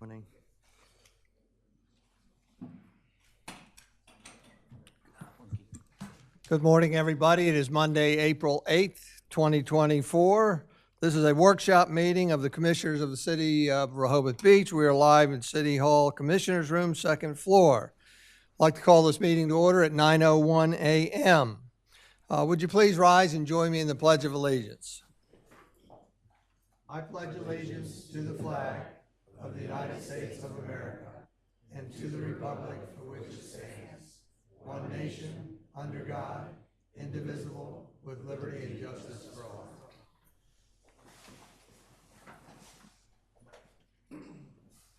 Morning. Good morning, everybody. It is Monday, April 8th, 2024. This is a workshop meeting of the Commissioners of the City of Rehoboth Beach. We are live in City Hall Commissioners Room, second floor. I'd like to call this meeting to order at 9:01 a.m. Would you please rise and join me in the Pledge of Allegiance? I pledge allegiance to the flag of the United States of America and to the republic for which it stands, one nation, under God, indivisible, with liberty and justice for all.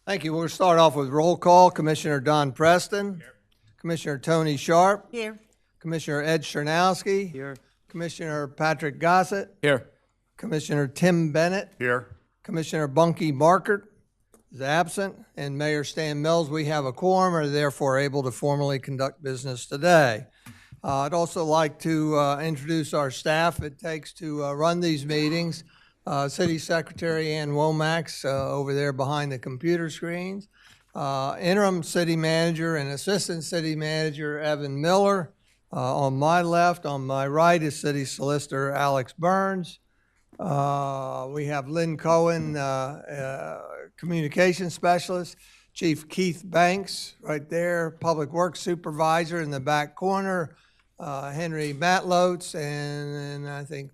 Thank you. We'll start off with roll call. Commissioner Don Preston. Here. Commissioner Tony Sharp. Here. Commissioner Ed Chernowski. Here. Commissioner Patrick Gossett. Here. Commissioner Tim Bennett. Here. Commissioner Bunky Markert is absent, and Mayor Stan Mills. We have a quorum, are therefore able to formally conduct business today. I'd also like to introduce our staff it takes to run these meetings. City Secretary Ann Womack over there behind the computer screens. Interim City Manager and Assistant City Manager Evan Miller. On my left, on my right is City Solicitor Alex Burns. We have Lynn Cohen, Communications Specialist, Chief Keith Banks right there, Public Works Supervisor in the back corner, Henry Matlotes, and I think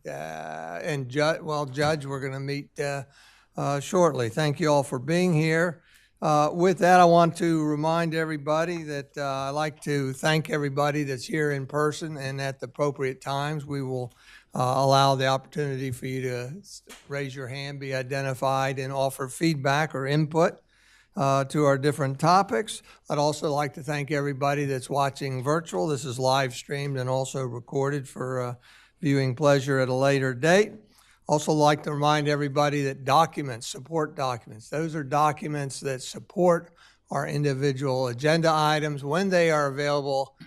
Judge we're going to meet shortly. Thank you all for being here. With that, I want to remind everybody that I'd like to thank everybody that's here in person, and at the appropriate times we will allow the opportunity for you to raise your hand, be identified, and offer feedback or input to our different topics. I'd also like to thank everybody that's watching virtual. This is live streamed and also recorded for viewing pleasure at a later date. Also like to remind everybody that documents, support documents, those are documents that support our individual agenda items. When they are available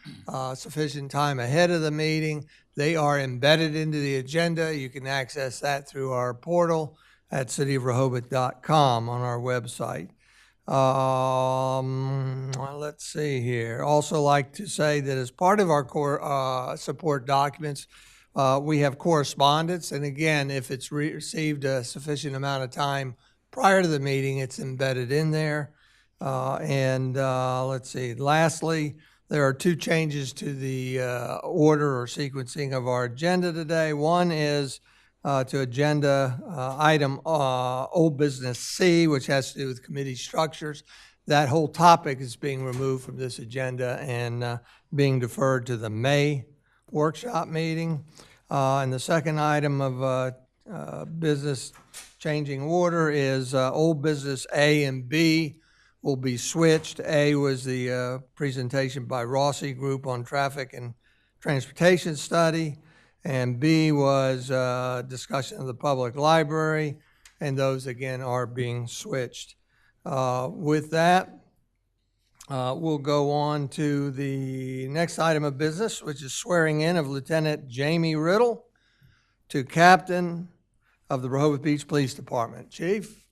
sufficient time ahead of the meeting, they are embedded into the agenda. You can access that through our portal at cityofrehoboth.com on our website. Let's see here. Also like to say that as part of our core support documents, we have correspondence. And again, if it's received a sufficient amount of time prior to the meeting, it's embedded in there. Let's see. Lastly, there are two changes to the order or sequencing of our agenda today. One is to agenda item old business C, which has to do with committee structures. That whole topic is being removed from this agenda and being deferred to the May workshop meeting. And the second item of business changing order is old business A and B will be switched. A was the presentation by Rossi Group on traffic and transportation study, and B was discussion of the public library, and those again are being switched. With that, we'll go on to the next item of business, which is swearing in of Lieutenant Jamie Riddle to Captain of the Rehoboth Beach Police Department. Chief?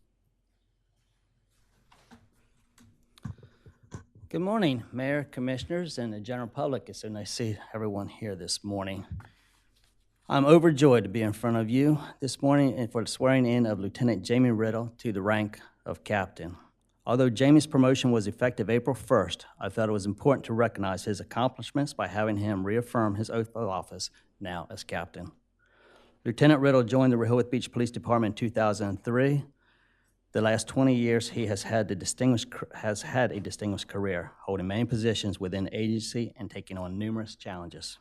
Good morning, Mayor, Commissioners, and the general public. It's so nice to see everyone here this morning. I'm overjoyed to be in front of you this morning and for the swearing in of Lieutenant Jamie Riddle to the rank of Captain. Although Jamie's promotion was effective April 1st, I felt it was important to recognize his accomplishments by having him reaffirm his oath of office now as Captain. Lieutenant Riddle joined the Rehoboth Beach Police Department in 2003. The last 20 years, he has had a distinguished career, holding many positions within the agency and taking on numerous challenges.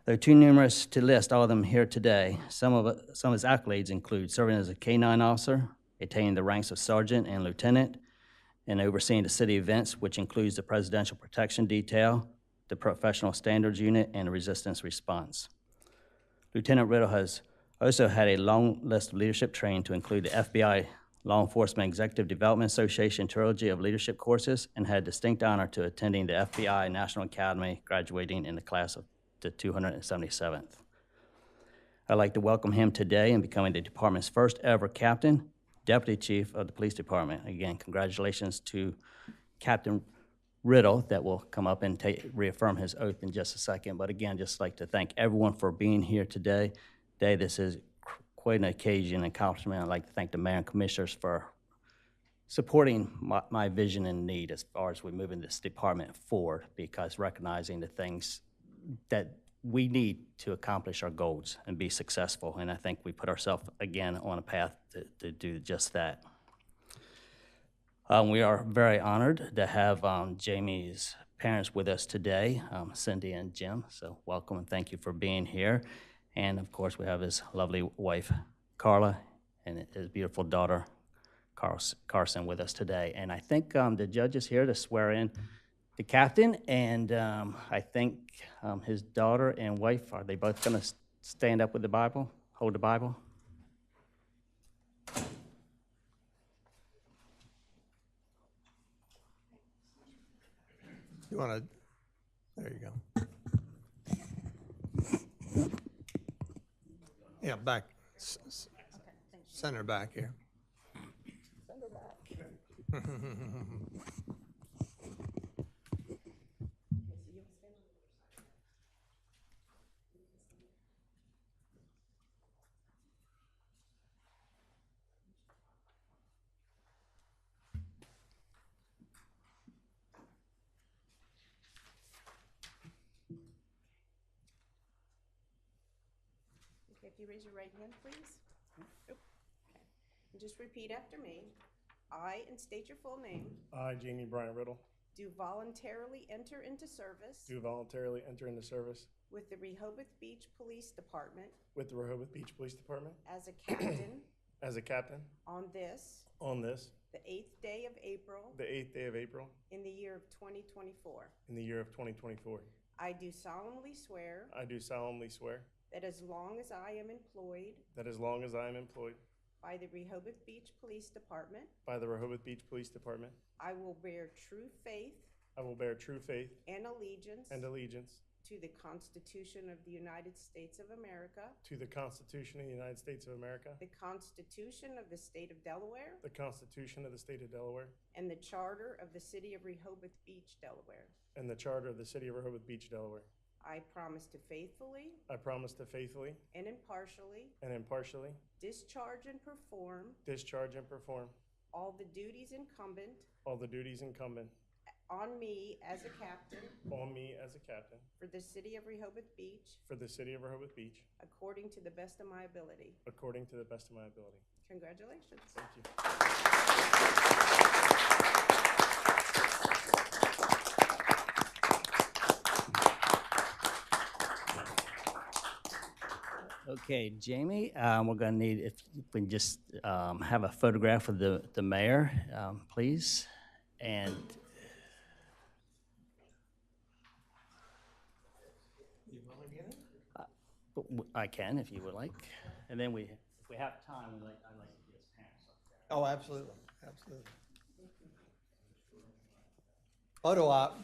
Though too numerous to list all of them here today, some of his accolades include serving as a K-9 officer, attaining the ranks of sergeant and lieutenant, and overseeing the city events, which includes the Presidential Protection Detail, the Professional Standards Unit, and the Resistance Response. Lieutenant Riddle has also had a long list of leadership training to include the FBI Law Enforcement Executive Development Association Trilogy of Leadership courses, and had distinct honor to attending the FBI National Academy, graduating in the class of the 277th. I'd like to welcome him today in becoming the department's first ever captain Deputy Chief of the Police Department. Again, congratulations to Captain Riddle that will come up and reaffirm his oath in just a second. But again, just like to thank everyone for being here today. This is quite an occasion and accomplishment. I'd like to thank the Mayor and Commissioners for supporting my vision and need as far as we're moving this department forward, because recognizing the things that we need to accomplish our goals and be successful. And I think we put ourselves again on a path to do just that. We are very honored to have Jamie's parents with us today, Cindy and Jim. So welcome and thank you for being here. And of course, we have his lovely wife, Carla, and his beautiful daughter, Carson, with us today. And I think the judge is here to swear in the captain, and I think his daughter and wife, are they both going to stand up with the Bible, hold the Bible? You want to, there you go. Yeah, back, center back here. Center back. If you raise your right hand, please. Okay. And just repeat after me. I, and state your full name, I, Jamie Bryant Riddle, do voluntarily enter into service do voluntarily enter into service with the Rehoboth Beach Police Department with the Rehoboth Beach Police Department as a captain as a captain on this, on this, the 8th day of April, the 8th day of April, in the year of 2024. in the year of 2024. I do solemnly swear I do solemnly swear that as long as I am employed that as long as I am employed by the Rehoboth Beach Police Department, by the Rehoboth Beach Police Department, I will bear true faith I will bear true faith and allegiance and allegiance to the Constitution of the United States of America, to the Constitution of the United States of America, the Constitution of the State of Delaware, the Constitution of the State of Delaware, and the Charter of the City of Rehoboth Beach, Delaware. and the Charter of the City of Rehoboth Beach, Delaware. I promise to faithfully I promise to faithfully and impartially and impartially discharge and perform discharge and perform all the duties incumbent all the duties incumbent on me as a captain on me as a captain for the City of Rehoboth Beach, for the City of Rehoboth Beach, according to the best of my ability. according to the best of my ability. Congratulations. Thank you. Okay, Jamie, we're going to need, if we can just have a photograph of the mayor, please. And I can, if you would like. And then if we have time, I'd like to get his parents up there. Oh, absolutely, absolutely. Photo op.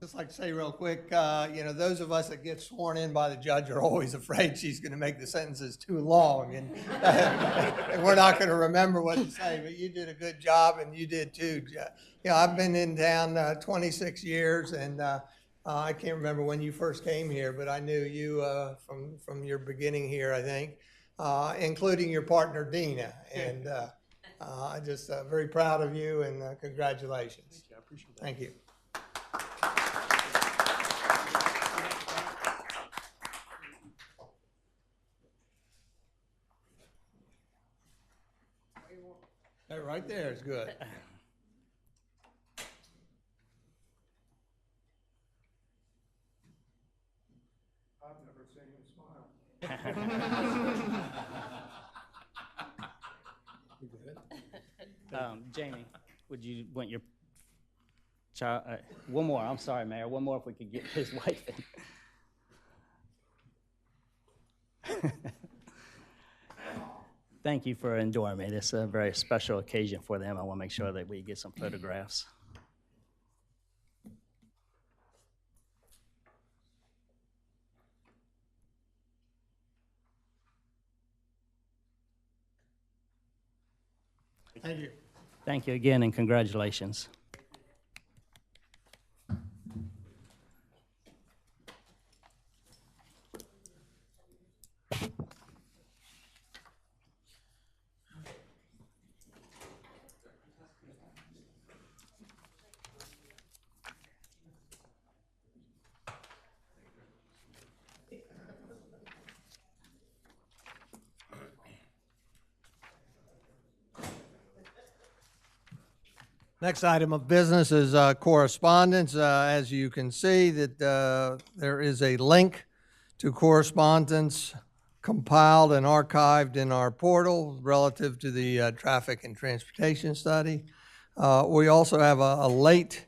Just like to say real quick, those of us that get sworn in by the judge are always afraid she's going to make the sentences too long, and, and we're not going to remember what to say. But you did a good job, and you did too. I've been in town 26 years, and I can't remember when you first came here, but I knew you from your beginning here, I think, including your partner Dina, and I'm just very proud of you, and congratulations. Thank you. I appreciate that. Thank you. That right there is good. I've never seen him smile. You good? Jamie, would you want your child, one more, I'm sorry, Mayor, one more if we could get his wife in. Thank you for enduring me. This is a very special occasion for them. I want to make sure that we get some photographs. Thank you. Thank you again, and congratulations. Next item of business is correspondence. As you can see, that there is a link to correspondence compiled and archived in our portal relative to the traffic and transportation study. We also have a late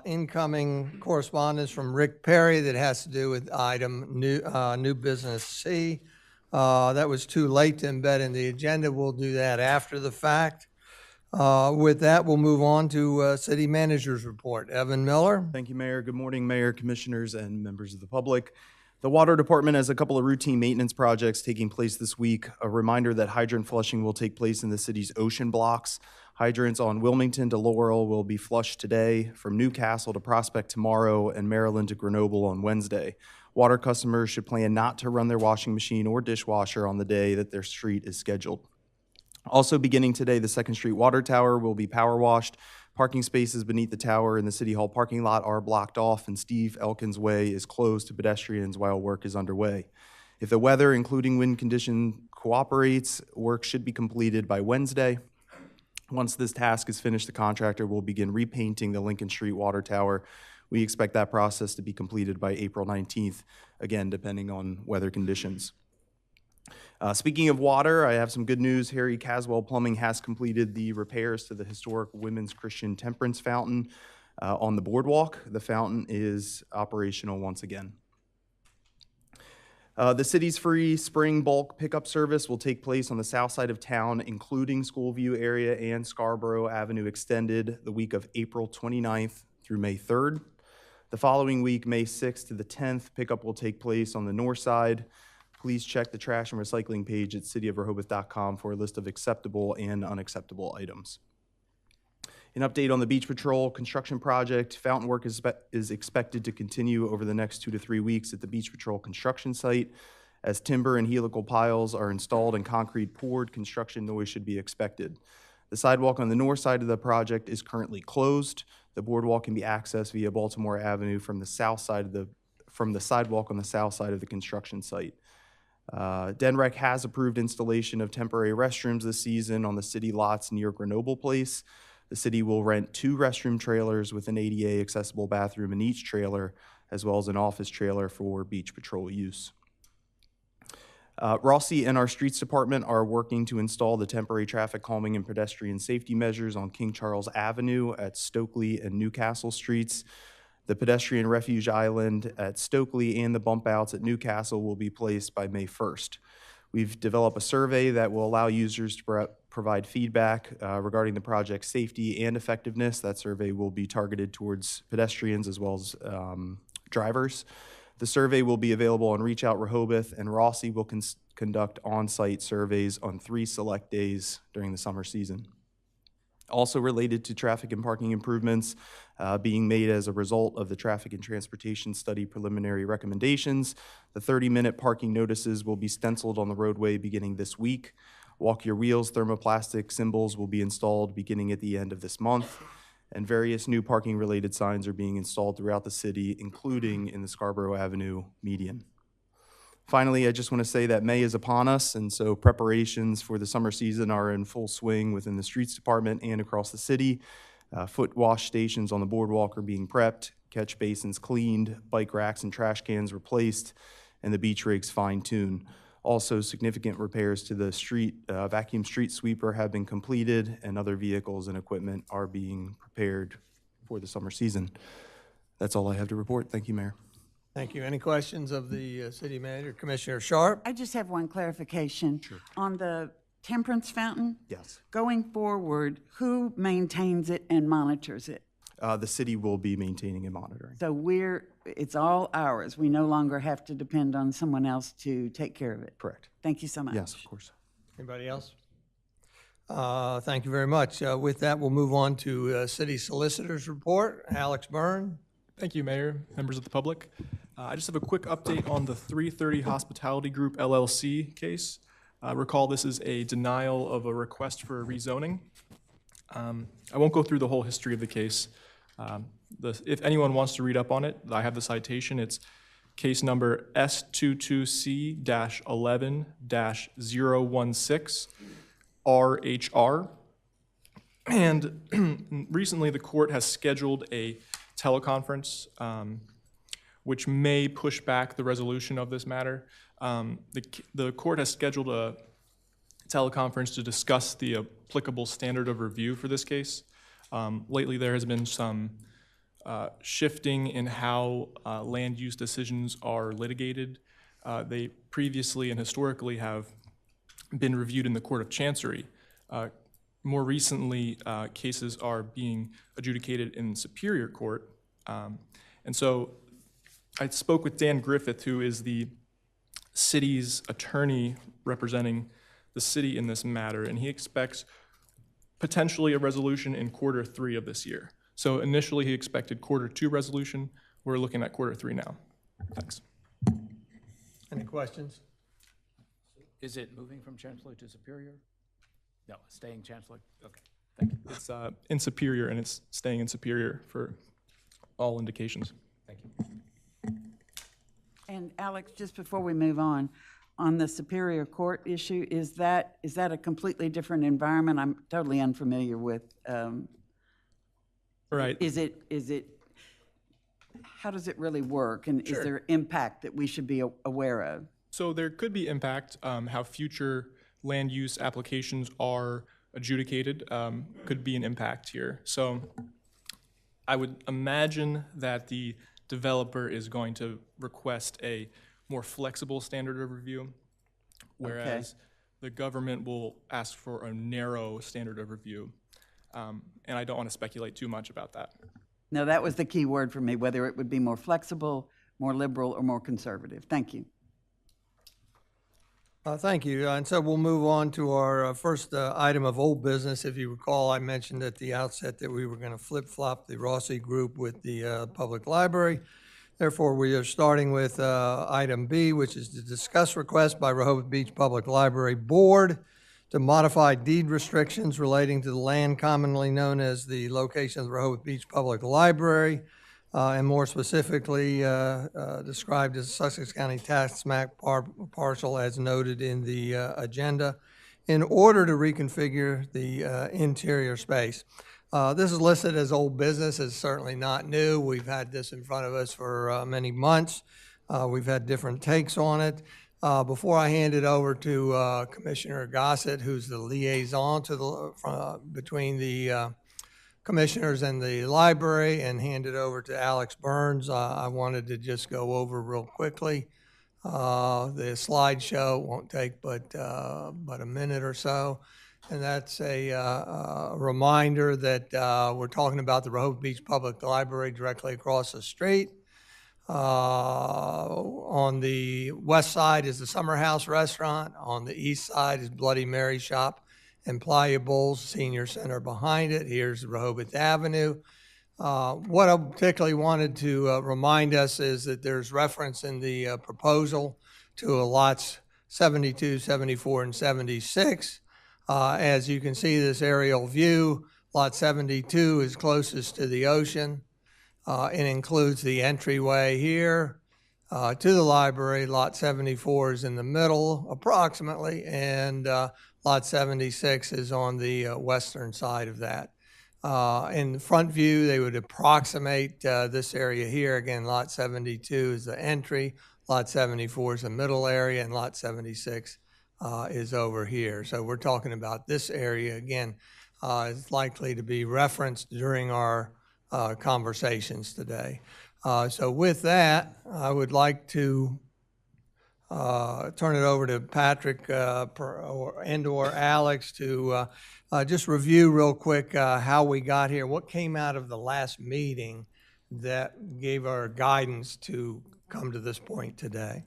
incoming correspondence from Rick Perry that has to do with item new business C. That was too late to embed in the agenda. We'll do that after the fact. With that, we'll move on to City Manager's Report. Evan Miller. Thank you, Mayor. Good morning, Mayor, Commissioners, and members of the public. The Water Department has a couple of routine maintenance projects taking place this week. A reminder that hydrant flushing will take place in the city's ocean blocks. Hydrants on Wilmington to Laurel will be flushed today, from Newcastle to Prospect tomorrow, and Maryland to Grenoble on Wednesday. Water customers should plan not to run their washing machine or dishwasher on the day that their street is scheduled. Also beginning today, the 2nd Street Water Tower will be power washed. Parking spaces beneath the tower in the City Hall parking lot are blocked off, and Steve Elkins Way is closed to pedestrians while work is underway. If the weather, including wind condition, cooperates, work should be completed by Wednesday. Once this task is finished, the contractor will begin repainting the Lincoln Street Water Tower. We expect that process to be completed by April 19th, again, depending on weather conditions. Speaking of water, I have some good news. Harry Caswell Plumbing has completed the repairs to the historic Women's Christian Temperance Fountain on the boardwalk. The fountain is operational once again. The city's free spring bulk pickup service will take place on the south side of town, including Schoolview area and Scarborough Avenue Extended, the week of April 29th through May 3rd. The following week, May 6th to the 10th, pickup will take place on the north side. Please check the trash and recycling page at cityofrehoboth.com for a list of acceptable and unacceptable items. An update on the Beach Patrol construction project. Fountain work is expected to continue over the next 2 to 3 weeks at the Beach Patrol construction site. As timber and helical piles are installed and concrete poured, construction noise should be expected. The sidewalk on the north side of the project is currently closed. The boardwalk can be accessed via Baltimore Avenue from the sidewalk on the south side of the construction site. DenRec has approved installation of temporary restrooms this season on the city lots near Grenoble Place. The city will rent 2 restroom trailers with an ADA accessible bathroom in each trailer, as well as an office trailer for Beach Patrol use. Rossi and our streets department are working to install the temporary traffic calming and pedestrian safety measures on King Charles Avenue at Stokely and Newcastle Streets. The pedestrian refuge island at Stokely and the bump outs at Newcastle will be placed by May 1st. We've developed a survey that will allow users to provide feedback regarding the project's safety and effectiveness. That survey will be targeted towards pedestrians as well as drivers. The survey will be available on Reach Out Rehoboth, and Rossi will conduct on-site surveys on 3 select days during the summer season. Also related to traffic and parking improvements being made as a result of the Traffic and Transportation Study preliminary recommendations, the 30-minute parking notices will be stenciled on the roadway beginning this week. Walk Your Wheels thermoplastic symbols will be installed beginning at the end of this month, and various new parking-related signs are being installed throughout the city, including in the Scarborough Avenue median. Finally, I just want to say that May is upon us, and so preparations for the summer season are in full swing within the streets department and across the city. Foot wash stations on the boardwalk are being prepped, catch basins cleaned, bike racks and trash cans replaced, and the beach rigs fine-tuned. Also, significant repairs to the vacuum street sweeper have been completed, and other vehicles and equipment are being prepared for the summer season. That's all I have to report. Thank you, Mayor. Thank you. Any questions of the city manager? Commissioner Sharp? I just have one clarification. Sure. On the temperance fountain? Yes. Going forward, who maintains it and monitors it? The city will be maintaining and monitoring. So it's all ours. We no longer have to depend on someone else to take care of it. Correct. Thank you so much. Yes, of course. Anybody else? Thank you very much. With that, we'll move on to City Solicitor's report. Alex Byrne. Thank you, Mayor, members of the public. I just have a quick update on the 330 Hospitality Group LLC case. Recall this is a denial of a request for rezoning. I won't go through the whole history of the case. If anyone wants to read up on it, I have the citation. It's case number S22C-11-016 RHR. And recently the court has scheduled a teleconference which may push back the resolution of this matter. The court has scheduled a teleconference to discuss the applicable standard of review for this case. Lately there has been some shifting in how land use decisions are litigated. They previously and historically have been reviewed in the Court of Chancery. More recently, cases are being adjudicated in Superior Court. And so I spoke with Dan Griffith, who is the city's attorney representing the city in this matter, and he expects potentially a resolution in Q3 of this year. So initially he expected Q2 resolution. We're looking at Q3 now. Thanks. Any questions? Is it moving from Chancellor to Superior? No, staying Chancellor? Okay, thank you. It's in Superior, and it's staying in Superior for all indications. Thank you. And Alex, just before we move on the Superior Court issue, is that a completely different environment? I'm totally unfamiliar with. Right. Is it, how does it really work? And Sure. is there impact that we should be aware of? So there could be impact, how future land use applications are adjudicated could be an impact here. So I would imagine that the developer is going to request a more flexible standard of review, whereas the government will ask for a narrow standard of review. And I don't want to speculate too much about that. No, that was the key word for me, whether it would be more flexible, more liberal, or more conservative. Thank you. Thank you. And so we'll move on to our first item of old business. If you recall, I mentioned at the outset that we were going to flip-flop the Rossi Group with the public library. Therefore, we are starting with item B, which is to discuss request by Rehoboth Beach Public Library Board to modify deed restrictions relating to the land commonly known as the location of the Rehoboth Beach Public Library, and more specifically described as Sussex County tax map parcel as noted in the agenda, in order to reconfigure the interior space. This is listed as old business. It's certainly not new. We've had this in front of us for many months. We've had different takes on it. Before I hand it over to Commissioner Gossett, who's the liaison to the between the commissioners and the library, and hand it over to Alex Burns, I wanted to just go over real quickly. The slideshow won't take but a minute or so. And that's a reminder that we're talking about the Rehoboth Beach Public Library directly across the street. On the west side is the Summer House Restaurant. On the east side is Bloody Mary Shop and Playa Bowls Senior Center behind it. Here's Rehoboth Avenue. What I particularly wanted to remind us is that there's reference in the proposal to lots 72, 74, and 76. As you can see, this aerial view, lot 72 is closest to the ocean. It includes the entryway here to the library. Lot 74 is in the middle, approximately, and lot 76 is on the western side of that. In the front view, they would approximate this area here. Again, lot 72 is the entry, lot 74 is the middle area, and lot 76 is over here. So we're talking about this area, again, is likely to be referenced during our conversations today. So with that, I would like to turn it over to Patrick and/or Alex to just review real quick how we got here, what came out of the last meeting that gave our guidance to come to this point today.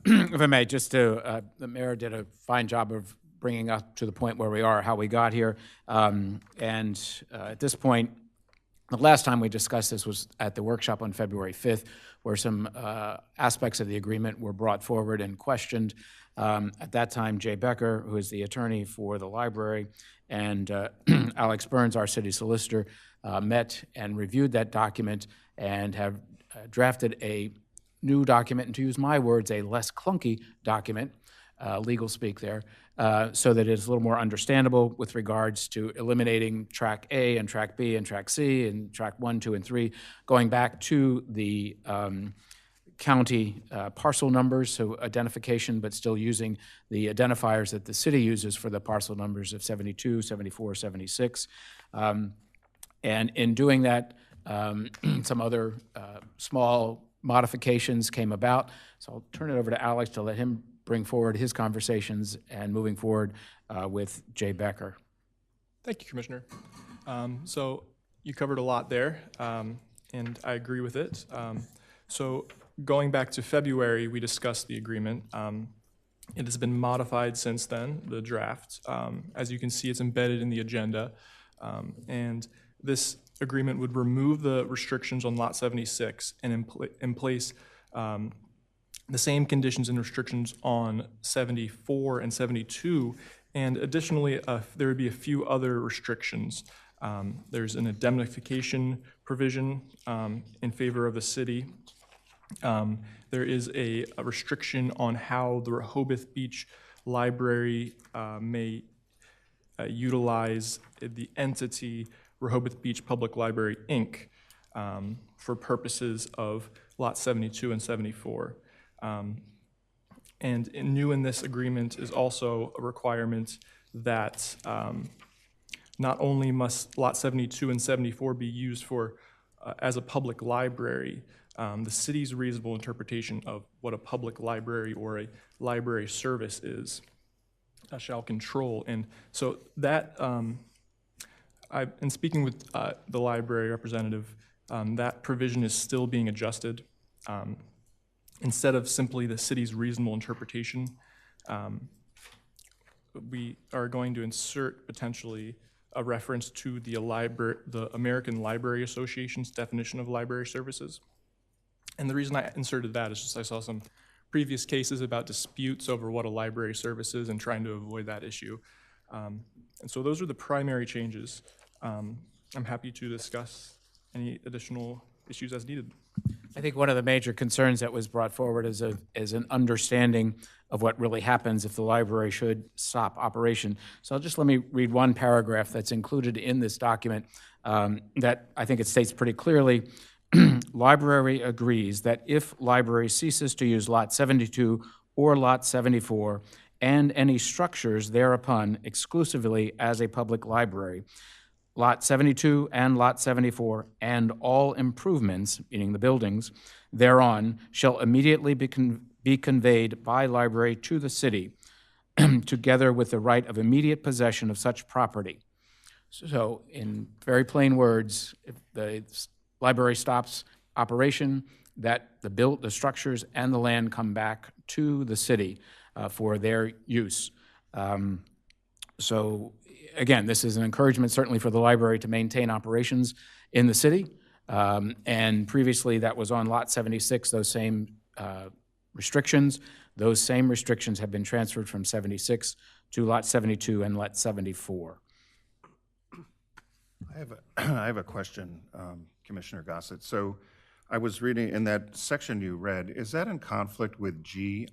If I may, just to, the mayor did a fine job of bringing us to the point where we are, how we got here. At this point, the last time we discussed this was at the workshop on February 5th, where some aspects of the agreement were brought forward and questioned. At that time, Jay Becker, who is the attorney for the library, and Alex Burns, our city solicitor, met and reviewed that document and have drafted a new document, and to use my words, a less clunky document, legal speak there, so that it's a little more understandable with regards to eliminating track A and track B and track C and track 1, 2, and 3, going back to the county parcel numbers, so identification, but still using the identifiers that the city uses for the parcel numbers of 72, 74, 76. And in doing that, some other small modifications came about. So I'll turn it over to Alex to let him bring forward his conversations and moving forward with Jay Becker. Thank you, Commissioner. So you covered a lot there, and I agree with it. So going back to February, we discussed the agreement. It has been modified since then, the draft. As you can see, it's embedded in the agenda. And this agreement would remove the restrictions on Lot 76 and in place the same conditions and restrictions on 74 and 72. And additionally, there would be a few other restrictions. There's an indemnification provision in favor of the city. There is a restriction on how the Rehoboth Beach Library may utilize the entity Rehoboth Beach Public Library, Inc. For purposes of Lot 72 and 74. And new in this agreement is also a requirement that not only must Lot 72 and 74 be used for as a public library, the city's reasonable interpretation of what a public library or a library service is shall control. And so that, in speaking with the library representative, that provision is still being adjusted. Instead of simply the city's reasonable interpretation, we are going to insert potentially a reference to the American Library Association's definition of library services. And the reason I inserted that is just I saw some previous cases about disputes over what a library service is and trying to avoid that issue. And so those are the primary changes. I'm happy to discuss any additional issues as needed. I think one of the major concerns that was brought forward is an understanding of what really happens if the library should stop operation. So just let me read one paragraph that's included in this document that I think it states pretty clearly. Library agrees that if library ceases to use Lot 72 or Lot 74 and any structures thereupon exclusively as a public library, Lot 72 and Lot 74 and all improvements, meaning the buildings, thereon shall immediately be conveyed by library to the city, together with the right of immediate possession of such property. So in very plain words, if the library stops operation, that the structures and the land come back to the city for their use. So again, this is an encouragement certainly for the library to maintain operations in the city. And previously that was on Lot 76, those same restrictions. Those same restrictions have been transferred from 76 to Lot 72 and Lot 74. I have a question, Commissioner Gossett. So I was reading in that section you read, is that in conflict with GI?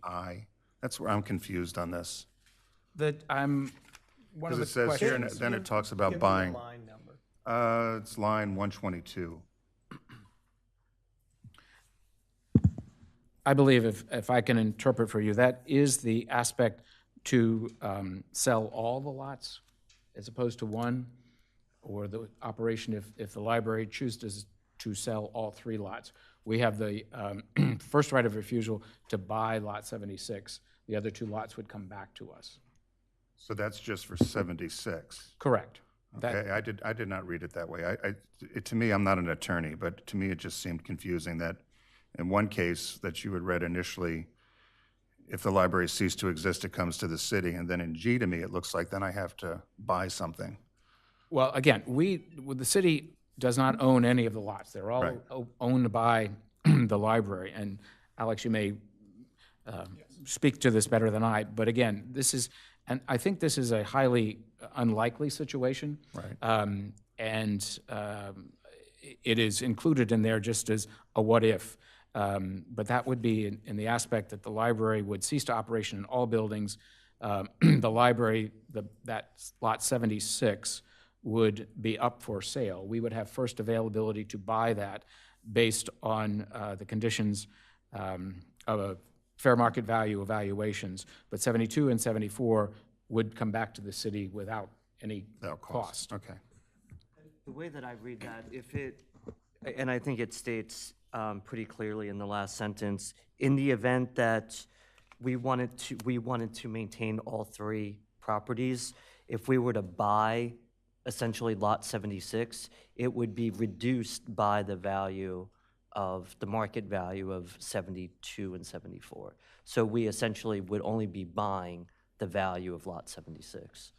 That's where I'm confused on this. That I'm one of Because the it says here, and questions. then it talks about Give me the buying. line number. It's line 122. I believe if I can interpret for you, that is the aspect to sell all the lots as opposed to one, or the operation if the library chooses to sell all 3 lots. We have the first right of refusal to buy Lot 76. The other 2 lots would come back to us. So that's just for 76. Correct. Okay, I did not read it that way. To me, I'm not an attorney, but to me it just seemed confusing that in one case that you had read initially, if the library ceased to exist, it comes to the city. And then in G, to me, it looks like then I have to buy something. Well, again, the city does not own any of the lots. They're all Right. owned by the library. And Alex, you may speak to this better than I, but again, and I think this is a highly unlikely situation. Right. It is included in there just as a what if. But that would be in the aspect that the library would cease to operation in all buildings. The library, that lot 76, would be up for sale. We would have first availability to buy that based on the conditions of a fair market value evaluations. But 72 and 74 would come back to the city without any Without cost. Okay. The way that I read that, and I think it states pretty clearly in the last sentence, in the event that we wanted to maintain all three properties, if we were to buy essentially lot 76, it would be reduced by the value of the market value of 72 and 74. So we essentially would only be buying the value of lot 76.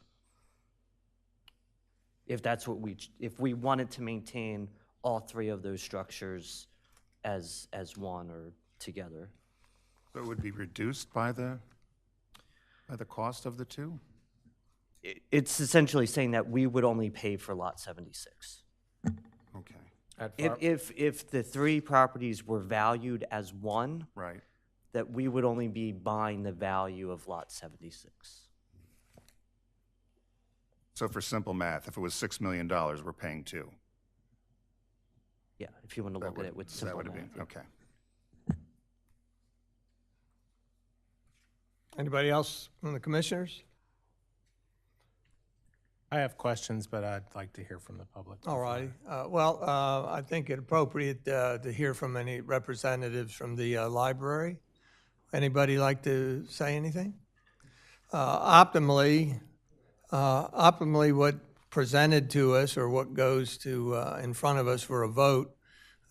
If that's what if we wanted to maintain all three of those structures as one or together. So it would be reduced by the cost of the two? It's essentially saying that we would only pay for lot 76. Okay. If the three properties were valued as one, Right. that we would only be buying the value of lot 76. So for simple math, if it was $6 million, we're paying two. Yeah, if you want to look at it with That simple would have math. been, okay. Anybody else from the commissioners? I have questions, but I'd like to hear from the public. All righty. Well, I think it appropriate to hear from any representatives from the library. Anybody like to say anything? Optimally, what presented to us or what goes to in front of us for a vote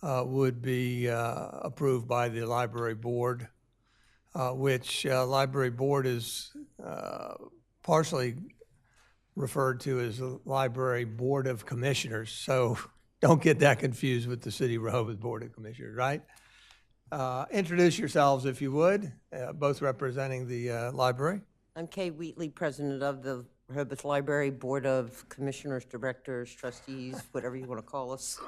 would be approved by the library board, which library board is partially referred to as the Library Board of Commissioners. So don't get that confused with the City of Rehoboth Board of Commissioners, right? Introduce yourselves if you would, both representing the library. I'm Kay Wheatley, president of the Rehoboth Library Board of Commissioners, Directors, Trustees, whatever you want to call us.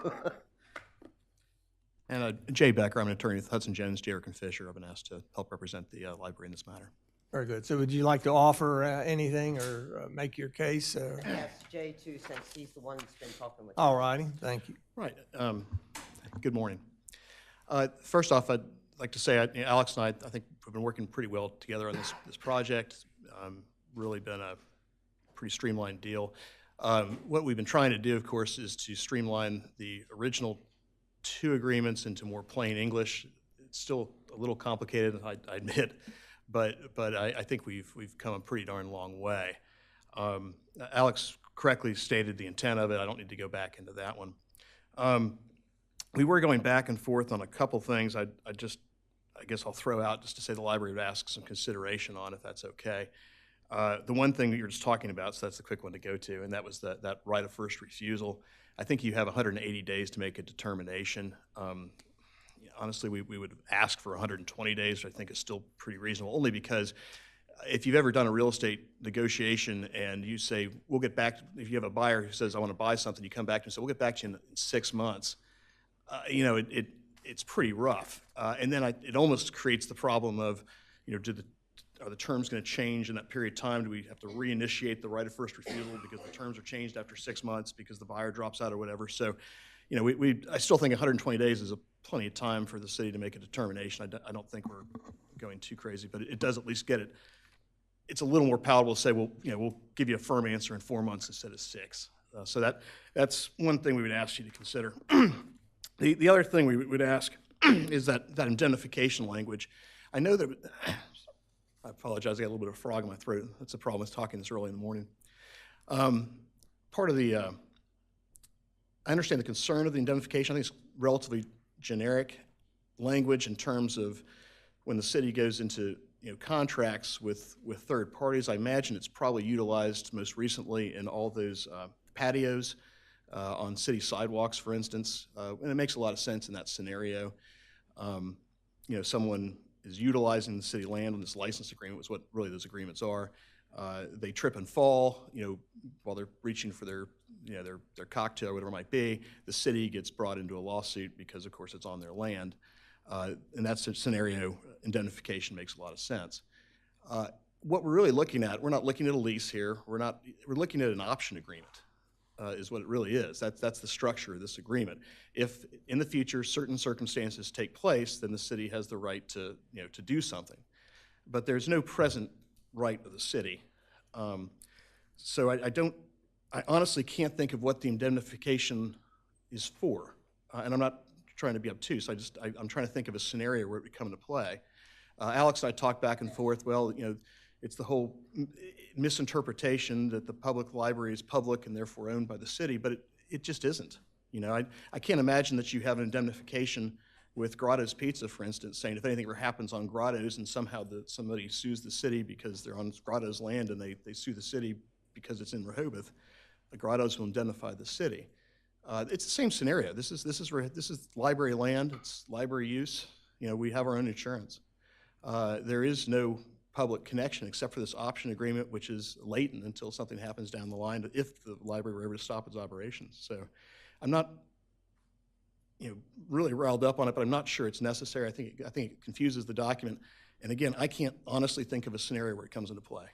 And Jay Becker, I'm an attorney with Hudson Jones, Derrick and Fisher. I've been asked to help represent the library in this matter. Very good. So would you like to offer anything or make your case? Yes, Jay too, since he's the one that's been talking with. All righty, thank you. Right. Good morning. First off, I'd like to say, Alex and I think we've been working pretty well together on this project. Really been a pretty streamlined deal. What we've been trying to do, of course, is to streamline the original two agreements into more plain English. It's still a little complicated, I admit, but I think we've come a pretty darn long way. Alex correctly stated the intent of it. I don't need to go back into that one. We were going back and forth on a couple things. I guess I'll throw out just to say the library would ask some consideration on, if that's okay. The one thing that you were just talking about, so that's the quick one to go to, and that was that right of first refusal. I think you have 180 days to make a determination. Honestly, we would ask for 120 days, which I think is still pretty reasonable, only because if you've ever done a real estate negotiation and you say, we'll get back, if you have a buyer who says, I want to buy something, you come back to and say, we'll get back to you in 6 months, it's pretty rough. And then it almost creates the problem of, are the terms going to change in that period of time? Do we have to reinitiate the right of first refusal because the terms are changed after 6 months because the buyer drops out or whatever? So, I still think 120 days is plenty of time for the city to make a determination. I don't think we're going too crazy, but it does at least get it. It's a little more palatable to say, well, we'll give you a firm answer in 4 months instead of 6. So that's one thing we would ask you to consider. The other thing we would ask is that indemnification language. I know that, I apologize, I got a little bit of a frog in my throat. That's the problem with talking this early in the morning. Part of the, I understand the concern of the indemnification. I think it's relatively generic language in terms of when the city goes into contracts with third parties. I imagine it's probably utilized most recently in all those patios on city sidewalks, for instance, and it makes a lot of sense in that scenario. Someone is utilizing the city land on this license agreement, is what really those agreements are. They trip and fall, while they're reaching for their cocktail, whatever it might be. The city gets brought into a lawsuit because, of course, it's on their land. In that scenario, indemnification makes a lot of sense. What we're really looking at, we're not looking at a lease here. We're looking at an option agreement, is what it really is. That's the structure of this agreement. If in the future certain circumstances take place, then the city has the right to do something. But there's no present right of the city. So I honestly can't think of what the indemnification is for. And I'm not trying to be obtuse. I'm trying to think of a scenario where it would come into play. Alex and I talked back and forth. Well, it's the whole misinterpretation that the public library is public and therefore owned by the city, but it just isn't. I can't imagine that you have an indemnification with Grotto's Pizza, for instance, saying if anything ever happens on Grotto's and somehow somebody sues the city because they're on Grotto's land and they sue the city because it's in Rehoboth, the Grotto's will indemnify the city. It's the same scenario. This is library land. It's library use. We have our own insurance. There is no public connection except for this option agreement, which is latent until something happens down the line if the library were ever to stop its operations. So I'm not really riled up on it, but I'm not sure it's necessary. I think it confuses the document. And again, I can't honestly think of a scenario where it comes into play.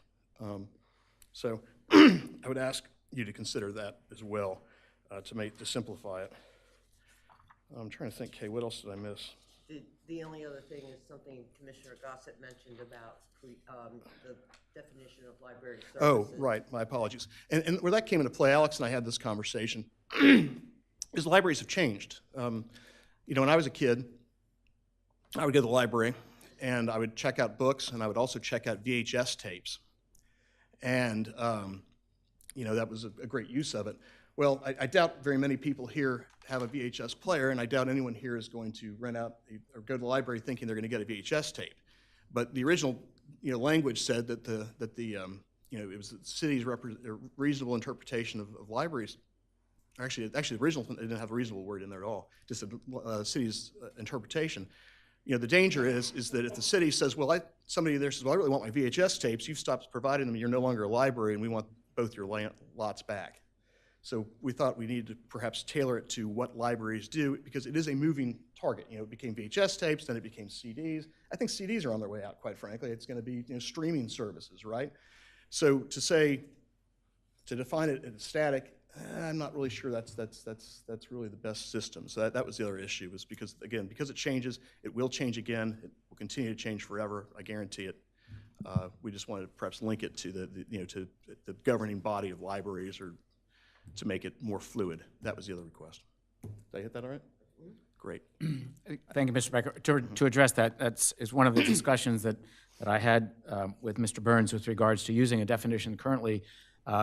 So I would ask you to consider that as well to simplify it. I'm trying to think, Kay, what else did I miss? The only other thing is something Commissioner Gossett mentioned about the definition of library services. Oh, right, my apologies. And where that came into play, Alex and I had this conversation, is libraries have changed. When I was a kid, I would go to the library and I would check out books and I would also check out VHS tapes. And, that was a great use of it. Well, I doubt very many people here have a VHS player, and I doubt anyone here is going to rent out or go to the library thinking they're going to get a VHS tape. But the original, language said that it was the city's reasonable interpretation of libraries. Actually, the original didn't have a reasonable word in there at all. Just the city's interpretation. The danger is that if the city says, well, somebody there says, well, I really want my VHS tapes. You've stopped providing them. You're no longer a library, and we want both your lots back. So we thought we needed to perhaps tailor it to what libraries do, because it is a moving target. It became VHS tapes, then it became CDs. I think CDs are on their way out, quite frankly. It's going to be streaming services, right? So to define it as static, I'm not really sure that's really the best system. So that was the other issue, was because it changes, it will change again. It will continue to change forever. I guarantee it. We just wanted to perhaps link it to to the governing body of libraries, or to make it more fluid. That was the other request. Did I hit that all right? Great. Thank you, Mr. Becker. To address that, is one of the discussions that I had with Mr. Burns with regards to using a definition currently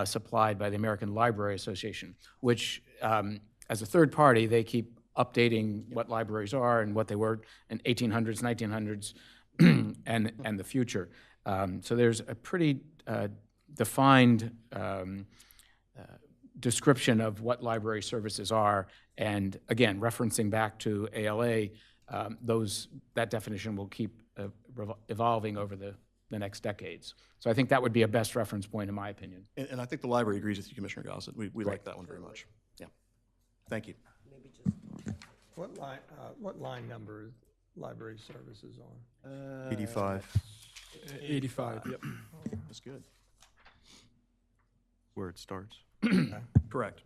supplied by the American Library Association, which, as a third party, they keep updating what libraries are and what they were in 1800s, 1900s, and the future. So there's a pretty defined description of what library services are, and again, referencing back to ALA, that definition will keep evolving over the next decades. So I think that would be a best reference point, in my opinion. And I think the library agrees with you, Commissioner Gossett. We like that one very much. Yeah. Thank you. Maybe just What line number is library services on? 85. 85, yep. That's good. Where it starts. Correct.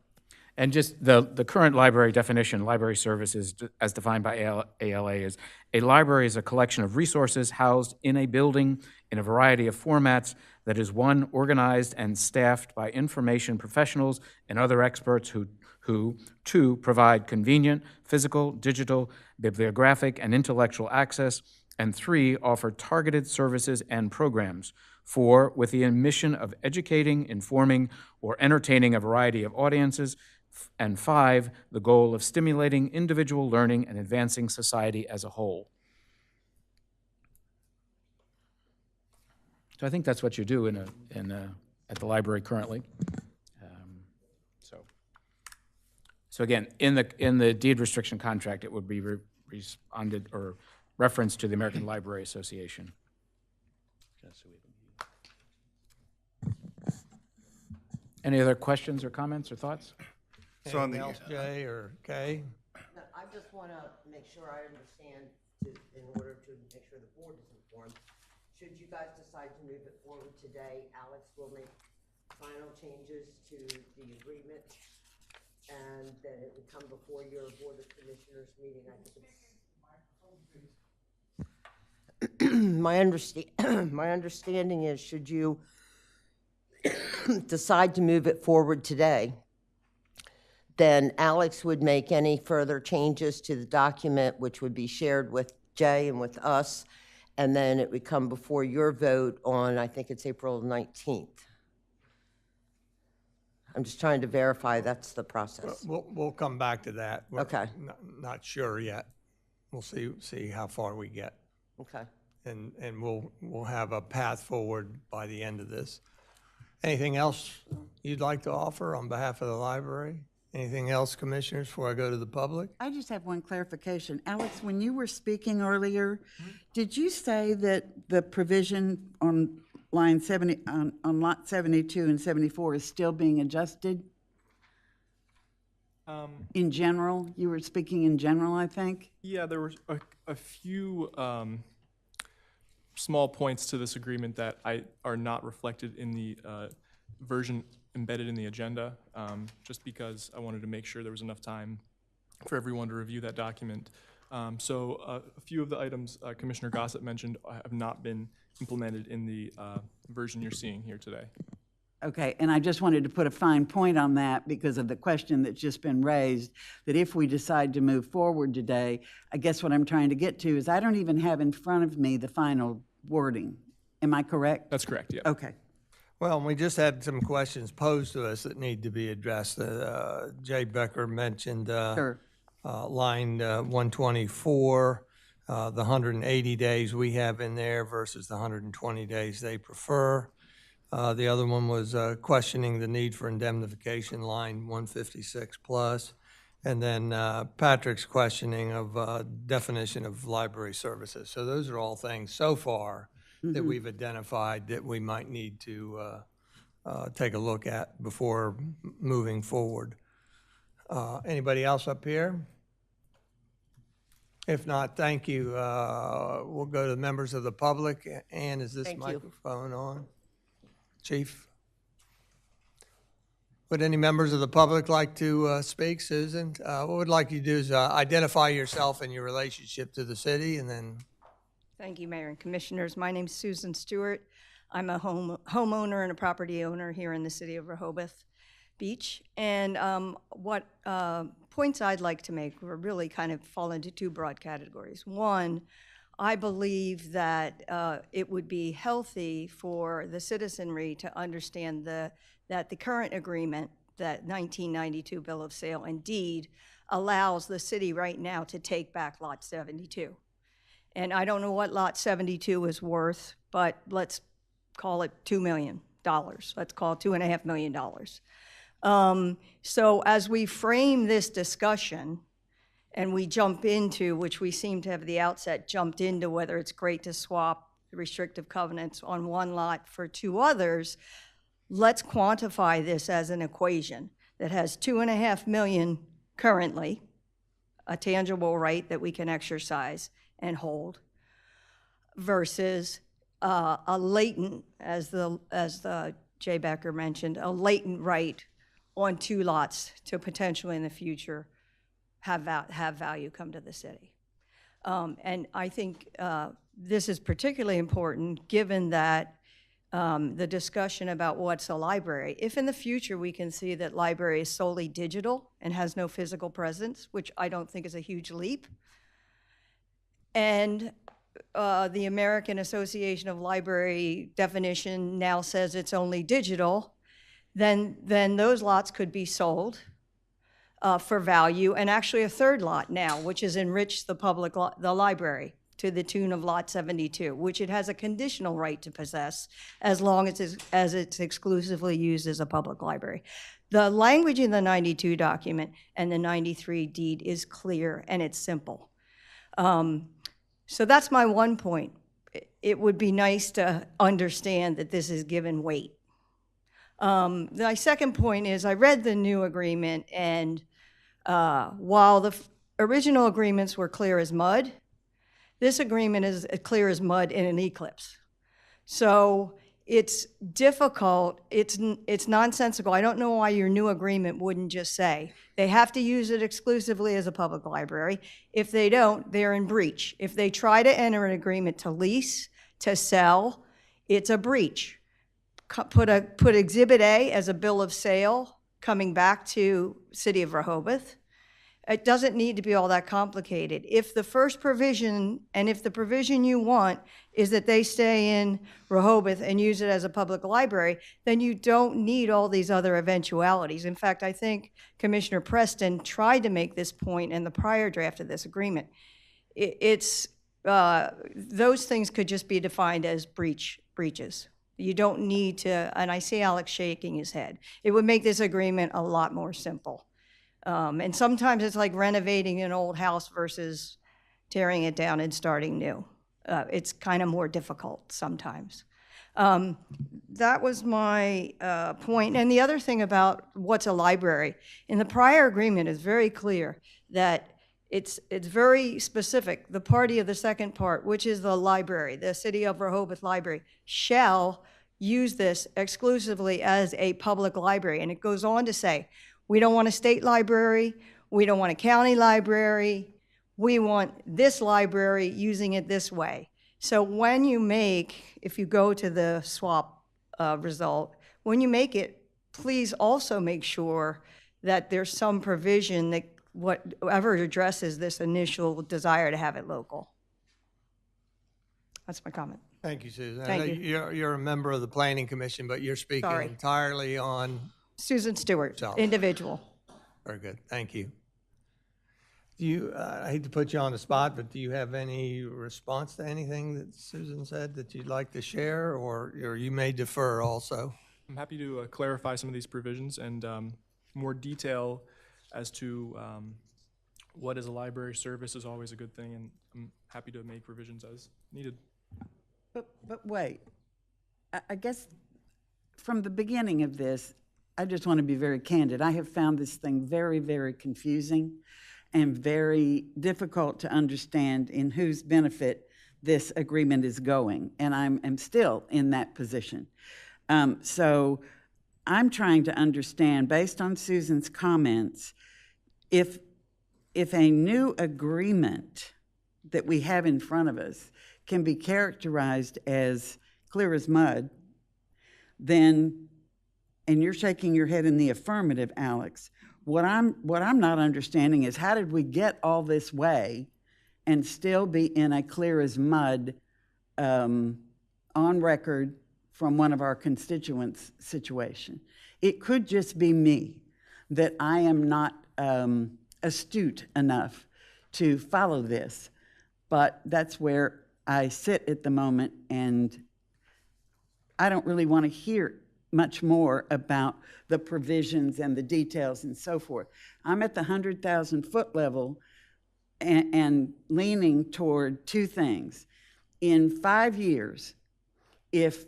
And just the current library definition, library services, as defined by ALA, is a library is a collection of resources housed in a building in a variety of formats that is, one, organized and staffed by information professionals and other experts who, two, provide convenient physical, digital, bibliographic, and intellectual access, and three, offer targeted services and programs. Four, with the mission of educating, informing, or entertaining a variety of audiences. And five, the goal of stimulating individual learning and advancing society as a whole. So I think that's what you do at the library currently. So again, in the deed restriction contract, it would be responded or referenced to the American Library Association. Any other questions or comments or thoughts? So on Anything the, else, Jay or Kay? No, I just want to make sure I understand, in order to make sure the board is informed. Should you guys decide to move it forward today, Alex will make final changes to the agreement, and then it would come before your Board of Commissioners meeting. I think it's my understanding is, should you decide to move it forward today, then Alex would make any further changes to the document, which would be shared with Jay and with us, and then it would come before your vote on, I think it's April 19th. I'm just trying to verify that's the process. We'll come back to that. We're Okay. Not sure yet. We'll see how far we get. Okay. And we'll have a path forward by the end of this. Anything else you'd like to offer on behalf of the library? Anything else, commissioners, before I go to the public? I just have one clarification. Alex, when you were speaking earlier, did you say that the provision on line 70, on lot 72 and 74 is still being adjusted? In general? You were speaking in general, I think? Yeah, there were a few small points to this agreement that are not reflected in the version embedded in the agenda, just because I wanted to make sure there was enough time for everyone to review that document. So a few of the items Commissioner Gossett mentioned have not been implemented in the version you're seeing here today. Okay, and I just wanted to put a fine point on that because of the question that's just been raised, that if we decide to move forward today, I guess what I'm trying to get to is I don't even have in front of me the final wording. Am I correct? That's correct, yeah. Okay. Well, we just had some questions posed to us that need to be addressed. Jay Becker mentioned Sure. line 124, the 180 days we have in there versus the 120 days they prefer. The other one was questioning the need for indemnification, line 156 plus. And then Patrick's questioning of definition of library services. So those are all things so far that we've identified that we might need to take a look at before moving forward. Anybody else up here? If not, thank you. We'll go to the members of the public. Ann, is this Thank you. microphone on? Chief? Would any members of the public like to speak? Susan? What we'd like you to do is identify yourself and your relationship to the city, and then. Thank you, Mayor and Commissioners. My name's Susan Stewart. I'm a homeowner and a property owner here in the city of Rehoboth Beach. And what points I'd like to make really kind of fall into two broad categories. One, I believe that it would be healthy for the citizenry to understand that the current agreement, that 1992 bill of sale and deed, allows the city right now to take back lot 72. And I don't know what lot 72 is worth, but let's call it $2 million. Let's call it $2.5 million. So as we frame this discussion, and we jump into, which we seem to have at the outset jumped into, whether it's great to swap restrictive covenants on one lot for two others, let's quantify this as an equation that has $2.5 million currently, a tangible right that we can exercise and hold, versus a latent, as the Jay Becker mentioned, a latent right on two lots to potentially in the future have value come to the city. And I think this is particularly important given that the discussion about what's a library. If in the future we can see that library is solely digital and has no physical presence, which I don't think is a huge leap, and the American Association of Library definition now says it's only digital, then those lots could be sold for value, and actually a third lot now, which has enriched the library to the tune of Lot 72, which it has a conditional right to possess as long as it's exclusively used as a public library. The language in the 92 document and the 93 deed is clear and it's simple. So that's my one point. It would be nice to understand that this is given weight. My second point is I read the new agreement, and while the original agreements were clear as mud, this agreement is clear as mud in an eclipse. So it's difficult, it's nonsensical. I don't know why your new agreement wouldn't just say they have to use it exclusively as a public library. If they don't, they're in breach. If they try to enter an agreement to lease, to sell, it's a breach. Put Exhibit A as a bill of sale coming back to City of Rehoboth. It doesn't need to be all that complicated. If the first provision, and if the provision you want is that they stay in Rehoboth and use it as a public library, then you don't need all these other eventualities. In fact, I think Commissioner Preston tried to make this point in the prior draft of this agreement. Those things could just be defined as breaches. You don't need to, and I see Alex shaking his head. It would make this agreement a lot more simple. And sometimes it's like renovating an old house versus tearing it down and starting new. It's kind of more difficult sometimes. That was my point. And the other thing about what's a library, in the prior agreement is very clear that it's very specific. The party of the second part, which is the library, the City of Rehoboth Library, shall use this exclusively as a public library. And it goes on to say, we don't want a state library, we don't want a county library, we want this library using it this way. So when you make, if you go to the swap result, when you make it, please also make sure that there's some provision that whatever addresses this initial desire to have it local. That's my comment. Thank you, Susan. Thank I know you. You're a member of the Planning Commission, but you're speaking Sorry. entirely on. Susan Stewart, Yourself. individual. Very good, thank you. Do you, I hate to put you on the spot, but do you have any response to anything that Susan said that you'd like to share, or you may defer also? I'm happy to clarify some of these provisions and more detail as to what is a library service is always a good thing, and I'm happy to make revisions as needed. But wait, I guess from the beginning of this, I just want to be very candid. I have found this thing very, very confusing and very difficult to understand in whose benefit this agreement is going, and I'm still in that position. So I'm trying to understand, based on Susan's comments, if a new agreement that we have in front of us can be characterized as clear as mud, then, and you're shaking your head in the affirmative, Alex, what I'm not understanding is how did we get all this way and still be in a clear as mud on record from one of our constituents situation? It could just be me, that I am not astute enough to follow this, but that's where I sit at the moment, and I don't really want to hear much more about the provisions and the details and so forth. I'm at the 100,000-foot level and leaning toward two things. In 5 years, if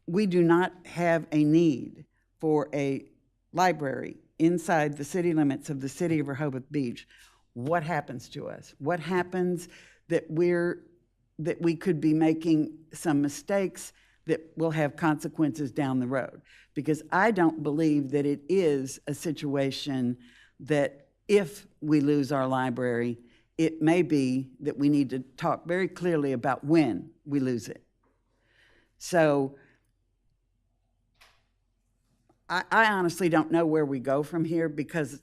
we do not have a need for a library inside the city limits of the City of Rehoboth Beach, what happens to us? What happens that we could be making some mistakes that will have consequences down the road? Because I don't believe that it is a situation that if we lose our library, it may be that we need to talk very clearly about when we lose it. So I honestly don't know where we go from here, because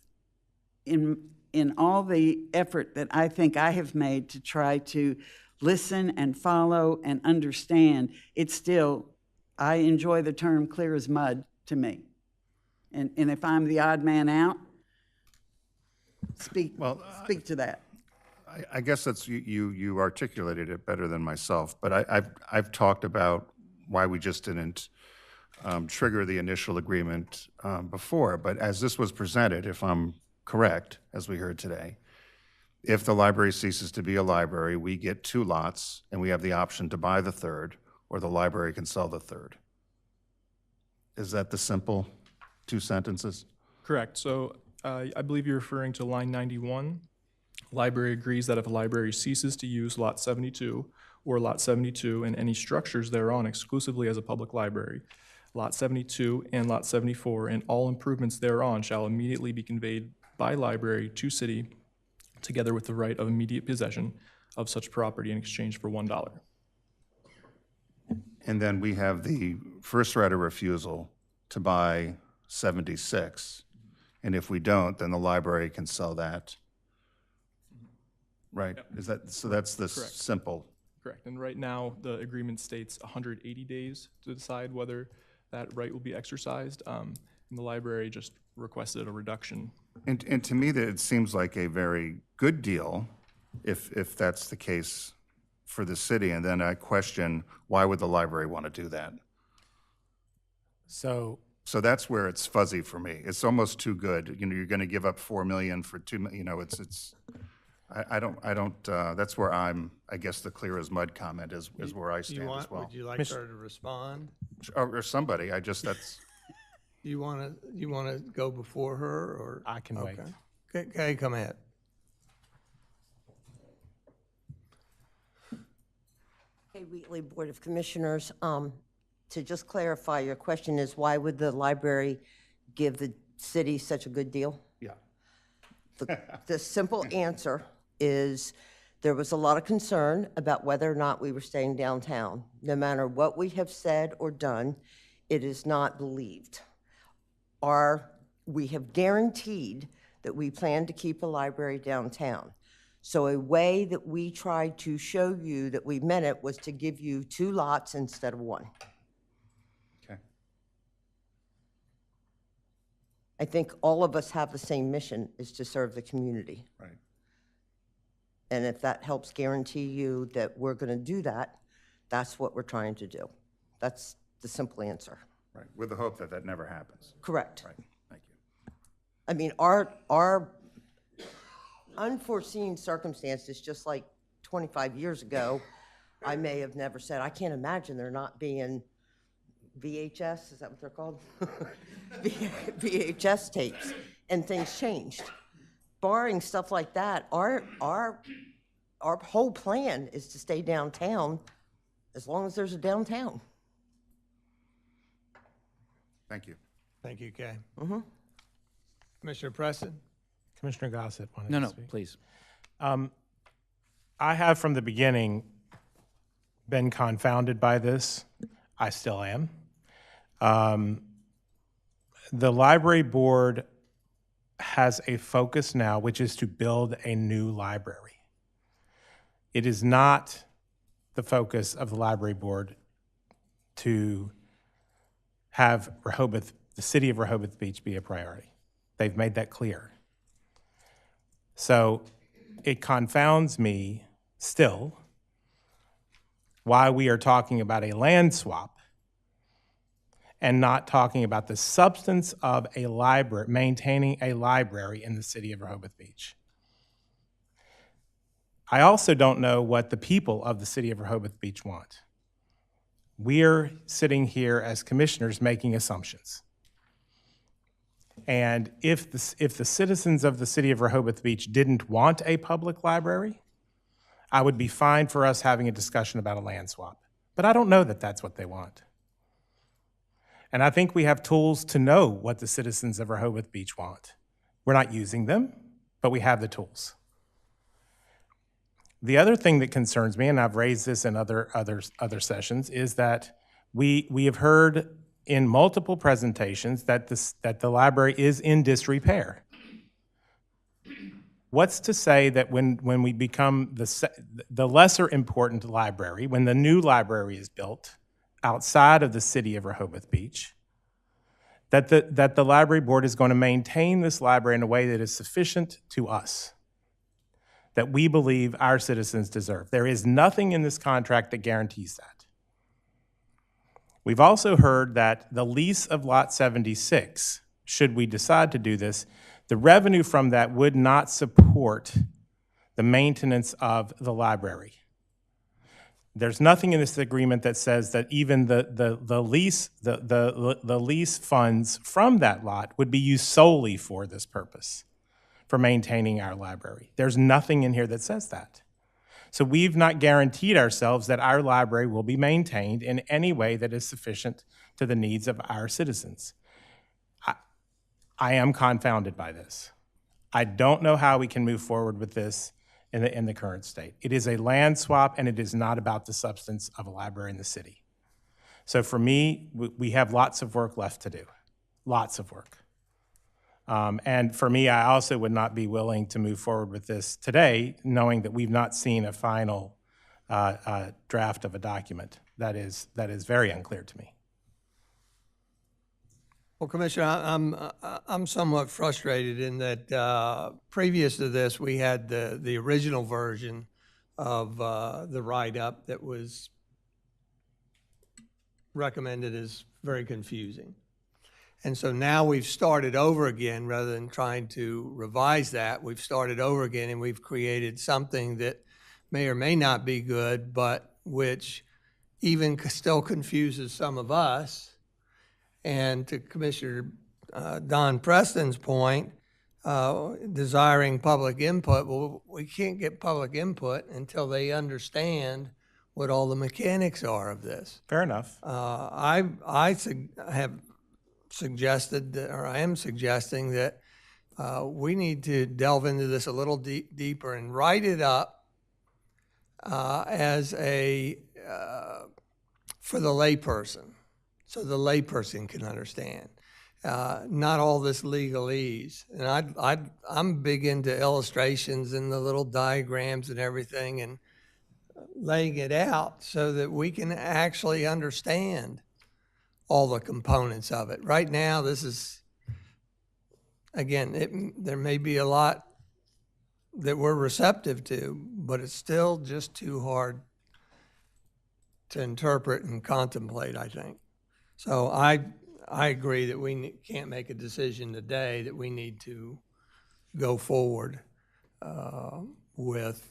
in all the effort that I think I have made to try to listen and follow and understand, it's still, I enjoy the term clear as mud to me. And if I'm the odd man out, speak to that. I guess that's, you articulated it better than myself, but I've talked about why we just didn't trigger the initial agreement before. But as this was presented, if I'm correct, as we heard today, if the library ceases to be a library, we get 2 lots, and we have the option to buy the third, or the library can sell the third. Is that the simple 2 sentences? Correct. So I believe you're referring to line 91. Library agrees that if a library ceases to use Lot 72 or Lot 72 and any structures thereon exclusively as a public library, Lot 72 and Lot 74 and all improvements thereon shall immediately be conveyed by library to city, together with the right of immediate possession of such property in exchange for $1. And then we have the first right of refusal to buy 76. And if we don't, then the library can sell that. Right? Is that, so that's the Correct. simple. Correct. And right now, the agreement states 180 days to decide whether that right will be exercised. And the library just requested a reduction. And to me, that it seems like a very good deal if that's the case for the city. And then I question, why would the library want to do that? So that's where it's fuzzy for me. It's almost too good. You know, you're going to give up $4 million for $2 million. You know, I don't. That's where I'm. I guess the clear as mud comment is where I stand as well. Would you like her to respond? Or somebody. That's. You want to go before her, or? I can wait. Okay, come ahead. Hey, Wheatley Board of Commissioners, to just clarify, your question is, why would the library give the city such a good deal? Yeah. The simple answer is there was a lot of concern about whether or not we were staying downtown. No matter what we have said or done, it is not believed. We have guaranteed that we plan to keep a library downtown. So a way that we tried to show you that we meant it was to give you 2 lots instead of 1. Okay. I think all of us have the same mission, is to serve the community. Right. And if that helps guarantee you that we're going to do that, that's what we're trying to do. That's the simple answer. Right. With the hope that that never happens. Correct. Right. Thank you. I mean, our unforeseen circumstances, just like 25 years ago, I may have never said, I can't imagine there not being VHS, is that what they're called? VHS tapes, and things changed. Barring stuff like that, our whole plan is to stay downtown as long as there's a downtown. Thank you. Thank you, Kay. Commissioner Preston? Commissioner Gossett wanted No, to no, speak. please. I have from the beginning been confounded by this. I still am. The library board has a focus now, which is to build a new library. It is not the focus of the library board to have Rehoboth, the city of Rehoboth Beach, be a priority. They've made that clear. So it confounds me still why we are talking about a land swap and not talking about the substance of a library, maintaining a library in the city of Rehoboth Beach. I also don't know what the people of the city of Rehoboth Beach want. We're sitting here as commissioners making assumptions. And if the citizens of the city of Rehoboth Beach didn't want a public library, I would be fine for us having a discussion about a land swap. But I don't know that that's what they want. And I think we have tools to know what the citizens of Rehoboth Beach want. We're not using them, but we have the tools. The other thing that concerns me, and I've raised this in other sessions, is that we have heard in multiple presentations that the library is in disrepair. What's to say that when we become the lesser important library, when the new library is built outside of the city of Rehoboth Beach, that the library board is going to maintain this library in a way that is sufficient to us? that we believe our citizens deserve. There is nothing in this contract that guarantees that. We've also heard that the lease of Lot 76, should we decide to do this, the revenue from that would not support the maintenance of the library. There's nothing in this agreement that says that even the lease funds from that lot would be used solely for this purpose, for maintaining our library. There's nothing in here that says that. So we've not guaranteed ourselves that our library will be maintained in any way that is sufficient to the needs of our citizens. I am confounded by this. I don't know how we can move forward with this in the current state. It is a land swap, and it is not about the substance of a library in the city. So for me, we have lots of work left to do, lots of work. And for me, I also would not be willing to move forward with this today, knowing that we've not seen a final draft of a document. That is very unclear to me. Well, Commissioner, I'm somewhat frustrated in that previous to this, we had the original version of the write-up that was recommended as very confusing. And so now we've started over again, rather than trying to revise that, we've started over again and we've created something that may or may not be good, but which even still confuses some of us. And to Commissioner Don Preston's point, desiring public input, well, we can't get public input until they understand what all the mechanics are of this. Fair enough. I have suggested, or I am suggesting that we need to delve into this a little deeper and write it up as a, for the layperson, so the layperson can understand. Not all this legalese. And I'm big into illustrations and the little diagrams and everything and laying it out so that we can actually understand all the components of it. Right now, this is, again, there may be a lot that we're receptive to, but it's still just too hard to interpret and contemplate, I think. So I agree that we can't make a decision today, that we need to go forward with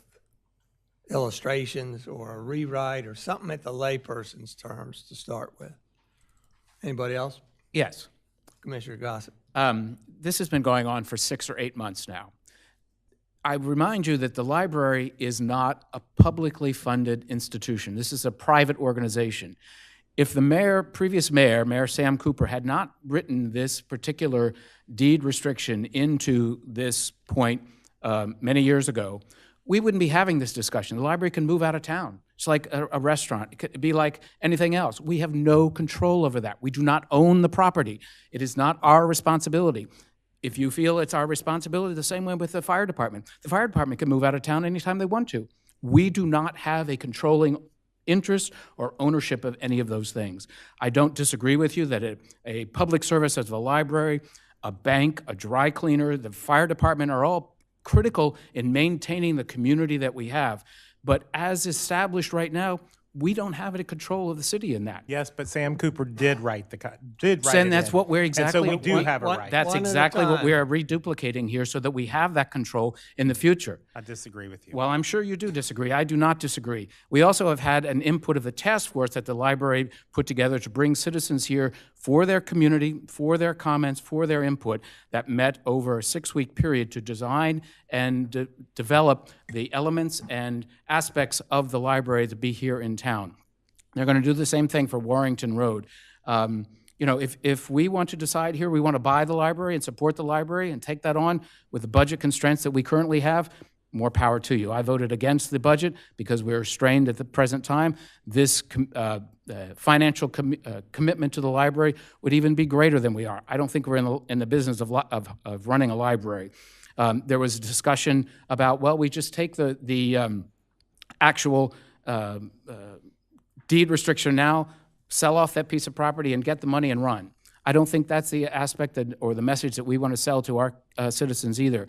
illustrations or a rewrite or something at the layperson's terms to start with. Anybody else? Yes. Commissioner Gossett. This has been going on for 6 or 8 months now. I remind you that the library is not a publicly funded institution. This is a private organization. If the previous mayor, Mayor Sam Cooper, had not written this particular deed restriction into this point many years ago, we wouldn't be having this discussion. The library can move out of town. It's like a restaurant. It could be like anything else. We have no control over that. We do not own the property. It is not our responsibility. If you feel it's our responsibility, the same way with the fire department. The fire department can move out of town anytime they want to. We do not have a controlling interest or ownership of any of those things. I don't disagree with you that a public service as the library, a bank, a dry cleaner, the fire department are all critical in maintaining the community that we have. But as established right now, we don't have any control of the city in that. Yes, but Sam Cooper did write And that's what we're exactly. And so we do have a right. That's exactly what we are reduplicating here, so that we have that control in the future. I disagree with you. Well, I'm sure you do disagree. I do not disagree. We also have had an input of the task force that the library put together to bring citizens here for their community, for their comments, for their input, that met over a 6-week period to design and develop the elements and aspects of the library to be here in town. They're going to do the same thing for Warrington Road. You know, if we want to decide here, we want to buy the library and support the library and take that on with the budget constraints that we currently have, more power to you. I voted against the budget because we're strained at the present time. This financial commitment to the library would even be greater than we are. I don't think we're in the business of running a library. There was a discussion about, well, we just take the actual deed restriction now, sell off that piece of property and get the money and run. I don't think that's the aspect or the message that we want to sell to our citizens either.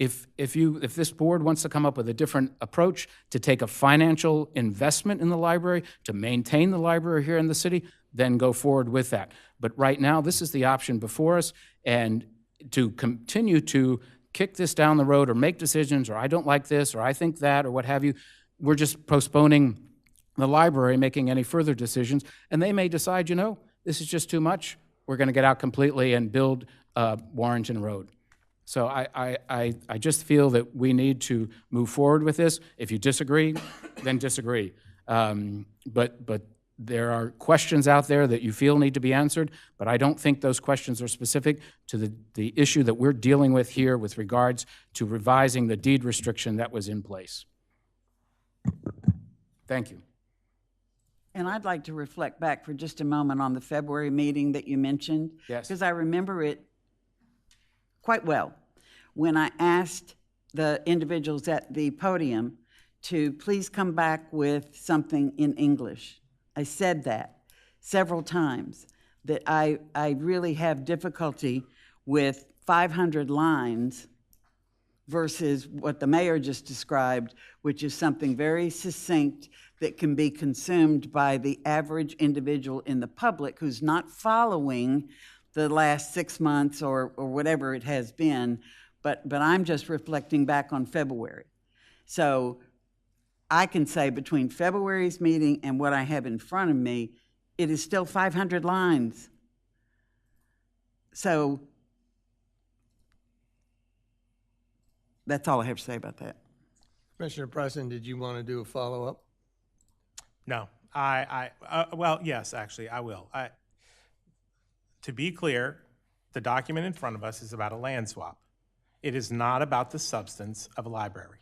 If this board wants to come up with a different approach to take a financial investment in the library, to maintain the library here in the city, then go forward with that. But right now, this is the option before us, and to continue to kick this down the road or make decisions, or I don't like this, or I think that, or what have you, we're just postponing the library making any further decisions, and they may decide, you know, this is just too much, we're going to get out completely and build Warrington Road. So I just feel that we need to move forward with this. If you disagree, then disagree. But there are questions out there that you feel need to be answered, but I don't think those questions are specific to the issue that we're dealing with here with regards to revising the deed restriction that was in place. Thank you. And I'd like to reflect back for just a moment on the February meeting that you mentioned. Yes. Because I remember it quite well when I asked the individuals at the podium to please come back with something in English. I said that several times, that I really have difficulty with 500 lines versus what the mayor just described, which is something very succinct that can be consumed by the average individual in the public who's not following the last 6 months or whatever it has been, but I'm just reflecting back on February. So I can say between February's meeting and what I have in front of me, it is still 500 lines. So that's all I have to say about that. Commissioner Preston, did you want to do a follow-up? No, well, yes, actually, I will. To be clear, the document in front of us is about a land swap. It is not about the substance of a library.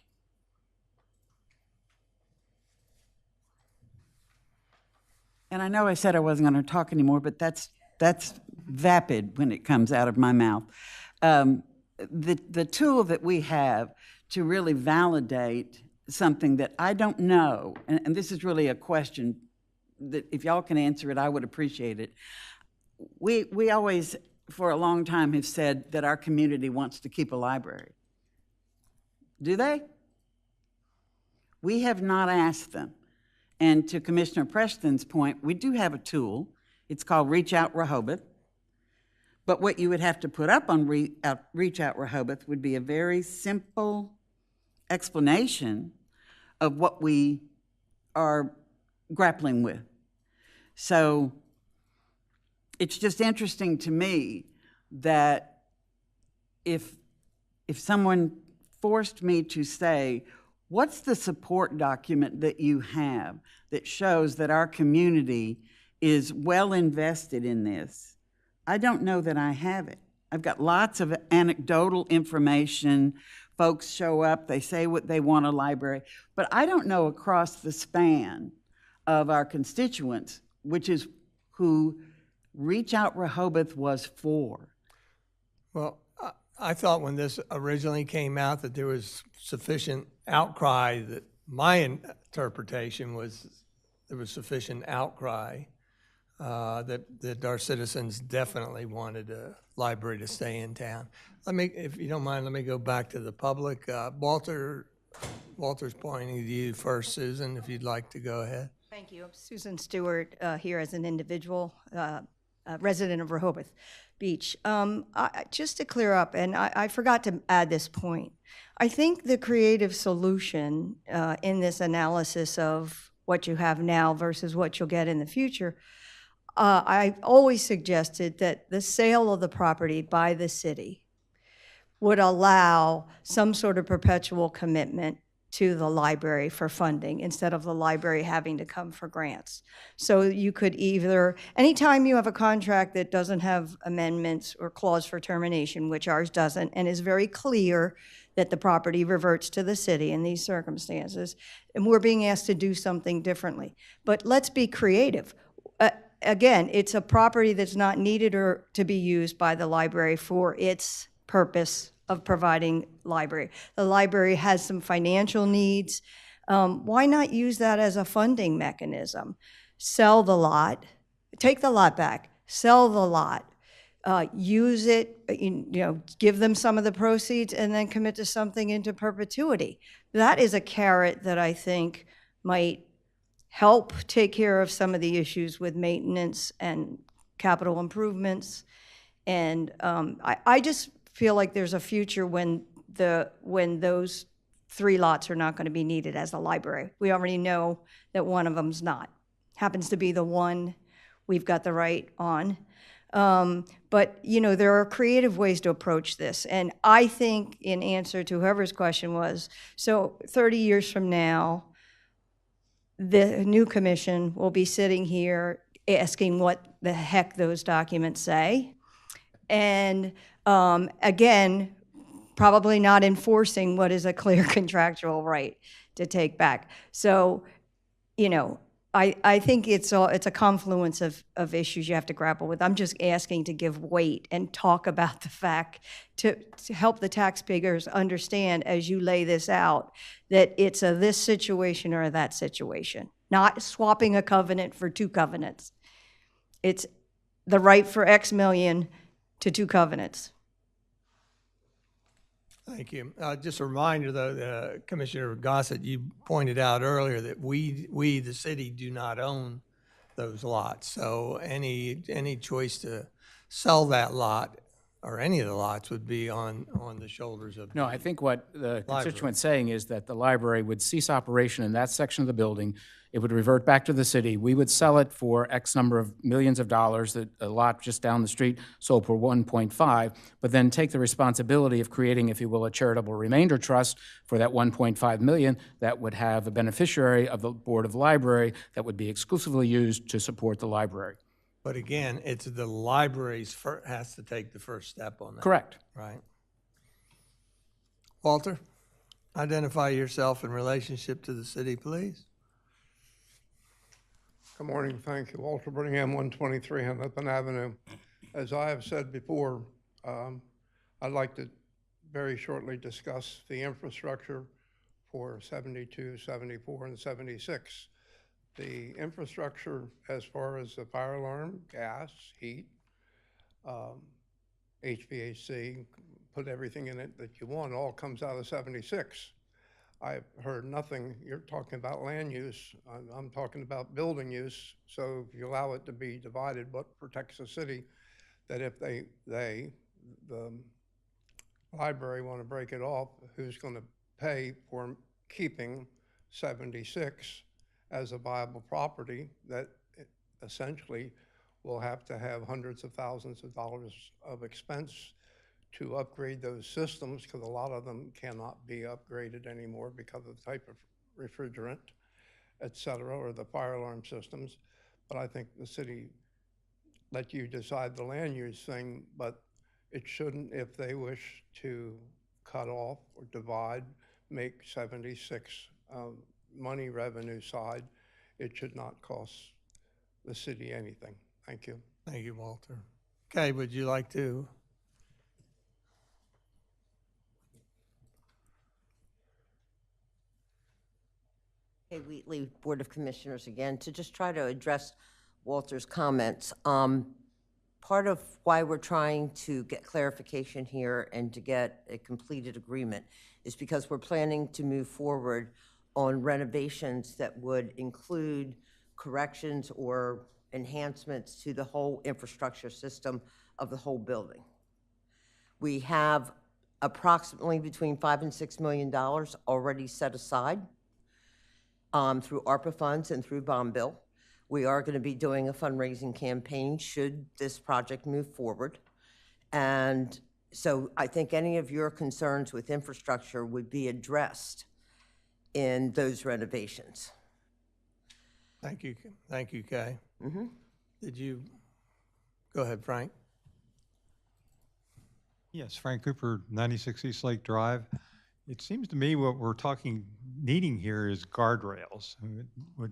And I know I said I wasn't going to talk anymore, but that's vapid when it comes out of my mouth. The tool that we have to really validate something that I don't know, and this is really a question that if y'all can answer it, I would appreciate it. We always, for a long time, have said that our community wants to keep a library. Do they? We have not asked them. And to Commissioner Preston's point, we do have a tool. It's called Reach Out Rehoboth. But what you would have to put up on Reach Out Rehoboth would be a very simple explanation of what we are grappling with. So it's just interesting to me that if someone forced me to say, what's the support document that you have that shows that our community is well invested in this? I don't know that I have it. I've got lots of anecdotal information. Folks show up, they say what they want a library, but I don't know across the span of our constituents, which is who Reach Out Rehoboth was for. Well, I thought when this originally came out that there was sufficient outcry, that my interpretation was there was sufficient outcry that our citizens definitely wanted a library to stay in town. If you don't mind, let me go back to the public. Walter's pointing to you first, Susan, if you'd like to go ahead. Thank you. I'm Susan Stewart, here as an individual resident of Rehoboth Beach. Just to clear up, and I forgot to add this point, I think the creative solution in this analysis of what you have now versus what you'll get in the future, I've always suggested that the sale of the property by the city would allow some sort of perpetual commitment to the library for funding instead of the library having to come for grants. So you could either, anytime you have a contract that doesn't have amendments or clause for termination, which ours doesn't, and is very clear that the property reverts to the city in these circumstances, and we're being asked to do something differently. But let's be creative. Again, it's a property that's not needed or to be used by the library for its purpose of providing library. The library has some financial needs. Why not use that as a funding mechanism? Sell the lot, take the lot back, sell the lot, use it, give them some of the proceeds and then commit to something into perpetuity. That is a carrot that I think might help take care of some of the issues with maintenance and capital improvements. And I just feel like there's a future when those 3 lots are not going to be needed as a library. We already know that one of them's not. Happens to be the one we've got the right on. But, there are creative ways to approach this. And I think in answer to whoever's question was, so 30 years from now, the new commission will be sitting here asking what the heck those documents say. And again, probably not enforcing what is a clear contractual right to take back. So, I think it's a confluence of issues you have to grapple with. I'm just asking to give weight and talk about the fact to help the taxpayers understand as you lay this out that it's a this situation or a that situation, not swapping a covenant for 2 covenants. It's the right for X million to 2 covenants. Thank you. Just a reminder, though, Commissioner Gossett, you pointed out earlier that we, the city, do not own those lots. So any choice to sell that lot or any of the lots would be on the shoulders of. No, I think what the constituent's saying is that the library would cease operation in that section of the building. It would revert back to the city. We would sell it for X number of millions of dollars, that a lot just down the street sold for 1.5, but then take the responsibility of creating, if you will, a charitable remainder trust for that 1.5 million that would have a beneficiary of the Board of Library that would be exclusively used to support the library. But again, it's the library's has to take the first step on that. Correct. Right. Walter, identify yourself in relationship to the city, please. Good morning, thank you. Walter Birmingham, 123 Hennepin Avenue. As I have said before, I'd like to very shortly discuss the infrastructure for 72, 74, and 76. The infrastructure as far as the fire alarm, gas, heat, HVAC, put everything in it that you want, all comes out of 76. I've heard nothing. You're talking about land use. I'm talking about building use. So if you allow it to be divided, what protects the city? That if the library want to break it off, who's going to pay for keeping 76 as a viable property that essentially will have to have hundreds of thousands of dollars of expense to upgrade those systems, because a lot of them cannot be upgraded anymore because of the type of refrigerant, et cetera, or the fire alarm systems. But I think the city let you decide the land use thing, but it shouldn't, if they wish to cut off or divide, make 76 money revenue side, it should not cost the city anything. Thank you. Thank you, Walter. Okay, would you like to? Hey, Wheatley, Board of Commissioners again, to just try to address Walter's comments. Part of why we're trying to get clarification here and to get a completed agreement is because we're planning to move forward on renovations that would include corrections or enhancements to the whole infrastructure system of the whole building. We have approximately between $5 and $6 million already set aside through ARPA funds and through bond bill. We are going to be doing a fundraising campaign should this project move forward. And so I think any of your concerns with infrastructure would be addressed in those renovations. Thank you, Kay. Mm-hmm. Did you, go ahead, Frank. Yes, Frank Cooper, 96 East Lake Drive. It seems to me what we're needing here is guardrails. What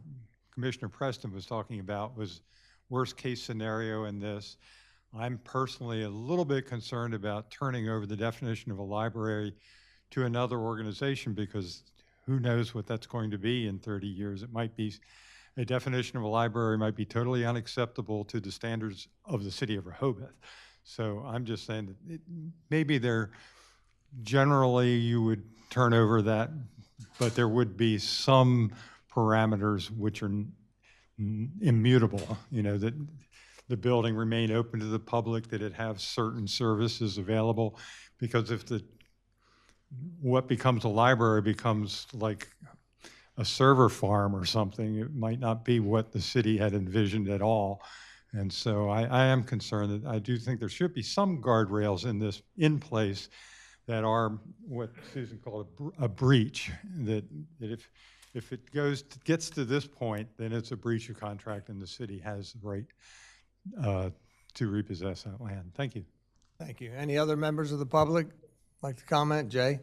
Commissioner Preston was talking about was worst case scenario in this. I'm personally a little bit concerned about turning over the definition of a library to another organization, because who knows what that's going to be in 30 years. It might be, a definition of a library might be totally unacceptable to the standards of the city of Rehoboth. So I'm just saying that maybe there, generally you would turn over that, but there would be some parameters which are immutable, that the building remain open to the public, that it have certain services available. Because if what becomes a library becomes like a server farm or something, it might not be what the city had envisioned at all. And so I am concerned that I do think there should be some guardrails in place that are what Susan called a breach, that if it gets to this point, then it's a breach of contract and the city has the right to repossess that land. Thank you. Thank you. Any other members of the public like to comment? Jay?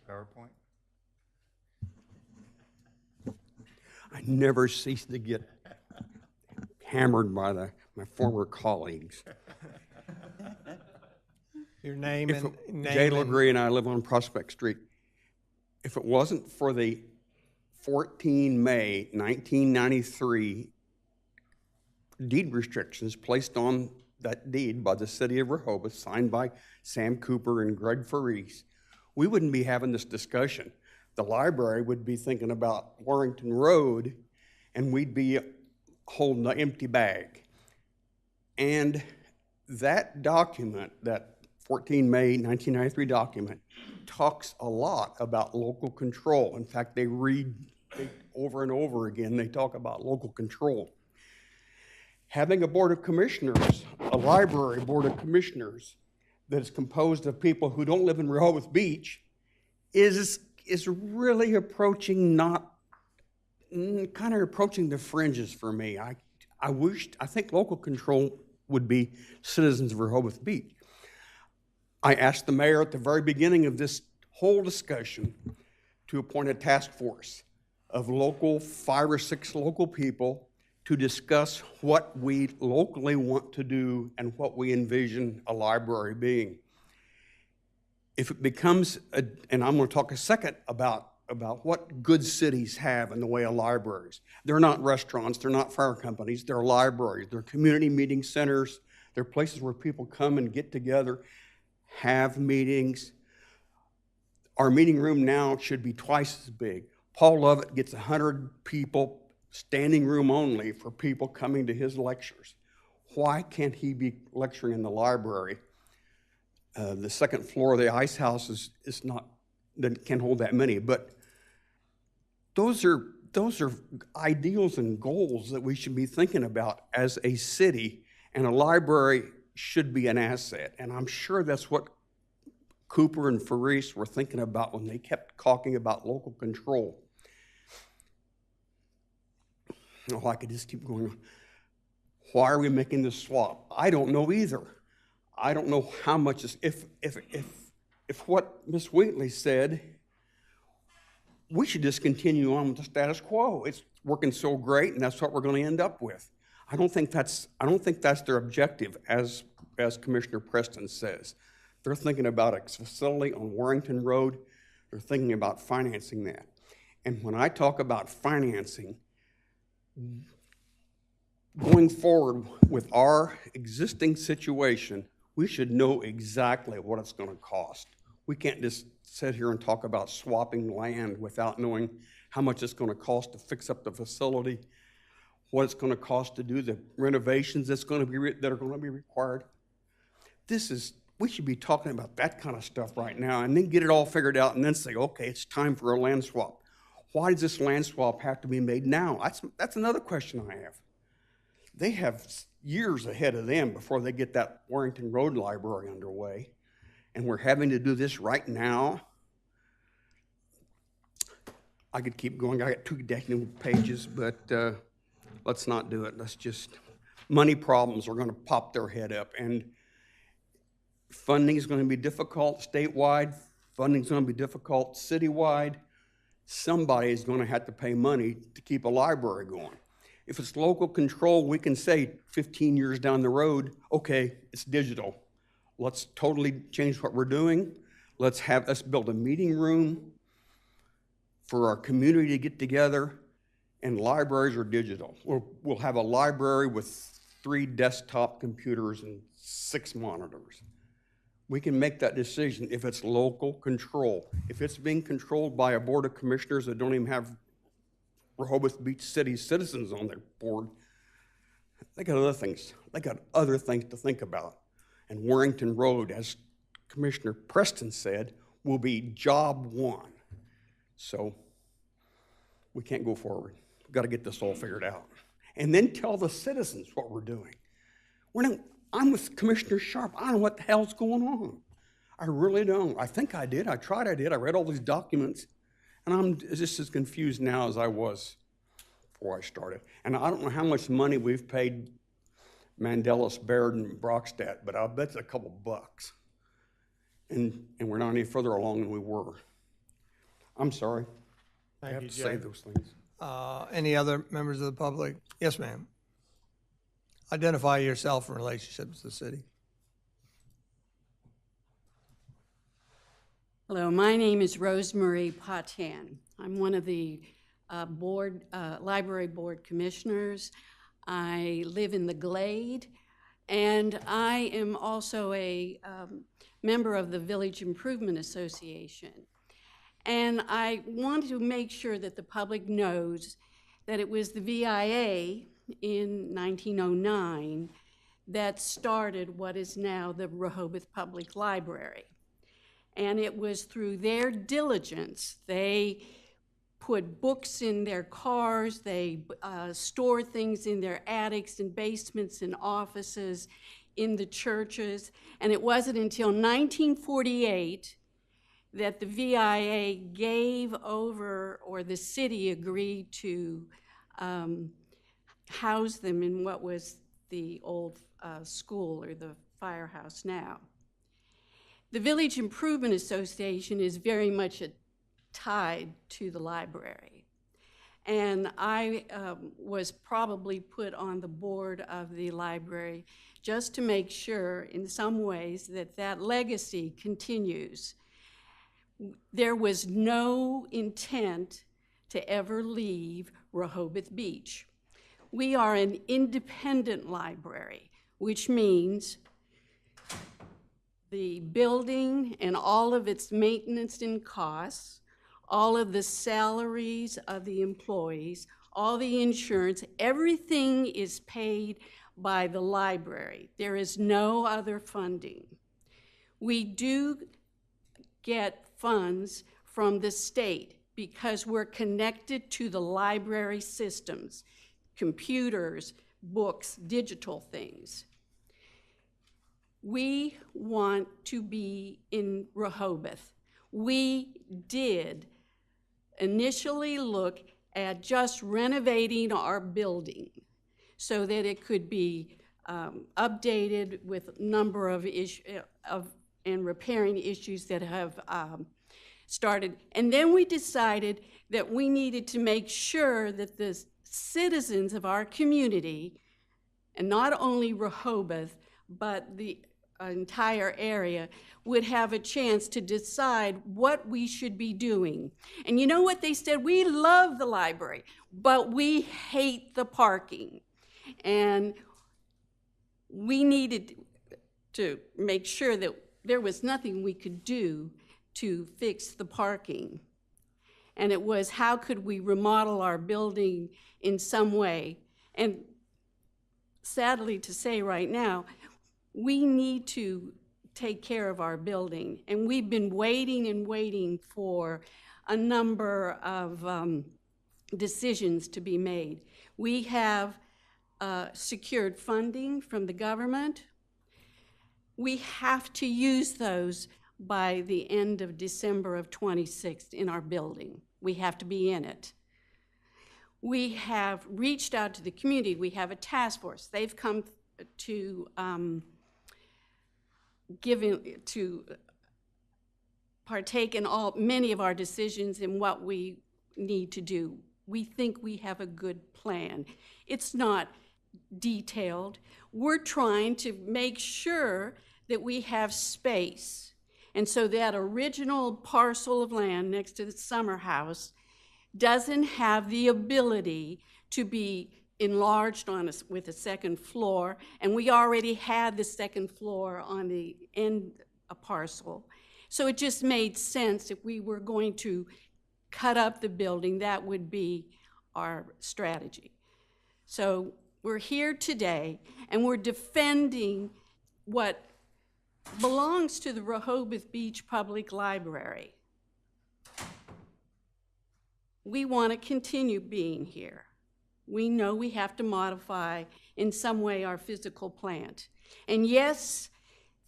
PowerPoint? I never cease to get hammered by my former colleagues. Your name and name. Jay LeGree and I live on Prospect Street. If it wasn't for the 14 May 1993 deed restrictions placed on that deed by the city of Rehoboth, signed by Sam Cooper and Greg Faris, we wouldn't be having this discussion. The library would be thinking about Warrington Road, and we'd be holding an empty bag. And that document, that 14 May 1993 document, talks a lot about local control. In fact, over and over again, they talk about local control. Having a board of commissioners, a library board of commissioners, that is composed of people who don't live in Rehoboth Beach is really approaching kind of approaching the fringes for me. I think local control would be citizens of Rehoboth Beach. I asked the mayor at the very beginning of this whole discussion to appoint a task force of 5 or 6 local people to discuss what we locally want to do and what we envision a library being. If it becomes, and I'm going to talk a second about what good cities have in the way of libraries. They're not restaurants, they're not fire companies, they're libraries, they're community meeting centers, they're places where people come and get together, have meetings. Our meeting room now should be twice as big. Paul Lovett gets 100 people, standing room only, for people coming to his lectures. Why can't he be lecturing in the library? The second floor of the ice house can't hold that many, but those are ideals and goals that we should be thinking about as a city, and a library should be an asset. And I'm sure that's what Cooper and Faris were thinking about when they kept talking about local control. Oh, I could just keep going on. Why are we making this swap? I don't know either. I don't know how much is, if what Ms. Wheatley said, we should just continue on with the status quo. It's working so great, and that's what we're going to end up with. I don't think that's their objective, as Commissioner Preston says. They're thinking about a facility on Warrington Road. They're thinking about financing that. And when I talk about financing, going forward with our existing situation, we should know exactly what it's going to cost. We can't just sit here and talk about swapping land without knowing how much it's going to cost to fix up the facility, what it's going to cost to do the renovations that are going to be required. We should be talking about that kind of stuff right now, and then get it all figured out, and then say, okay, it's time for a land swap. Why does this land swap have to be made now? That's another question I have. They have years ahead of them before they get that Warrington Road Library underway, and we're having to do this right now. I could keep going. I got 2 technical pages, but let's not do it. Money problems are going to pop their head up, and funding is going to be difficult statewide. Funding is going to be difficult citywide. Somebody is going to have to pay money to keep a library going. If it's local control, we can say 15 years down the road, okay, it's digital. Let's totally change what we're doing. Let's build a meeting room. for our community to get together, and libraries are digital. We'll have a library with 3 desktop computers and 6 monitors. We can make that decision if it's local control. If it's being controlled by a board of commissioners that don't even have Rehoboth Beach City citizens on their board, they got other things. They got other things to think about. And Warrington Road, as Commissioner Preston said, will be job 1. So we can't go forward. We've got to get this all figured out. And then tell the citizens what we're doing. I'm with Commissioner Sharp. I don't know what the hell's going on. I really don't. I think I did. I read all these documents. And I'm just as confused now as I was before I started. And I don't know how much money we've paid Mandelis, Baird, and Brockstadt, but I'll bet it's a couple bucks. And we're not any further along than we were. I'm sorry. I have to say those things. Any other members of the public? Yes, ma'am. Identify yourself in relationship to the city. Hello, my name is Rosemarie Patan. I'm one of the library board commissioners. I live in the Glade, and I am also a member of the Village Improvement Association. And I want to make sure that the public knows that it was the VIA in 1909 that started what is now the Rehoboth Public Library. And it was through their diligence. They put books in their cars, they store things in their attics and basements and offices, in the churches. And it wasn't until 1948 that the VIA gave over, or the city agreed to house them in what was the old school, or the firehouse now. The Village Improvement Association is very much tied to the library. And I was probably put on the board of the library just to make sure, in some ways, that that legacy continues. There was no intent to ever leave Rehoboth Beach. We are an independent library, which means the building and all of its maintenance and costs, all of the salaries of the employees, all the insurance, everything is paid by the library. There is no other funding. We do get funds from the state because we're connected to the library systems, computers, books, digital things. We want to be in Rehoboth. We did initially look at just renovating our building so that it could be updated with a number of issues and repairing issues that have started. And then we decided that we needed to make sure that the citizens of our community, and not only Rehoboth, but the entire area, would have a chance to decide what we should be doing. And you know what they said? We love the library, but we hate the parking. And we needed to make sure that there was nothing we could do to fix the parking. And it was, how could we remodel our building in some way? And sadly to say right now, we need to take care of our building. And we've been waiting and waiting for a number of decisions to be made. We have secured funding from the government. We have to use those by the end of December of 26 in our building. We have to be in it. We have reached out to the community. We have a task force. They've come to partake in many of our decisions and what we need to do. We think we have a good plan. It's not detailed. We're trying to make sure that we have space. And so that original parcel of land next to the summer house doesn't have the ability to be enlarged on us with a second floor, and we already had the second floor on the end parcel. So it just made sense if we were going to cut up the building, that would be our strategy. So we're here today, and we're defending what belongs to the Rehoboth Beach Public Library. We want to continue being here. We know we have to modify in some way our physical plant. And yes,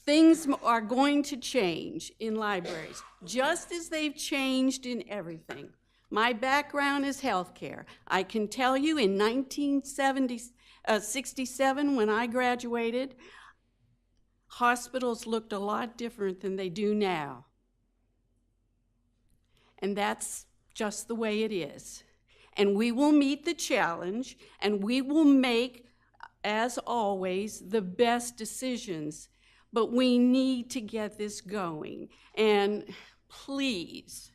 things are going to change in libraries, just as they've changed in everything. My background is healthcare. I can tell you in 1967, when I graduated, hospitals looked a lot different than they do now. And that's just the way it is. And we will meet the challenge, and we will make, as always, the best decisions. But we need to get this going. And please,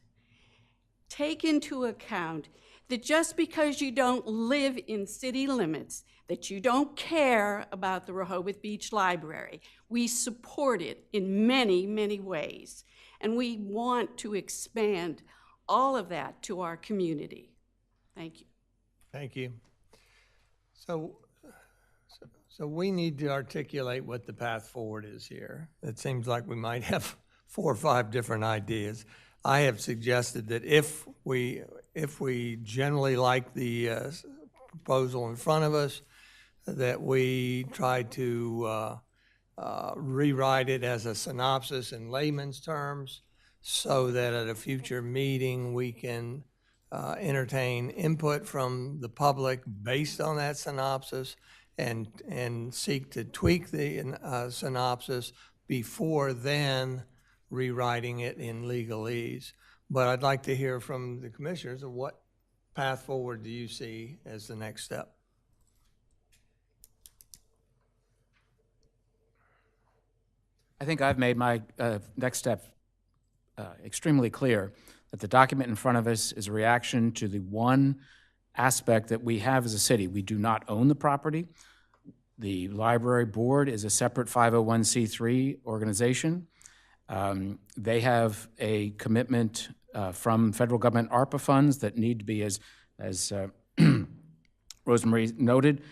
take into account that just because you don't live in city limits, that you don't care about the Rehoboth Beach Library. We support it in many, many ways. And we want to expand all of that to our community. Thank you. Thank you. So we need to articulate what the path forward is here. It seems like we might have 4 or 5 different ideas. I have suggested that if we generally like the proposal in front of us, that we try to rewrite it as a synopsis in layman's terms, so that at a future meeting we can entertain input from the public based on that synopsis and seek to tweak the synopsis before then rewriting it in legalese. But I'd like to hear from the commissioners of what path forward do you see as the next step? I think I've made my next step extremely clear, that the document in front of us is a reaction to the one aspect that we have as a city. We do not own the property. The library board is a separate 501c3 organization. They have a commitment from federal government ARPA funds that need to be, as Rosemarie noted,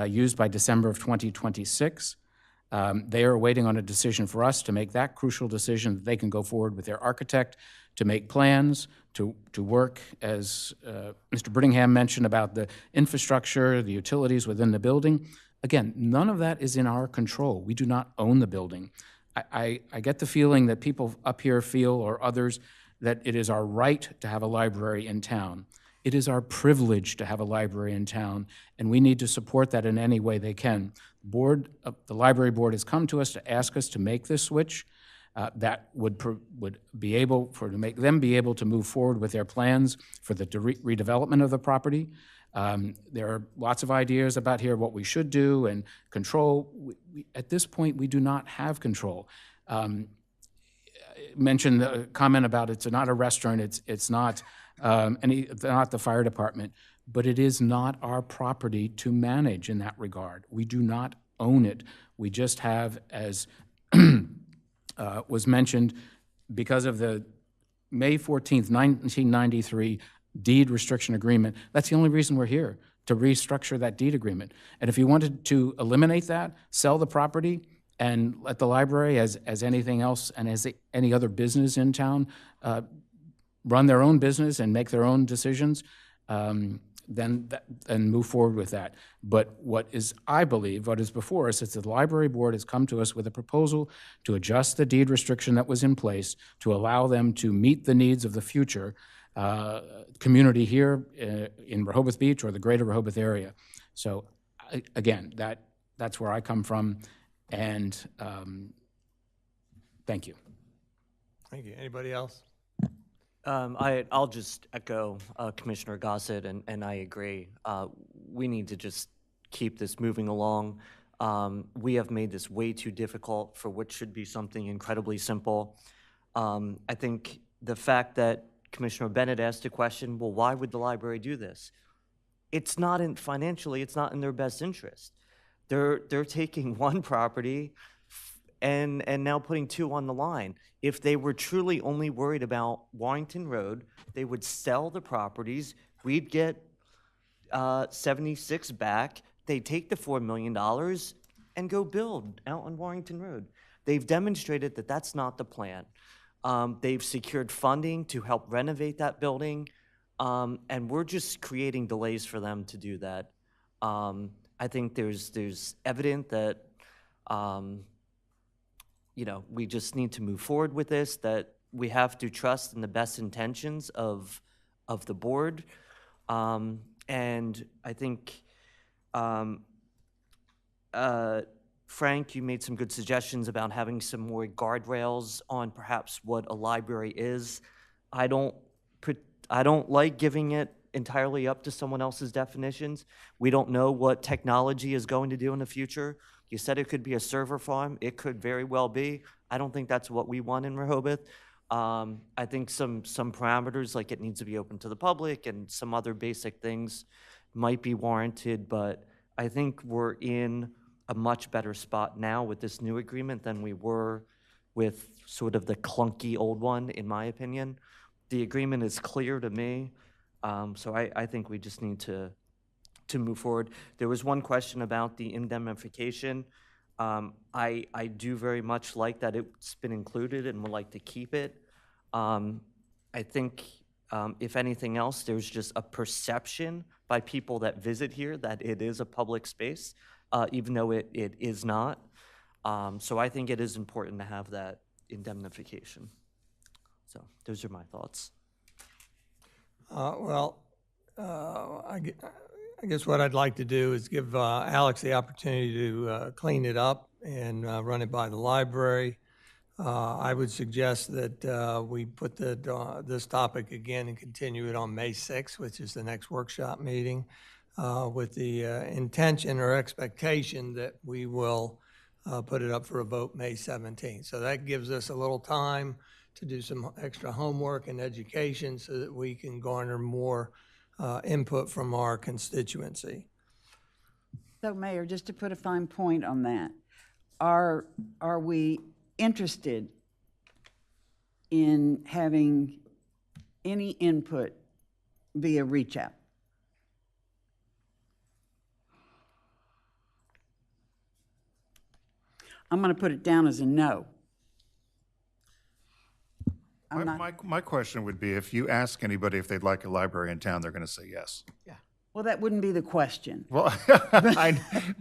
used by December of 2026. They are waiting on a decision for us to make that crucial decision that they can go forward with their architect to make plans, to work, as Mr. Brittingham mentioned, about the infrastructure, the utilities within the building. Again, none of that is in our control. We do not own the building. I get the feeling that people up here feel, or others, that it is our right to have a library in town. It is our privilege to have a library in town, and we need to support that in any way they can. The library board has come to us to ask us to make this switch. That would be able to make them be able to move forward with their plans for the redevelopment of the property. There are lots of ideas about here what we should do and control. At this point, we do not have control. Mentioned the comment about it's not a restaurant, it's not not the fire department, but it is not our property to manage in that regard. We do not own it. We just have, as was mentioned, because of the May 14th, 1993 deed restriction agreement, that's the only reason we're here, to restructure that deed agreement. And if you wanted to eliminate that, sell the property, and let the library, as anything else and as any other business in town, run their own business and make their own decisions, then move forward with that. But I believe, what is before us is the library board has come to us with a proposal to adjust the deed restriction that was in place to allow them to meet the needs of the future community here in Rehoboth Beach or the greater Rehoboth area. So again, that's where I come from, and thank you. Thank you. Anybody else? I'll just echo Commissioner Gossett, and I agree. We need to just keep this moving along. We have made this way too difficult for what should be something incredibly simple. I think the fact that Commissioner Bennett asked a question, well, why would the library do this? It's not financially, it's not in their best interest. They're taking one property and now putting two on the line. If they were truly only worried about Warrington Road, they would sell the properties, we'd get 76 back, they take the $4 million and go build out on Warrington Road. They've demonstrated that that's not the plan. They've secured funding to help renovate that building, and we're just creating delays for them to do that. I think there's evident that we just need to move forward with this, that we have to trust in the best intentions of the board. And I think, Frank, you made some good suggestions about having some more guardrails on perhaps what a library is. I don't like giving it entirely up to someone else's definitions. We don't know what technology is going to do in the future. You said it could be a server farm. It could very well be. I don't think that's what we want in Rehoboth. I think some parameters, like it needs to be open to the public and some other basic things might be warranted, but I think we're in a much better spot now with this new agreement than we were with sort of the clunky old one, in my opinion. The agreement is clear to me, so I think we just need to move forward. There was one question about the indemnification. I do very much like that it's been included and would like to keep it. I think, if anything else, there's just a perception by people that visit here that it is a public space, even though it is not. So I think it is important to have that indemnification. So those are my thoughts. I guess what I'd like to do is give Alex the opportunity to clean it up and run it by the library. I would suggest that we put this topic again and continue it on May 6th, which is the next workshop meeting, with the intention or expectation that we will put it up for a vote May 17th. So that gives us a little time to do some extra homework and education so that we can garner more input from our constituency. So, Mayor, just to put a fine point on that, are we interested in having any input via reach out? I'm going to put it down as a no. My question would be, if you ask anybody if they'd like a library in town, they're going to say yes. Yeah. Well, that wouldn't be the question. Well,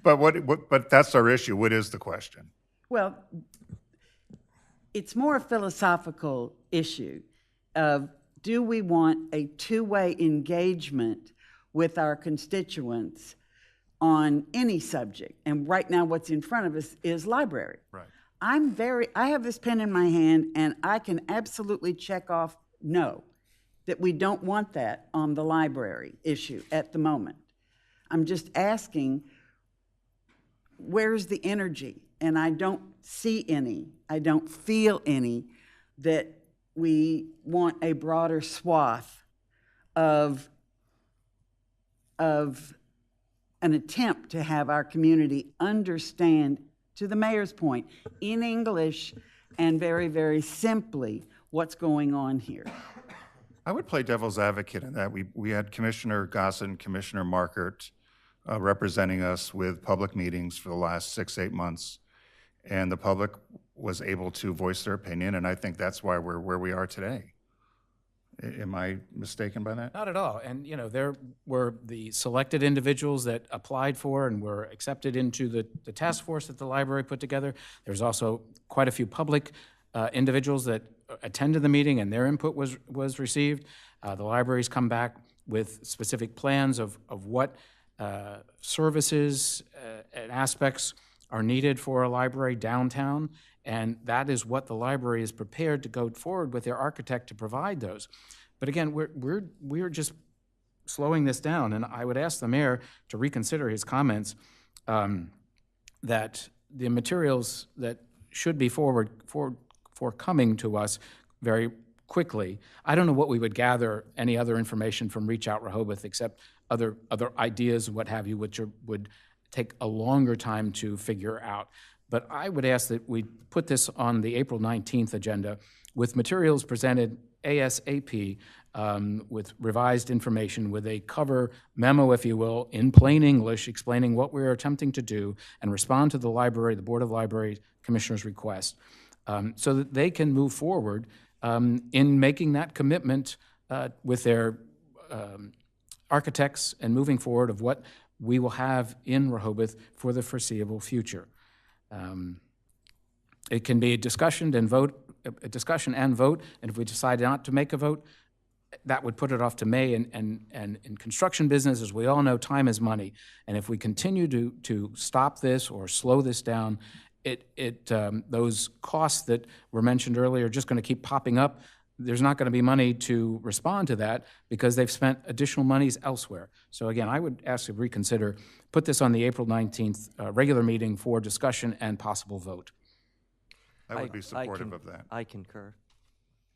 but that's our issue. What is the question? Well, it's more a philosophical issue of, do we want a two-way engagement with our constituents on any subject? And right now what's in front of us is library. Right. I have this pen in my hand and I can absolutely check off no, that we don't want that on the library issue at the moment. I'm just asking, where's the energy? And I don't see any, I don't feel any, that we want a broader swath of an attempt to have our community understand, to the mayor's point, in English and very, very simply, what's going on here. I would play devil's advocate in that. We had Commissioner Gossin, Commissioner Markert representing us with public meetings for the last 6-8 months, and the public was able to voice their opinion, and I think that's why we're where we are today. Am I mistaken by that? Not at all. And, you know, there were the selected individuals that applied for and were accepted into the task force that the library put together. There's also quite a few public individuals that attended the meeting and their input was received. The library's come back with specific plans of what services and aspects are needed for a library downtown, and that is what the library is prepared to go forward with their architect to provide those. But again, we're just slowing this down, and I would ask the mayor to reconsider his comments that the materials that should be forthcoming to us very quickly. I don't know what we would gather, any other information from Reach Out Rehoboth, except other ideas, what have you, which would take a longer time to figure out. But I would ask that we put this on the April 19th agenda with materials presented ASAP, with revised information, with a cover memo, if you will, in plain English, explaining what we're attempting to do and respond to the library, the Board of Library Commissioners' request, so that they can move forward in making that commitment with their architects and moving forward of what we will have in Rehoboth for the foreseeable future. It can be a discussion and vote, and if we decide not to make a vote, that would put it off to May, and in construction business, as we all know, time is money. And if we continue to stop this or slow this down, those costs that were mentioned earlier are just going to keep popping up. There's not going to be money to respond to that because they've spent additional monies elsewhere. So again, I would ask you to reconsider, put this on the April 19th regular meeting for discussion and possible vote. I would be supportive of that. I concur.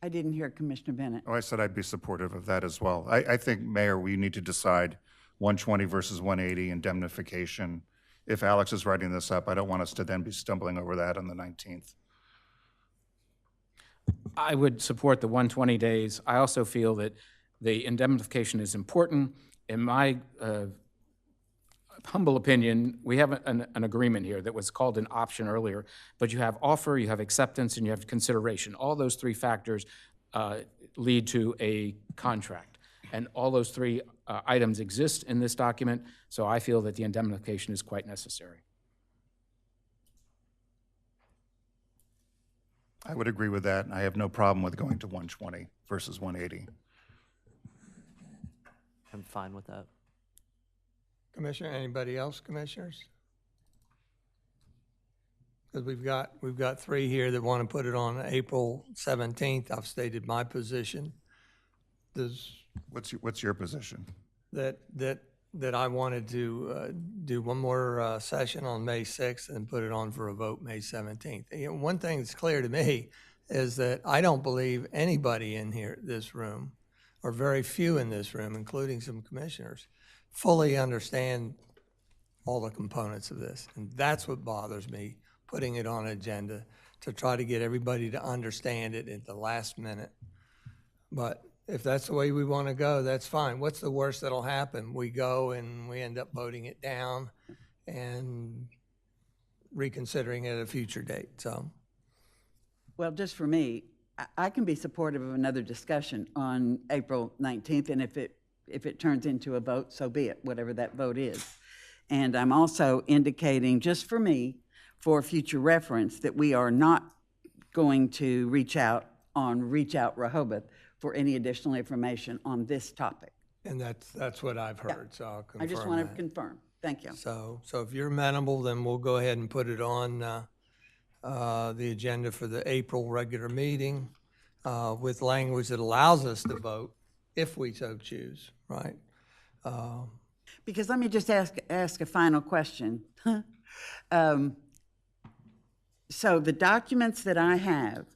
I didn't hear Commissioner Bennett. Oh, I said I'd be supportive of that as well. I think, Mayor, we need to decide 120 versus 180 indemnification. If Alex is writing this up, I don't want us to then be stumbling over that on the 19th. I would support the 120 days. I also feel that the indemnification is important. In my humble opinion, we have an agreement here that was called an option earlier, but you have offer, you have acceptance, and you have consideration. All those three factors lead to a contract. And all those three items exist in this document, so I feel that the indemnification is quite necessary. I would agree with that. I have no problem with going to 120 versus 180. I'm fine with that. Commissioner, anybody else, commissioners? Because we've got three here that want to put it on April 17th. I've stated my position. What's your position? That I wanted to do one more session on May 6th and put it on for a vote May 17th. You know, one thing that's clear to me is that I don't believe anybody in here, this room, or very few in this room, including some commissioners, fully understand all the components of this. And that's what bothers me, putting it on an agenda to try to get everybody to understand it at the last minute. But if that's the way we want to go, that's fine. What's the worst that'll happen? We go and we end up voting it down and reconsidering it at a future date, so. Well, just for me, I can be supportive of another discussion on April 19th, and if it turns into a vote, so be it, whatever that vote is. And I'm also indicating, just for me, for future reference, that we are not going to reach out Rehoboth for any additional information on this topic. And that's what I've heard, so I'll confirm I just want to that. confirm. Thank you. So if you're amenable, then we'll go ahead and put it on the agenda for the April regular meeting with language that allows us to vote if we so choose, right? Because let me just ask a final question. So the documents that I have,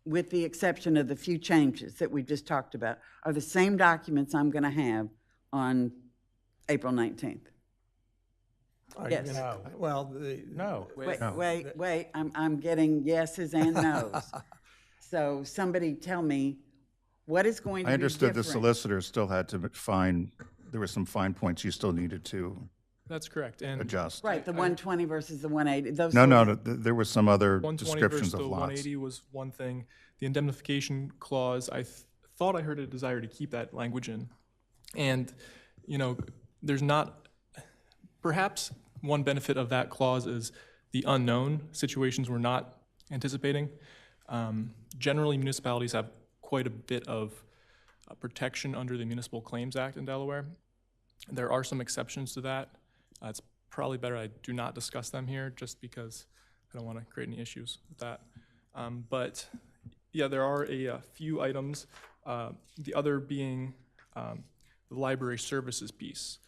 with the exception of the few changes that we just talked about, are the same documents I'm going to have on April 19th. Yes. No. Well, No. Wait, I'm getting yeses and nos. So somebody tell me what is going to be I understood the different? solicitor still had to there were some fine points you still needed to That's correct. And adjust. Right, the 120 versus the 180. Those No, sorts no, there was some other 120 descriptions versus of the lots. 180 was one thing. The indemnification clause, I thought I heard a desire to keep that language in. And, you know, there's not, perhaps one benefit of that clause is the unknown situations we're not anticipating. Generally, municipalities have quite a bit of protection under the Municipal Claims Act in Delaware. There are some exceptions to that. It's probably better I do not discuss them here just because I don't want to create any issues with that. But yeah, there are a few items, the other being the library services piece,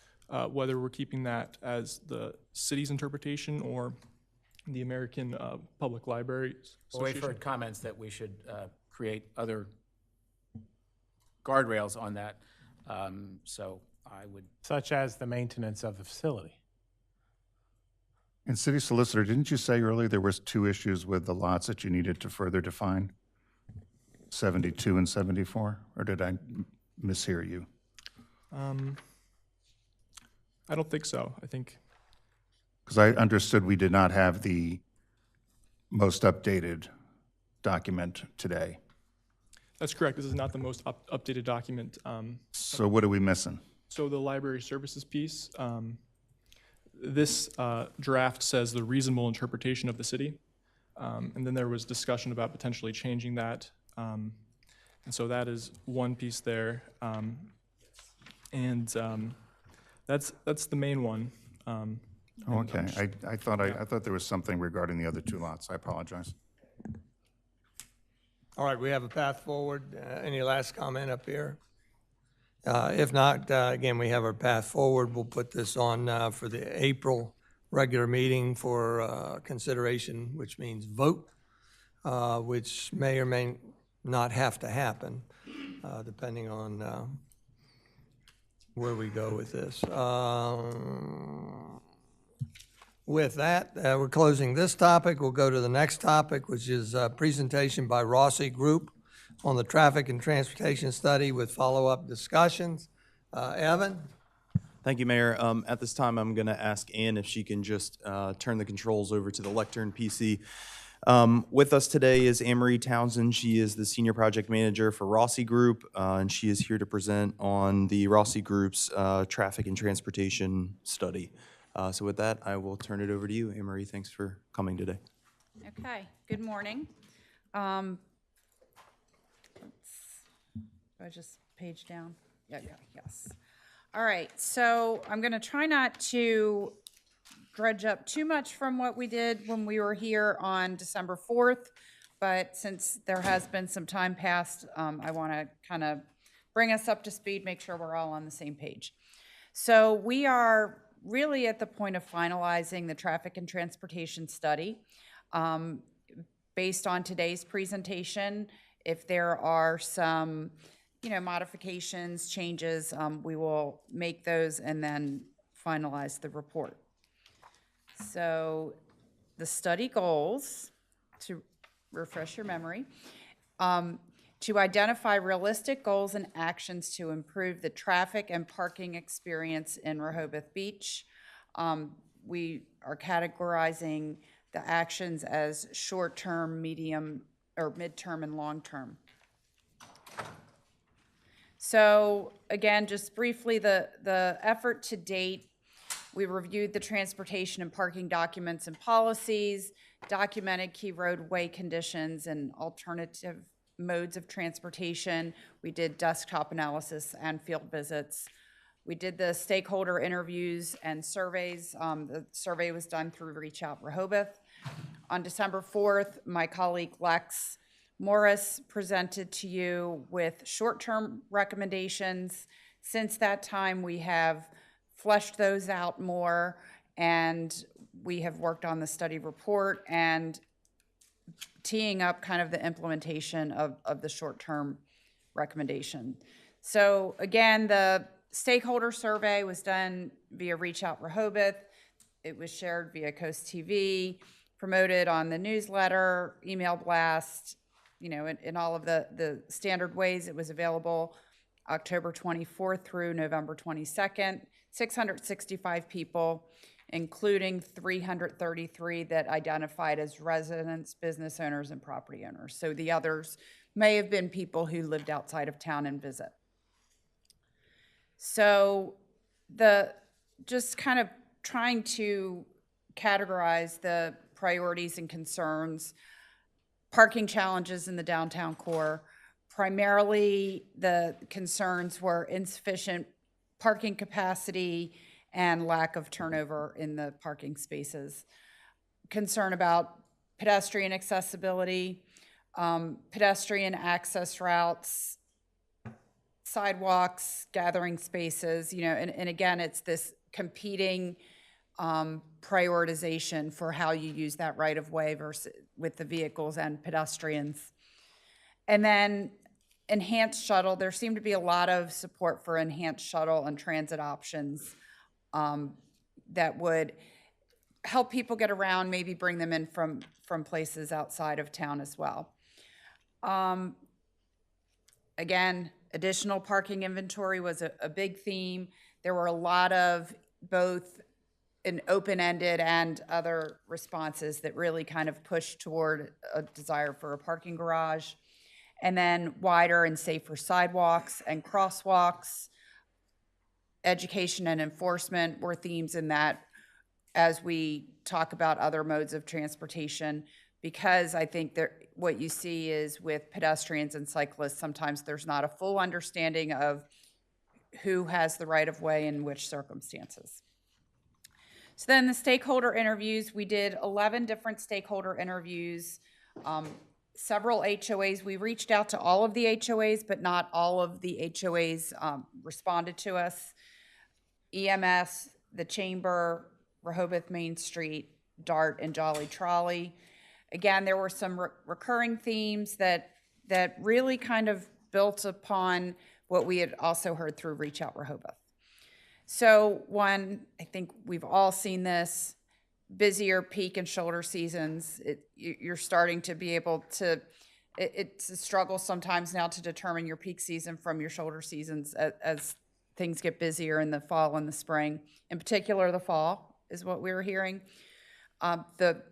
whether we're keeping that as the city's interpretation or the American Public Library Well, we've Association. heard comments that we should create other guardrails on that. So I would, Such as the maintenance of the facility. And City Solicitor, didn't you say earlier there was 2 issues with the lots that you needed to further define? 72 and 74, or did I mishear you? I don't think so. I think, Because I understood we did not have the most updated document today. that's correct. This is not the most updated document. So what are we missing? So the library services piece, this draft says the reasonable interpretation of the city. And then there was discussion about potentially changing that. And so that is one piece there. That's the main one. Oh, okay, I thought there was something regarding the other 2 lots. I apologize. All right, we have a path forward. Any last comment up here? If not, again, we have our path forward. We'll put this on for the April regular meeting for consideration, which means vote, which may or may not have to happen, depending on where we go with this. With that, we're closing this topic. We'll go to the next topic, which is a presentation by Rossi Group on the traffic and transportation study with follow-up discussions. Evan? Thank you, Mayor. At this time, I'm going to ask Ann if she can just turn the controls over to the lectern PC. With us today is Anne-Marie Townsend. She is the Senior Project Manager for Rossi Group, and she is here to present on the Rossi Group's traffic and transportation study. So with that, I will turn it over to you. Anne-Marie, thanks for coming today. Okay, good morning. Do I just page down? Yeah, yes. All right, so I'm going to try not to dredge up too much from what we did when we were here on December 4th, but since there has been some time passed, I want to kind of bring us up to speed, make sure we're all on the same page. So we are really at the point of finalizing the traffic and transportation study. Based on today's presentation, if there are some modifications, changes, we will make those and then finalize the report. So the study goals, to refresh your memory, to identify realistic goals and actions to improve the traffic and parking experience in Rehoboth Beach. We are categorizing the actions as short-term, medium, or midterm and long-term. So again, just briefly, the effort to date, we reviewed the transportation and parking documents and policies, documented key roadway conditions and alternative modes of transportation. We did desktop analysis and field visits. We did the stakeholder interviews and surveys. The survey was done through Reach Out Rehoboth. On December 4th, my colleague Lex Morris presented to you with short-term recommendations. Since that time, we have fleshed those out more, and we have worked on the study report and teeing up kind of the implementation of the short-term recommendation. So again, the stakeholder survey was done via Reach Out Rehoboth. It was shared via Coast TV, promoted on the newsletter, email blast, in all of the standard ways. It was available October 24th through November 22nd, 665 people, including 333 that identified as residents, business owners, and property owners. So the others may have been people who lived outside of town and visit. So just kind of trying to categorize the priorities and concerns. Parking challenges in the downtown core. Primarily, the concerns were insufficient parking capacity and lack of turnover in the parking spaces. Concern about pedestrian accessibility, pedestrian access routes, sidewalks, gathering spaces, and again, it's this competing prioritization for how you use that right-of-way versus with the vehicles and pedestrians. And then enhanced shuttle, there seemed to be a lot of support for enhanced shuttle and transit options that would help people get around, maybe bring them in from places outside of town as well. Again, additional parking inventory was a big theme. There were a lot of both an open-ended and other responses that really kind of pushed toward a desire for a parking garage. And then wider and safer sidewalks and crosswalks. Education and enforcement were themes in that as we talk about other modes of transportation, because I think that what you see is with pedestrians and cyclists, sometimes there's not a full understanding of who has the right of way in which circumstances. So then the stakeholder interviews, we did 11 different stakeholder interviews, several HOAs. We reached out to all of the HOAs, but not all of the HOAs responded to us. EMS, the Chamber, Rehoboth Main Street, DART, and Jolly Trolley. Again, there were some recurring themes that really kind of built upon what we had also heard through Reach Out Rehoboth. So one, I think we've all seen this, busier peak and shoulder seasons. You're starting to be able to, it's a struggle sometimes now to determine your peak season from your shoulder seasons as things get busier in the fall and the spring. In particular, the fall is what we were hearing. The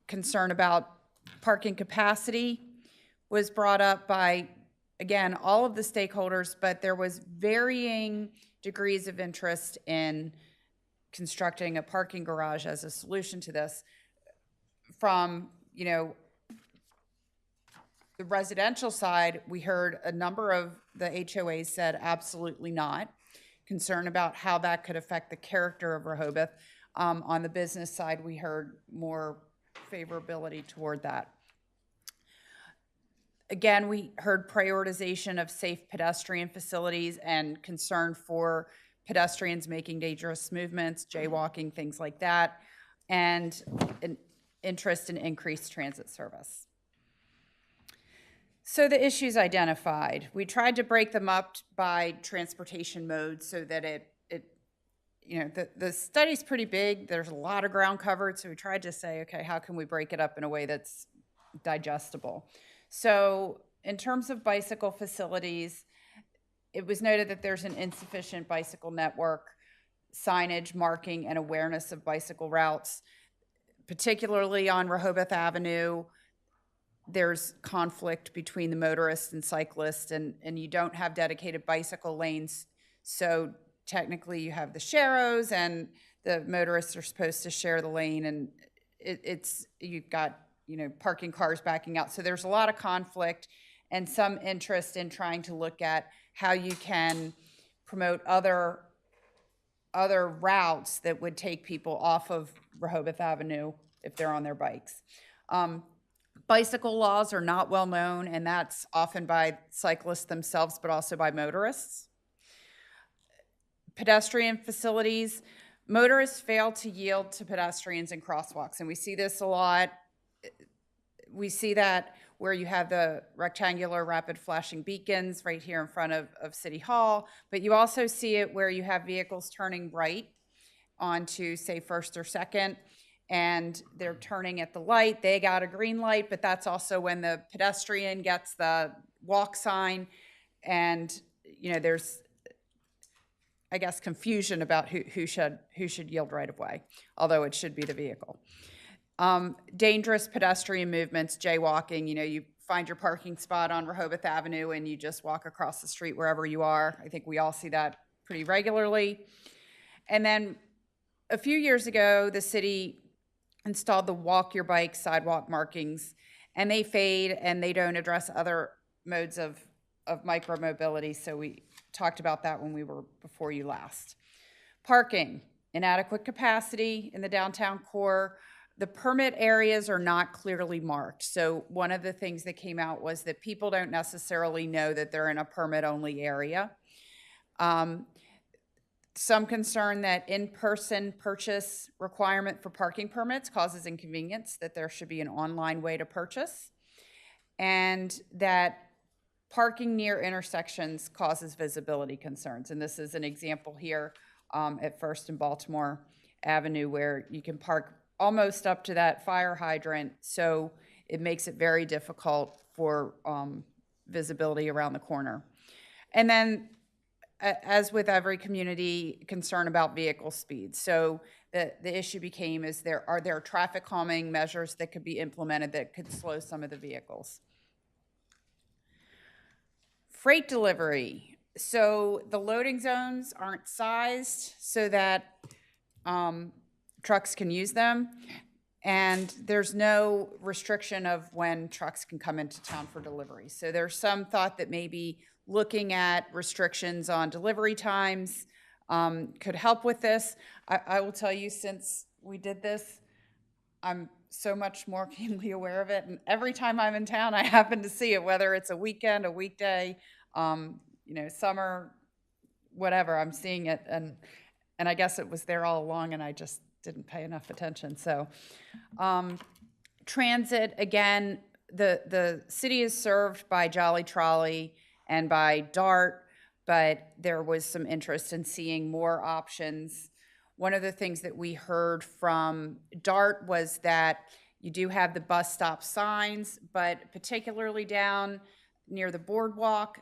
concern about parking capacity was brought up by, again, all of the stakeholders, but there was varying degrees of interest in constructing a parking garage as a solution to this. From, the residential side, we heard a number of the HOAs said absolutely not, concern about how that could affect the character of Rehoboth. On the business side, we heard more favorability toward that. Again, we heard prioritization of safe pedestrian facilities and concern for pedestrians making dangerous movements, jaywalking, things like that, and an interest in increased transit service. So the issues identified, we tried to break them up by transportation modes so that the study's pretty big. There's a lot of ground covered, so we tried to say, okay, how can we break it up in a way that's digestible? So in terms of bicycle facilities, it was noted that there's an insufficient bicycle network, signage, marking, and awareness of bicycle routes, particularly on Rehoboth Avenue. There's conflict between the motorists and cyclists, and you don't have dedicated bicycle lanes. So technically you have the sharrows and the motorists are supposed to share the lane, and you've got parking cars backing out. So there's a lot of conflict and some interest in trying to look at how you can promote other routes that would take people off of Rehoboth Avenue if they're on their bikes. Bicycle laws are not well known, and that's often by cyclists themselves, but also by motorists. Pedestrian facilities, motorists fail to yield to pedestrians in crosswalks, and we see this a lot. We see that where you have the rectangular rapid flashing beacons right here in front of City Hall, but you also see it where you have vehicles turning right onto, say, First or Second, and they're turning at the light. They got a green light, but that's also when the pedestrian gets the walk sign, and there's, I guess, confusion about who should yield right of way, although it should be the vehicle. Dangerous pedestrian movements, jaywalking, you find your parking spot on Rehoboth Avenue and you just walk across the street wherever you are. I think we all see that pretty regularly. And then a few years ago, the city installed the walk your bike sidewalk markings, and they fade and they don't address other modes of micromobility. So we talked about that when we were before you last. Parking, inadequate capacity in the downtown core. The permit areas are not clearly marked. So one of the things that came out was that people don't necessarily know that they're in a permit-only area. Some concern that in-person purchase requirement for parking permits causes inconvenience, that there should be an online way to purchase, and that parking near intersections causes visibility concerns. And this is an example here at First and Baltimore Avenue where you can park almost up to that fire hydrant. So it makes it very difficult for visibility around the corner. And then as with every community, concern about vehicle speed. So the issue became, are there traffic calming measures that could be implemented that could slow some of the vehicles? Freight delivery. So the loading zones aren't sized so that trucks can use them. And there's no restriction of when trucks can come into town for delivery. So there's some thought that maybe looking at restrictions on delivery times could help with this. I will tell you, since we did this, I'm so much more keenly aware of it. And every time I'm in town, I happen to see it, whether it's a weekend, a weekday, summer, whatever, I'm seeing it. And I guess it was there all along and I just didn't pay enough attention. So transit, again, the city is served by Jolly Trolley and by DART, but there was some interest in seeing more options. One of the things that we heard from DART was that you do have the bus stop signs, but particularly down near the boardwalk,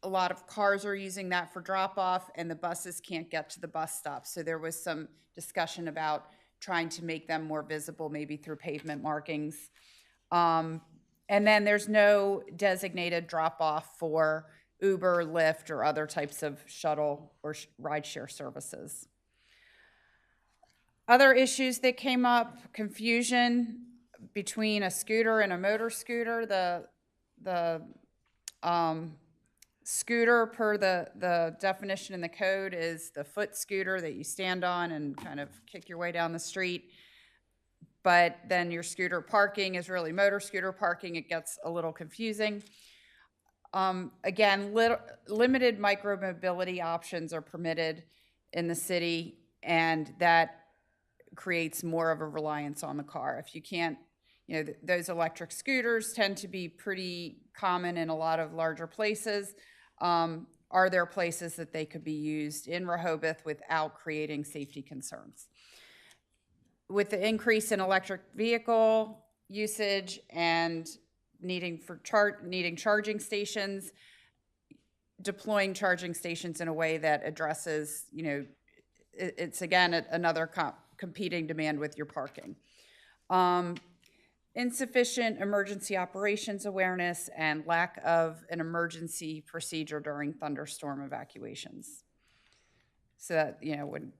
a lot of cars are using that for drop-off and the buses can't get to the bus stop. So there was some discussion about trying to make them more visible, maybe through pavement markings. And then there's no designated drop-off for Uber, Lyft, or other types of shuttle or rideshare services. Other issues that came up, confusion between a scooter and a motor scooter. The scooter, per the definition in the code, is the foot scooter that you stand on and kind of kick your way down the street. But then your scooter parking is really motor scooter parking. It gets a little confusing. Again, limited micromobility options are permitted in the city, and that creates more of a reliance on the car. If you can't, those electric scooters tend to be pretty common in a lot of larger places. Are there places that they could be used in Rehoboth without creating safety concerns? With the increase in electric vehicle usage and needing charging stations, deploying charging stations in a way that addresses, it's again another competing demand with your parking. Insufficient emergency operations awareness and lack of an emergency procedure during thunderstorm evacuations. So that, when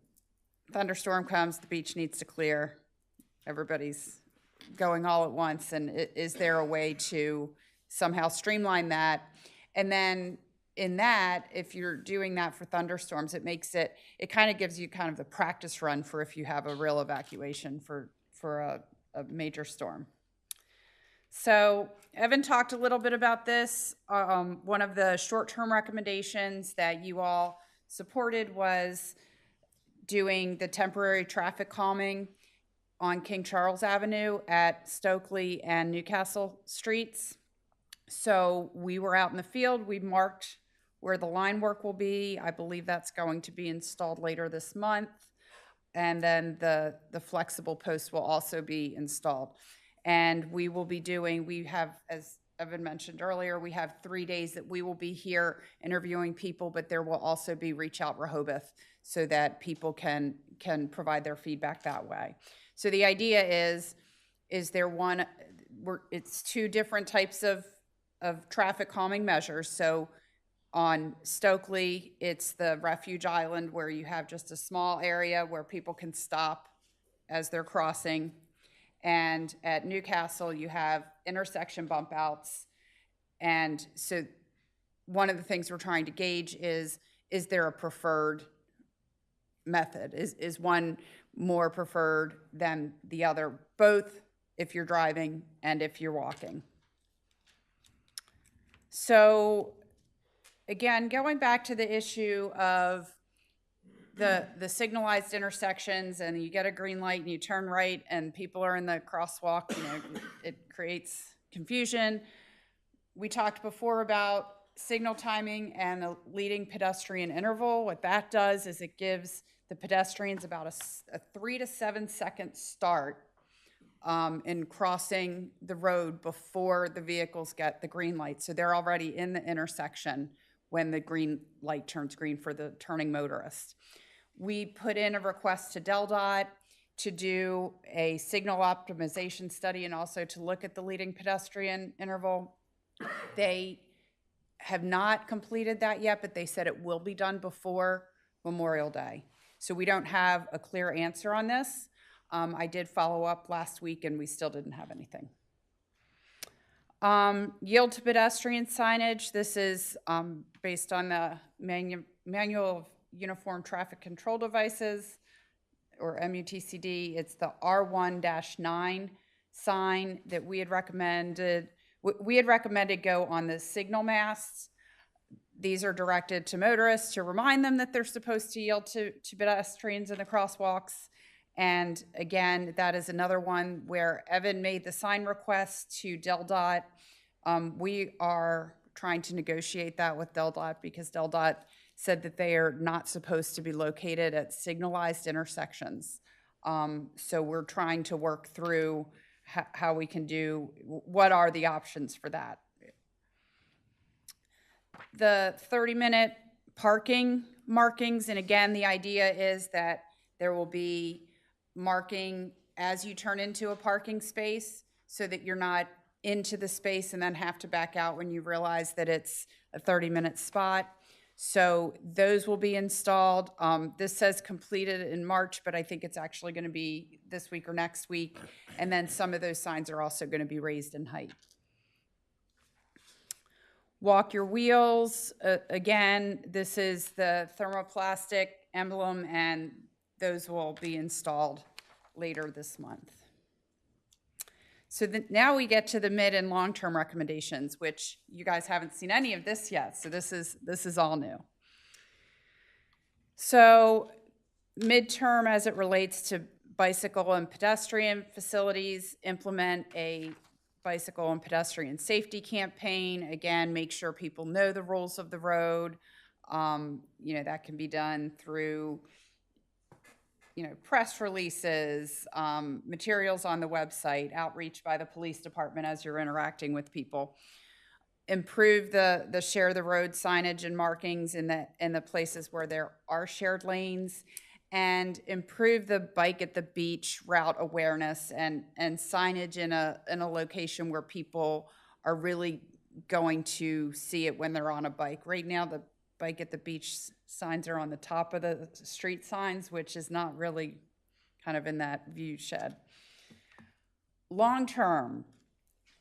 thunderstorm comes, the beach needs to clear, everybody's going all at once, and is there a way to somehow streamline that? And then in that, if you're doing that for thunderstorms, it kind of gives you kind of the practice run for if you have a real evacuation for a major storm. So Evan talked a little bit about this. One of the short-term recommendations that you all supported was doing the temporary traffic calming on King Charles Avenue at Stokely and Newcastle Streets. So we were out in the field. We marked where the line work will be. I believe that's going to be installed later this month. And then the flexible posts will also be installed. And we have, as Evan mentioned earlier, we have 3 days that we will be here interviewing people, but there will also be Reach Out Rehoboth so that people can provide their feedback that way. So the idea is it's two different types of traffic calming measures. So on Stokely, it's the refuge island where you have just a small area where people can stop as they're crossing. And at Newcastle, you have intersection bump outs. And so one of the things we're trying to gauge is there a preferred method? Is one more preferred than the other, both if you're driving and if you're walking? So again, going back to the issue of the signalized intersections, and you get a green light and you turn right and people are in the crosswalk, it creates confusion. We talked before about signal timing and a leading pedestrian interval. What that does is it gives the pedestrians about a 3 to 7 second start in crossing the road before the vehicles get the green light. So they're already in the intersection when the green light turns green for the turning motorist. We put in a request to DelDOT to do a signal optimization study and also to look at the leading pedestrian interval. They have not completed that yet, but they said it will be done before Memorial Day. So we don't have a clear answer on this. I did follow up last week and we still didn't have anything. Yield to pedestrian signage. This is based on the Manual of Uniform Traffic Control Devices, or MUTCD. It's the R1-9 sign that we had recommended. We had recommended go on the signal masts. These are directed to motorists to remind them that they're supposed to yield to pedestrians in the crosswalks. And again, that is another one where Evan made the sign request to DelDOT. We are trying to negotiate that with DelDOT because DelDOT said that they are not supposed to be located at signalized intersections. So we're trying to work through how we can do, what are the options for that. The 30-minute parking markings, and again, the idea is that there will be marking as you turn into a parking space so that you're not into the space and then have to back out when you realize that it's a 30-minute spot. So those will be installed. This says completed in March, but I think it's actually going to be this week or next week. And then some of those signs are also going to be raised in height. Walk your wheels. Again, this is the thermoplastic emblem, and those will be installed later this month. So now we get to the mid and long-term recommendations, which you guys haven't seen any of this yet. So this is all new. So midterm, as it relates to bicycle and pedestrian facilities, implement a bicycle and pedestrian safety campaign. Again, make sure people know the rules of the road. That can be done through press releases, materials on the website, outreach by the police department as you're interacting with people. Improve the share the road signage and markings in the places where there are shared lanes, and improve the bike at the beach route awareness and signage in a location where people are really going to see it when they're on a bike. Right now, the bike at the beach signs are on the top of the street signs, which is not really kind of in that view shed. Long-term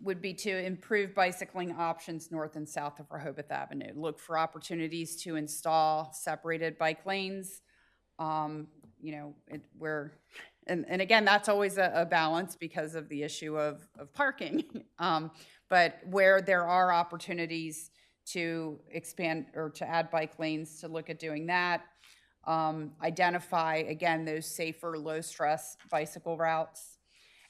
would be to improve bicycling options north and south of Rehoboth Avenue. Look for opportunities to install separated bike lanes. And again, that's always a balance because of the issue of parking. But where there are opportunities to expand or to add bike lanes, to look at doing that. Identify, again, those safer, low-stress bicycle routes,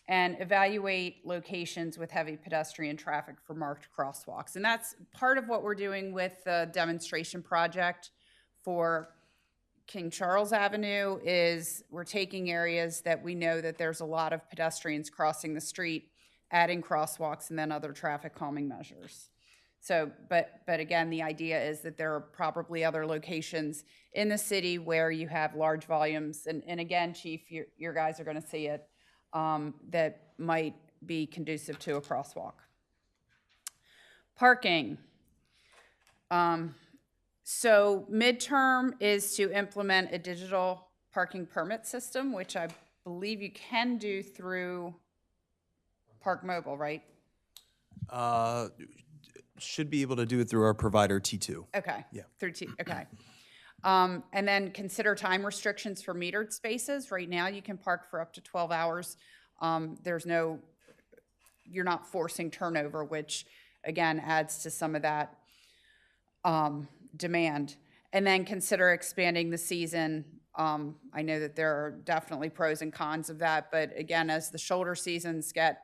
and evaluate locations with heavy pedestrian traffic for marked crosswalks. And that's part of what we're doing with the demonstration project for King Charles Avenue. Is we're taking areas that we know that there's a lot of pedestrians crossing the street, adding crosswalks, and then other traffic calming measures. So, but again, the idea is that there are probably other locations in the city where you have large volumes, and again, Chief, your guys are going to see it, that might be conducive to a crosswalk. Parking. So midterm is to implement a digital parking permit system, which I believe you can do through Park Mobile, right? Should be able to do it through our provider, T2. Okay. Yeah. Through okay. And then consider time restrictions for metered spaces. Right now, you can park for up to 12 hours. You're not forcing turnover, which again adds to some of that demand. And then consider expanding the season. I know that there are definitely pros and cons of that, but again, as the shoulder seasons get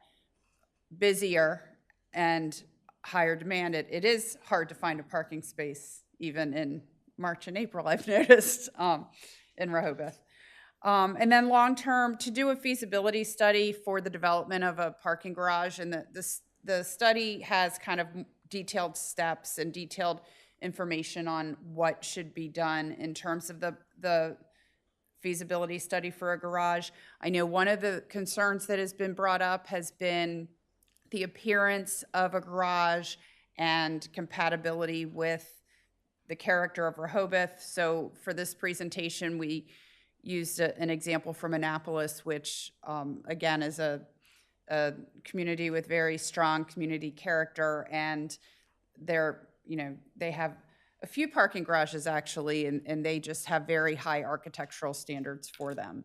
busier and higher demand, it is hard to find a parking space even in March and April, I've noticed, in Rehoboth. And then long-term, to do a feasibility study for the development of a parking garage, and the study has kind of detailed steps and detailed information on what should be done in terms of the feasibility study for a garage. I know one of the concerns that has been brought up has been the appearance of a garage and compatibility with the character of Rehoboth. So for this presentation, we used an example from Annapolis, which again is a community with very strong community character, and they have a few parking garages actually, and they just have very high architectural standards for them.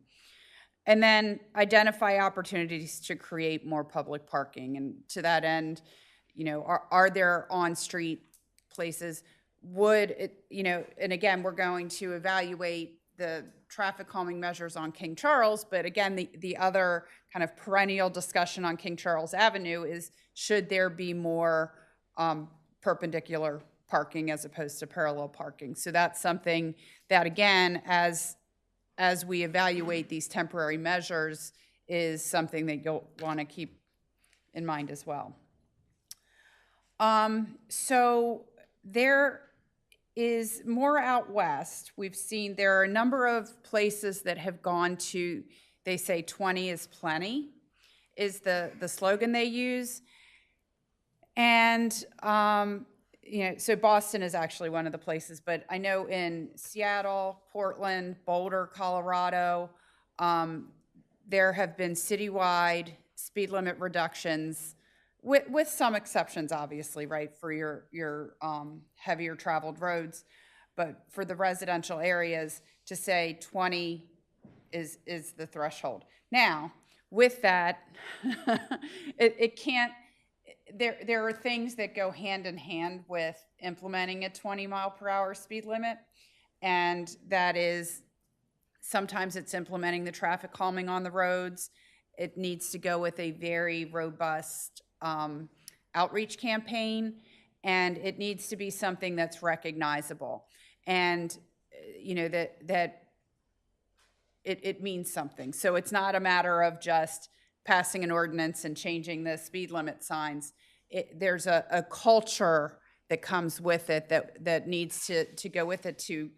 And then identify opportunities to create more public parking. And to that end, are there on-street places? And again, we're going to evaluate the traffic calming measures on King Charles, but again, the other kind of perennial discussion on King Charles Avenue is, should there be more perpendicular parking as opposed to parallel parking? So that's something that, again, as we evaluate these temporary measures, is something that you'll want to keep in mind as well. So there is more out west. We've seen there are a number of places that have gone to, they say 20 is plenty, is the slogan they use. And, so Boston is actually one of the places, but I know in Seattle, Portland, Boulder, Colorado, there have been citywide speed limit reductions, with some exceptions, obviously, right, for your heavier traveled roads. But for the residential areas, to say 20 is the threshold. Now, with that, it can't, there are things that go hand in hand with implementing a 20-mile-per-hour speed limit, and that is, sometimes it's implementing the traffic calming on the roads. It needs to go with a very robust outreach campaign, and it needs to be something that's recognizable, and that it means something. So it's not a matter of just passing an ordinance and changing the speed limit signs. There's a culture that comes with it that needs to go with it to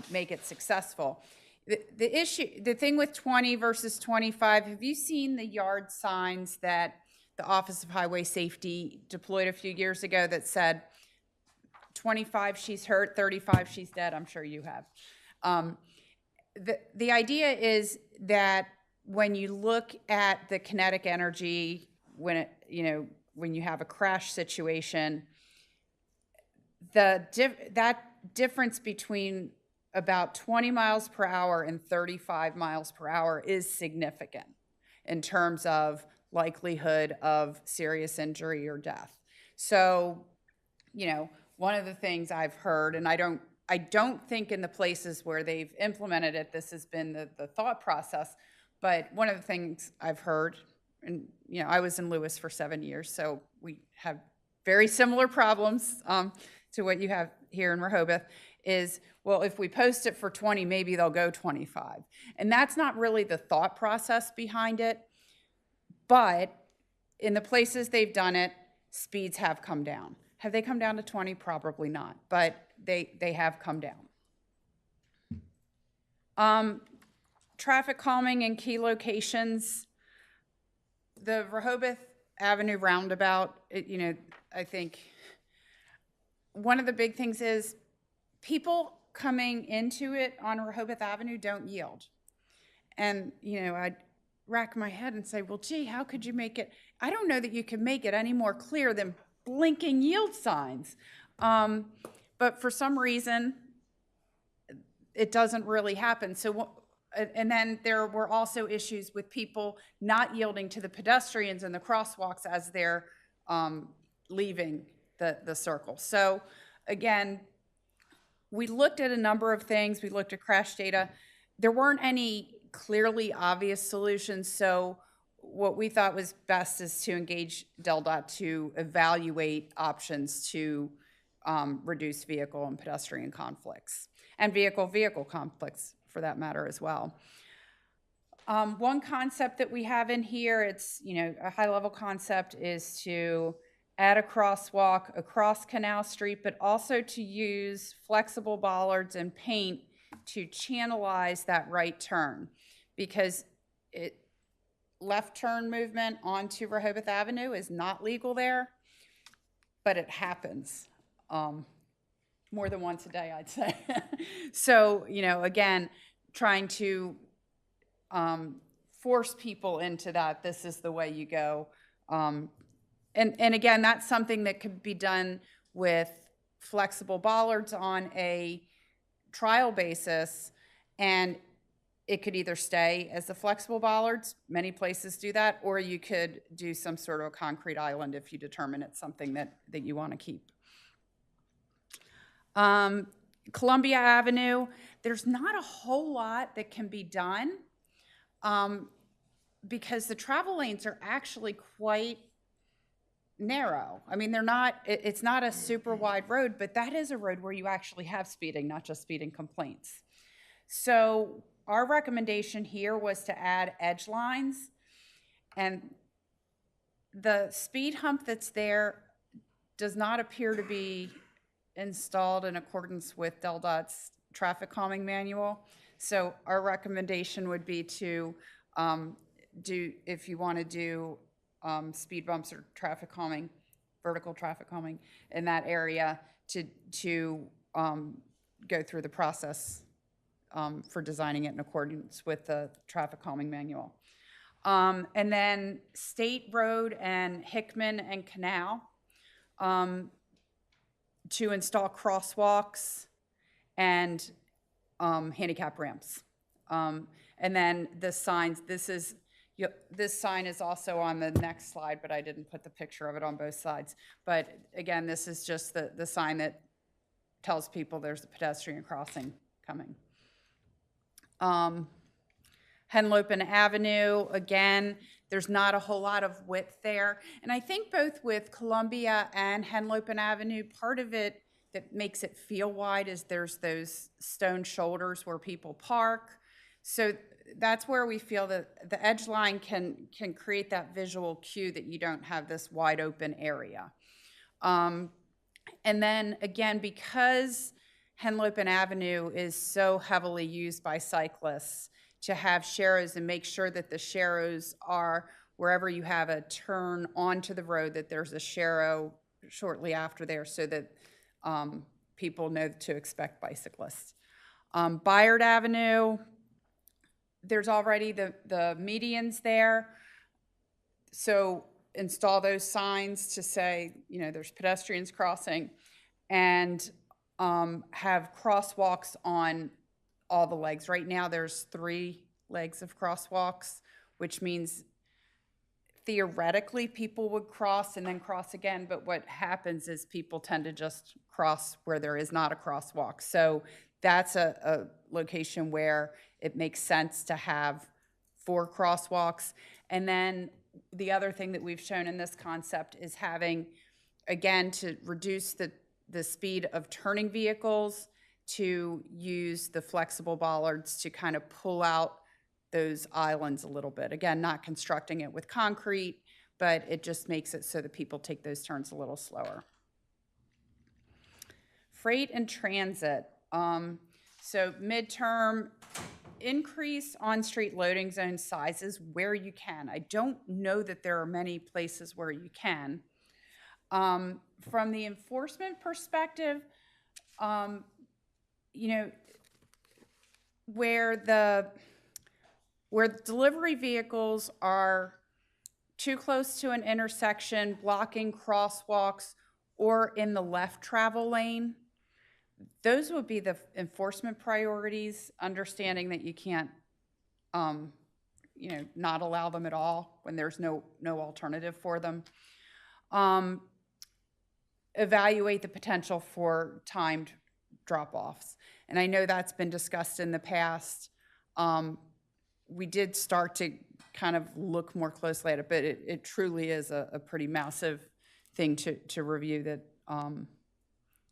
make it successful. The thing with 20 versus 25, have you seen the yard signs that the Office of Highway Safety deployed a few years ago that said 25 she's hurt, 35 she's dead? I'm sure you have. The idea is that when you look at the kinetic energy, when you have a crash situation, that difference between about 20 miles per hour and 35 miles per hour is significant in terms of likelihood of serious injury or death. So, one of the things I've heard, and I don't think in the places where they've implemented it, this has been the thought process, but one of the things I've heard, and I was in Lewis for 7 years, so we have very similar problems to what you have here in Rehoboth, is, well, if we post it for 20, maybe they'll go 25. And that's not really the thought process behind it, but in the places they've done it, speeds have come down. Have they come down to 20? Probably not, but they have come down. Traffic calming in key locations. The Rehoboth Avenue roundabout, I think one of the big things is people coming into it on Rehoboth Avenue don't yield. And, I'd rack my head and say, well, gee, how could you make it? I don't know that you can make it any more clear than blinking yield signs. But for some reason, it doesn't really happen. So, and then there were also issues with people not yielding to the pedestrians in the crosswalks as they're leaving the circle. So again, we looked at a number of things. We looked at crash data. There weren't any clearly obvious solutions. So what we thought was best is to engage DelDOT to evaluate options to reduce vehicle and pedestrian conflicts, and vehicle-vehicle conflicts for that matter as well. One concept that we have in here, it's, you know, a high-level concept, is to add a crosswalk across Canal Street, but also to use flexible bollards and paint to channelize that right turn, because left turn movement onto Rehoboth Avenue is not legal there, but it happens more than once a day, I'd say. So, you know, again, trying to force people into that, this is the way you go. And again, that's something that could be done with flexible bollards on a trial basis, and it could either stay as the flexible bollards, many places do that, or you could do some sort of a concrete island if you determine it's something that you want to keep. Columbia Avenue, there's not a whole lot that can be done because the travel lanes are actually quite narrow. I mean, they're not, it's not a super wide road, but that is a road where you actually have speeding, not just speeding complaints. So our recommendation here was to add edge lines, and the speed hump that's there does not appear to be installed in accordance with DelDOT's traffic calming manual. So our recommendation would be to do, if you want to do speed bumps or traffic calming, vertical traffic calming in that area, to go through the process for designing it in accordance with the traffic calming manual. And then State Road and Hickman and Canal to install crosswalks and handicap ramps. And then the signs, this sign is also on the next slide, but I didn't put the picture of it on both sides. But again, this is just the sign that tells people there's a pedestrian crossing coming. Henlopen Avenue, again, there's not a whole lot of width there. And I think both with Columbia and Henlopen Avenue, part of it that makes it feel wide is there's those stone shoulders where people park. So that's where we feel that the edge line can create that visual cue that you don't have this wide open area. And then again, because Henlopen Avenue is so heavily used by cyclists, to have sharrows and make sure that the sharrows are, wherever you have a turn onto the road, that there's a sharrow shortly after there so that people know to expect bicyclists. Bayard Avenue, there's already the medians there, so install those signs to say, you know, there's pedestrians crossing, and have crosswalks on all the legs. Right now there's 3 legs of crosswalks, which means theoretically people would cross and then cross again, but what happens is people tend to just cross where there is not a crosswalk. So that's a location where it makes sense to have 4 crosswalks. And then the other thing that we've shown in this concept is having, again, to reduce the speed of turning vehicles, to use the flexible bollards to kind of pull out those islands a little bit. Again, not constructing it with concrete, but it just makes it so that people take those turns a little slower. Freight and transit. So midterm, increase on-street loading zone sizes where you can. I don't know that there are many places where you can. From the enforcement perspective, you know, where delivery vehicles are too close to an intersection, blocking crosswalks, or in the left travel lane, those would be the enforcement priorities, understanding that you can't, you know, not allow them at all when there's no alternative for them. Evaluate the potential for timed drop-offs. And I know that's been discussed in the past. We did start to kind of look more closely at it, but it truly is a pretty massive thing to review that,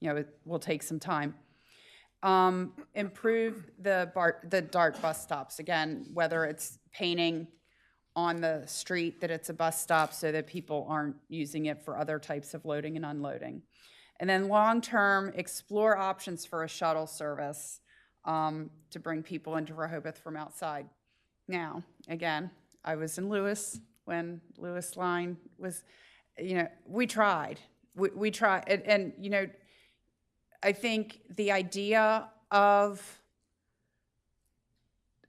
it will take some time. Improve the DART bus stops, again, whether it's painting on the street that it's a bus stop so that people aren't using it for other types of loading and unloading. And then long-term, explore options for a shuttle service to bring people into Rehoboth from outside. Now, again, I was in Lewis when Lewis Line was, we tried. We tried. And I think the idea of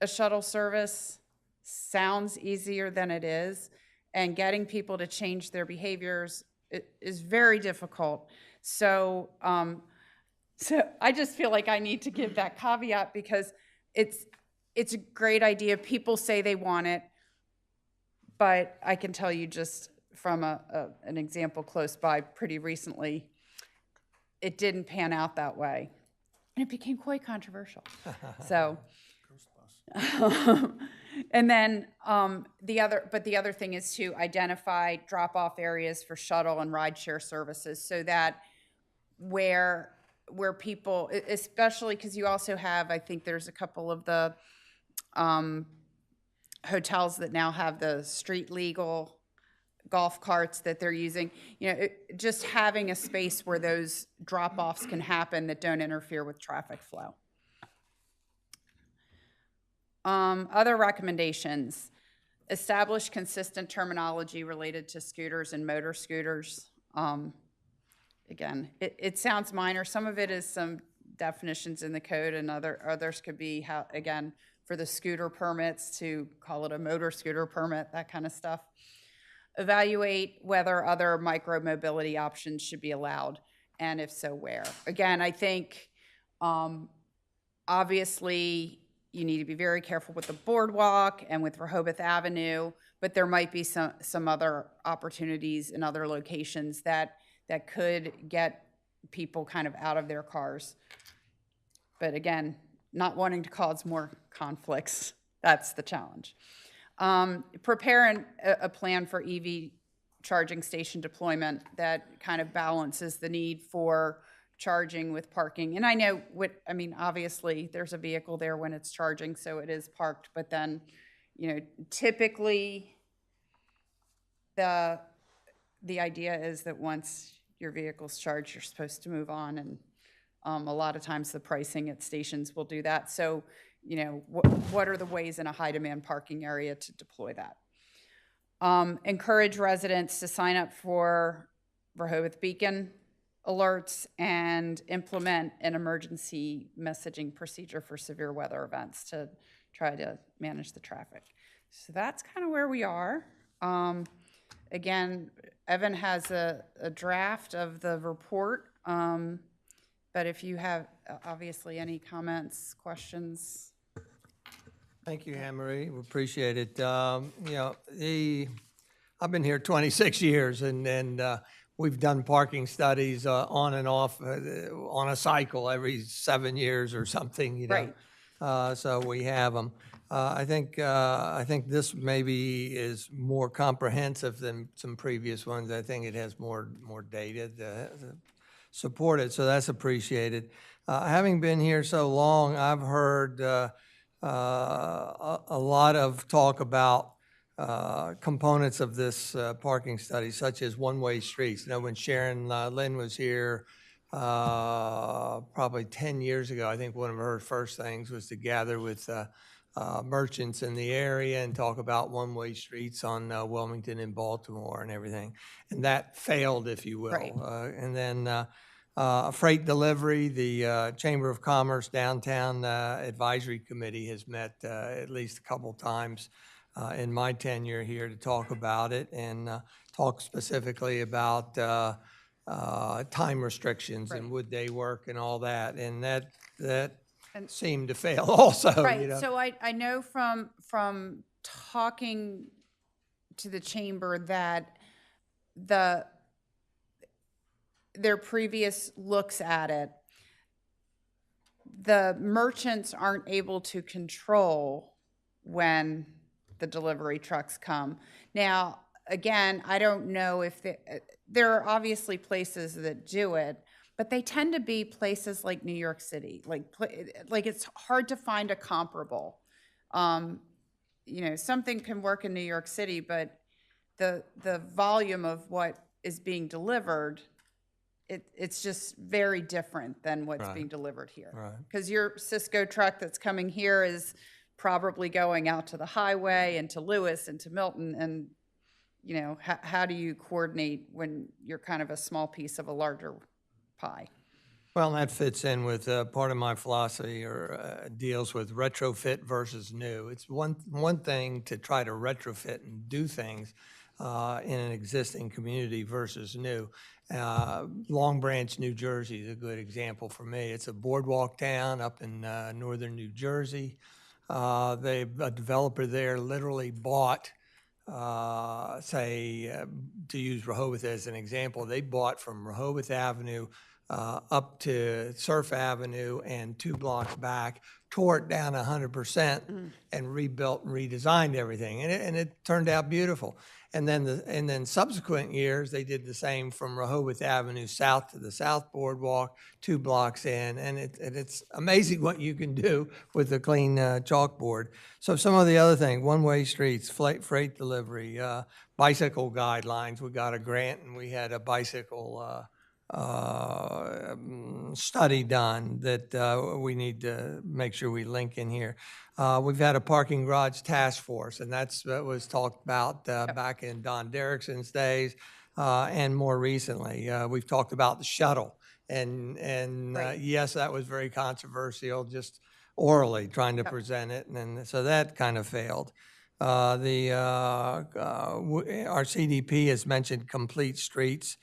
a shuttle service sounds easier than it is, and getting people to change their behaviors is very difficult. So, so I just feel like I need to give that caveat because it's a great idea. People say they want it, but I can tell you just from an example close by pretty recently, it didn't pan out that way, and it became quite controversial. So, and then the other thing is to identify drop-off areas for shuttle and rideshare services, so that where people, especially because you also have, I think there's a couple of the hotels that now have the street legal golf carts that they're using, just having a space where those drop-offs can happen that don't interfere with traffic flow. Other recommendations: establish consistent terminology related to scooters and motor scooters. Again, it sounds minor. Some of it is some definitions in the code, and others could be how, again, for the scooter permits to call it a motor scooter permit, that kind of stuff. Evaluate whether other micro-mobility options should be allowed, and if so, where. Again, I think obviously you need to be very careful with the boardwalk and with Rehoboth Avenue, but there might be some other opportunities in other locations that could get people kind of out of their cars. But again, not wanting to cause more conflicts, that's the challenge. Prepare a plan for EV charging station deployment that kind of balances the need for charging with parking. And I know obviously there's a vehicle there when it's charging, so it is parked, but then, typically the idea is that once your vehicle's charged, you're supposed to move on, and a lot of times the pricing at stations will do that. So, what are the ways in a high demand parking area to deploy that? Encourage residents to sign up for Rehoboth Beacon alerts and implement an emergency messaging procedure for severe weather events to try to manage the traffic. So that's kind of where we are. Again, Evan has a draft of the report, but if you have obviously any comments, questions. Thank you, Anne-Marie. We appreciate it. I've been here 26 years, and we've done parking studies on and off on a cycle every 7 years or something. Right. So we have them. I think this maybe is more comprehensive than some previous ones. I think it has more data to support it, so that's appreciated. Having been here so long, I've heard a lot of talk about components of this parking study, such as one-way streets. When Sharon Lynn was here probably 10 years ago, I think one of her first things was to gather with merchants in the area and talk about one-way streets on Wilmington and Baltimore and everything. And that failed, if you will. Right. And then freight delivery, the Chamber of Commerce Downtown Advisory Committee has met at least a couple times in my tenure here to talk about it and talk specifically about time restrictions and would they work and all that. And that seemed to fail also. Right. So I know from talking to the chamber that their previous looks at it, the merchants aren't able to control when the delivery trucks come. Now, again, I don't know if there are obviously places that do it, but they tend to be places like New York City. Like it's hard to find a comparable. You know, something can work in New York City, but the volume of what is being delivered, it's just very different than what's being delivered here. Right. Because your Cisco truck that's coming here is probably going out to the highway and to Lewis and to Milton, and you know, how do you coordinate when you're kind of a small piece of a larger pie? Well, that fits in with part of my philosophy, or deals with retrofit versus new. It's one thing to try to retrofit and do things in an existing community versus new. Long Branch, New Jersey is a good example for me. It's a boardwalk town up in northern New Jersey. A developer there literally bought, to use Rehoboth as an example, they bought from Rehoboth Avenue up to Surf Avenue and 2 blocks back, tore it down 100% and rebuilt and redesigned everything. And it turned out beautiful. And then subsequent years, they did the same from Rehoboth Avenue south to the South Boardwalk, 2 blocks in. And it's amazing what you can do with a clean chalkboard. So some of the other things, one-way streets, freight delivery, bicycle guidelines. We got a grant and we had a bicycle study done that we need to make sure we link in here. We've had a parking garage task force, and that was talked about back in Don Derrickson's days, and more recently. We've talked about the shuttle, and yes, that was very controversial, just orally trying to present it, and so that kind of failed. Our CDP has mentioned complete streets,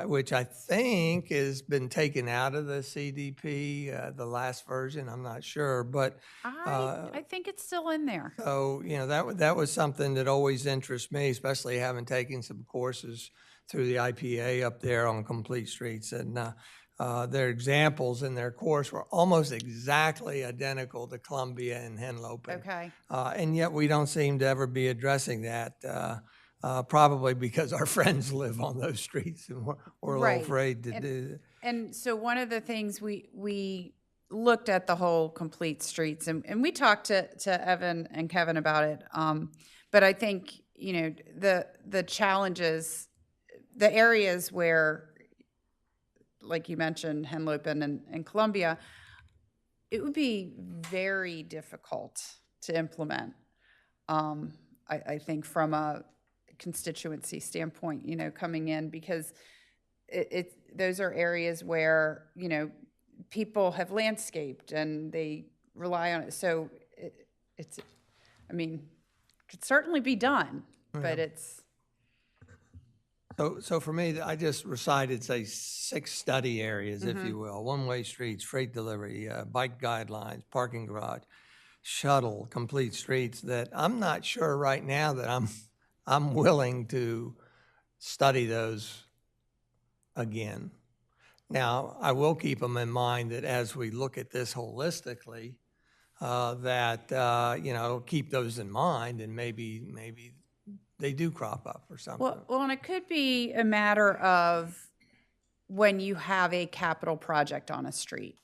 which I think has been taken out of the CDP, the last version. I'm not sure, but I think it's still in there. so you know that was something that always interests me, especially having taken some courses through the IPA up there on complete streets, and their examples in their course were almost exactly identical to Columbia and Henlopen. Okay. And yet we don't seem to ever be addressing that, probably because our friends live on those streets and we're a little afraid to do that. And so one of the things we looked at the whole complete streets, and we talked to Evan and Kevin about it. But I think, you know, the challenges, the areas where, like you mentioned, Henlopen and Columbia, it would be very difficult to implement, I think, from a constituency standpoint, you know, coming in, because those are areas where, you know, people have landscaped and they rely on it. So it's, I mean, it could certainly be done, but it's... So for me, I just recited, say, 6 study areas, if you will: one-way streets, freight delivery, bike guidelines, parking garage, shuttle, complete streets, that I'm not sure right now that I'm willing to study those again. Now, I will keep them in mind that as we look at this holistically, you know, keep those in mind, and maybe they do crop up or something. Well, and it could be a matter of when you have a capital project on a street,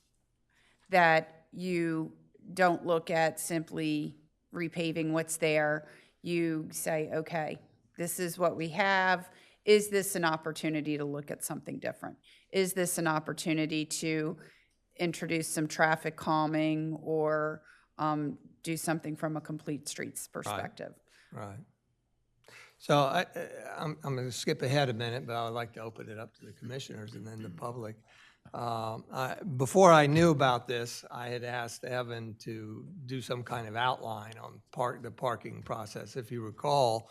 that you don't look at simply repaving what's there. You say, okay, this is what we have. Is this an opportunity to look at something different? Is this an opportunity to introduce some traffic calming or do something from a complete streets perspective? Right. So I'm going to skip ahead a minute, but I would like to open it up to the commissioners and then the public. Before I knew about this, I had asked Evan to do some kind of outline on the parking process. If you recall,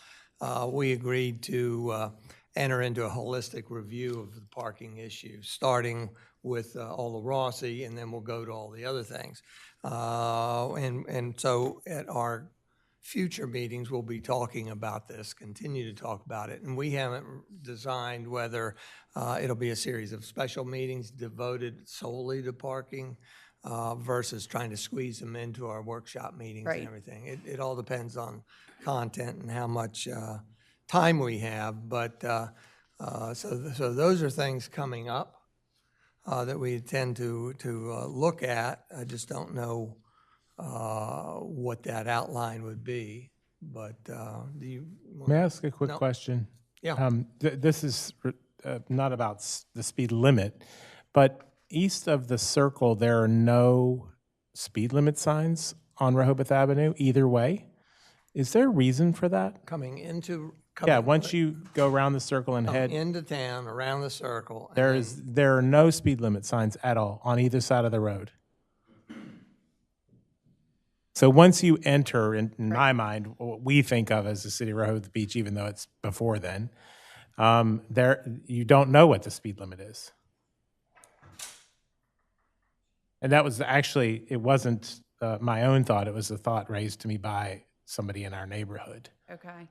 we agreed to enter into a holistic review of the parking issue, starting with all the Rossi, and then we'll go to all the other things. And so at our future meetings, we'll be talking about this, continue to talk about it. And we haven't designed whether it'll be a series of special meetings devoted solely to parking, versus trying to squeeze them into our workshop meetings Right. and everything. It all depends on content and how much time we have, but so those are things coming up that we intend to look at. I just don't know what that outline would be, but do you? May I ask a quick No. question? Yeah. This is not about the speed limit, but east of the circle, there are no speed limit signs on Rehoboth Avenue either way. Is there a reason for that? Coming into. Yeah, once you go around the circle and Come head, into town, around the circle. there are no speed limit signs at all on either side of the road. So once you enter, in my mind, what we think of as the city of Rehoboth Beach, even though it's before then, you don't know what the speed limit is. And that was actually, it wasn't my own thought, it was a thought raised to me by somebody in our neighborhood Okay.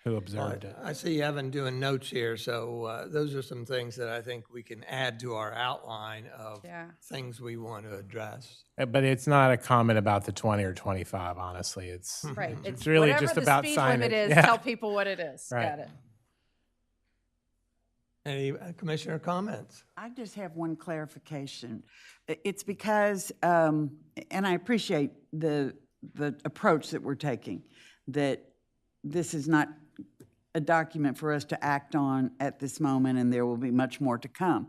who observed it. I see Evan doing notes here, so those are some things that I think we can add to our outline of Yeah. things we want to address. But it's not a comment about the 20 or 25, honestly. It's Right. It's really whatever just the about speed signage. limit is, Yeah. tell people what it is. Right. Got it. Any commissioner comments? I just have one clarification. It's because, and I appreciate the approach that we're taking, that this is not a document for us to act on at this moment, and there will be much more to come.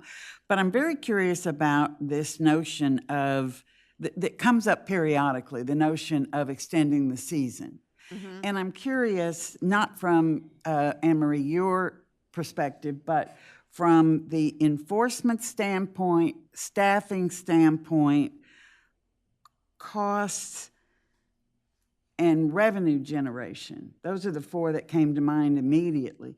But I'm very curious about this notion of, that comes up periodically, the notion of extending the season. And I'm curious, not from, Anne Marie, your perspective, but from the enforcement standpoint, staffing standpoint, costs, and revenue generation. Those are the four that came to mind immediately.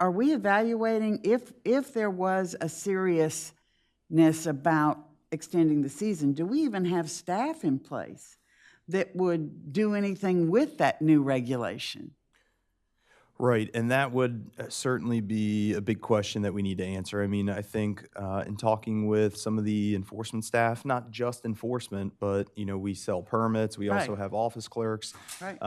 Are we evaluating if there was a seriousness about extending the season, do we even have staff in place that would do anything with that new regulation? Right, and that would certainly be a big question that we need to answer. I mean, I think in talking with some of the enforcement staff, not just enforcement, but, you know, we sell permits, we also Right. have office clerks. Right.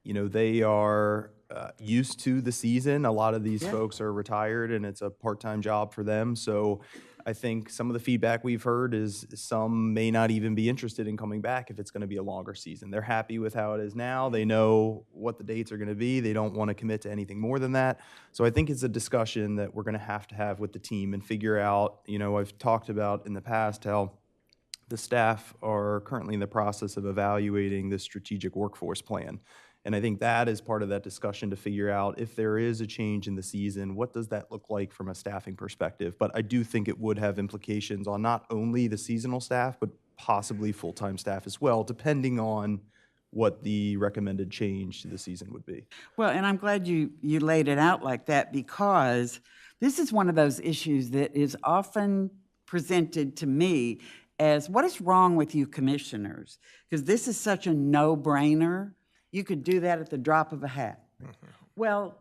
You know, they are used to the season. A lot of these Yeah. folks are retired and it's a part-time job for them. So I think some of the feedback we've heard is some may not even be interested in coming back if it's going to be a longer season. They're happy with how it is now. They know what the dates are going to be. They don't want to commit to anything more than that. So I think it's a discussion that we're going to have with the team and figure out, you know, I've talked about in the past how the staff are currently in the process of evaluating the strategic workforce plan. And I think that is part of that discussion to figure out if there is a change in the season, what does that look like from a staffing perspective? But I do think it would have implications on not only the seasonal staff, but possibly full-time staff as well, depending on what the recommended change to the season would be. Well, and I'm glad you laid it out like that, because this is one of those issues that is often presented to me as, what is wrong with you commissioners? Because this is such a no-brainer. You could do that at the drop of a hat. Well,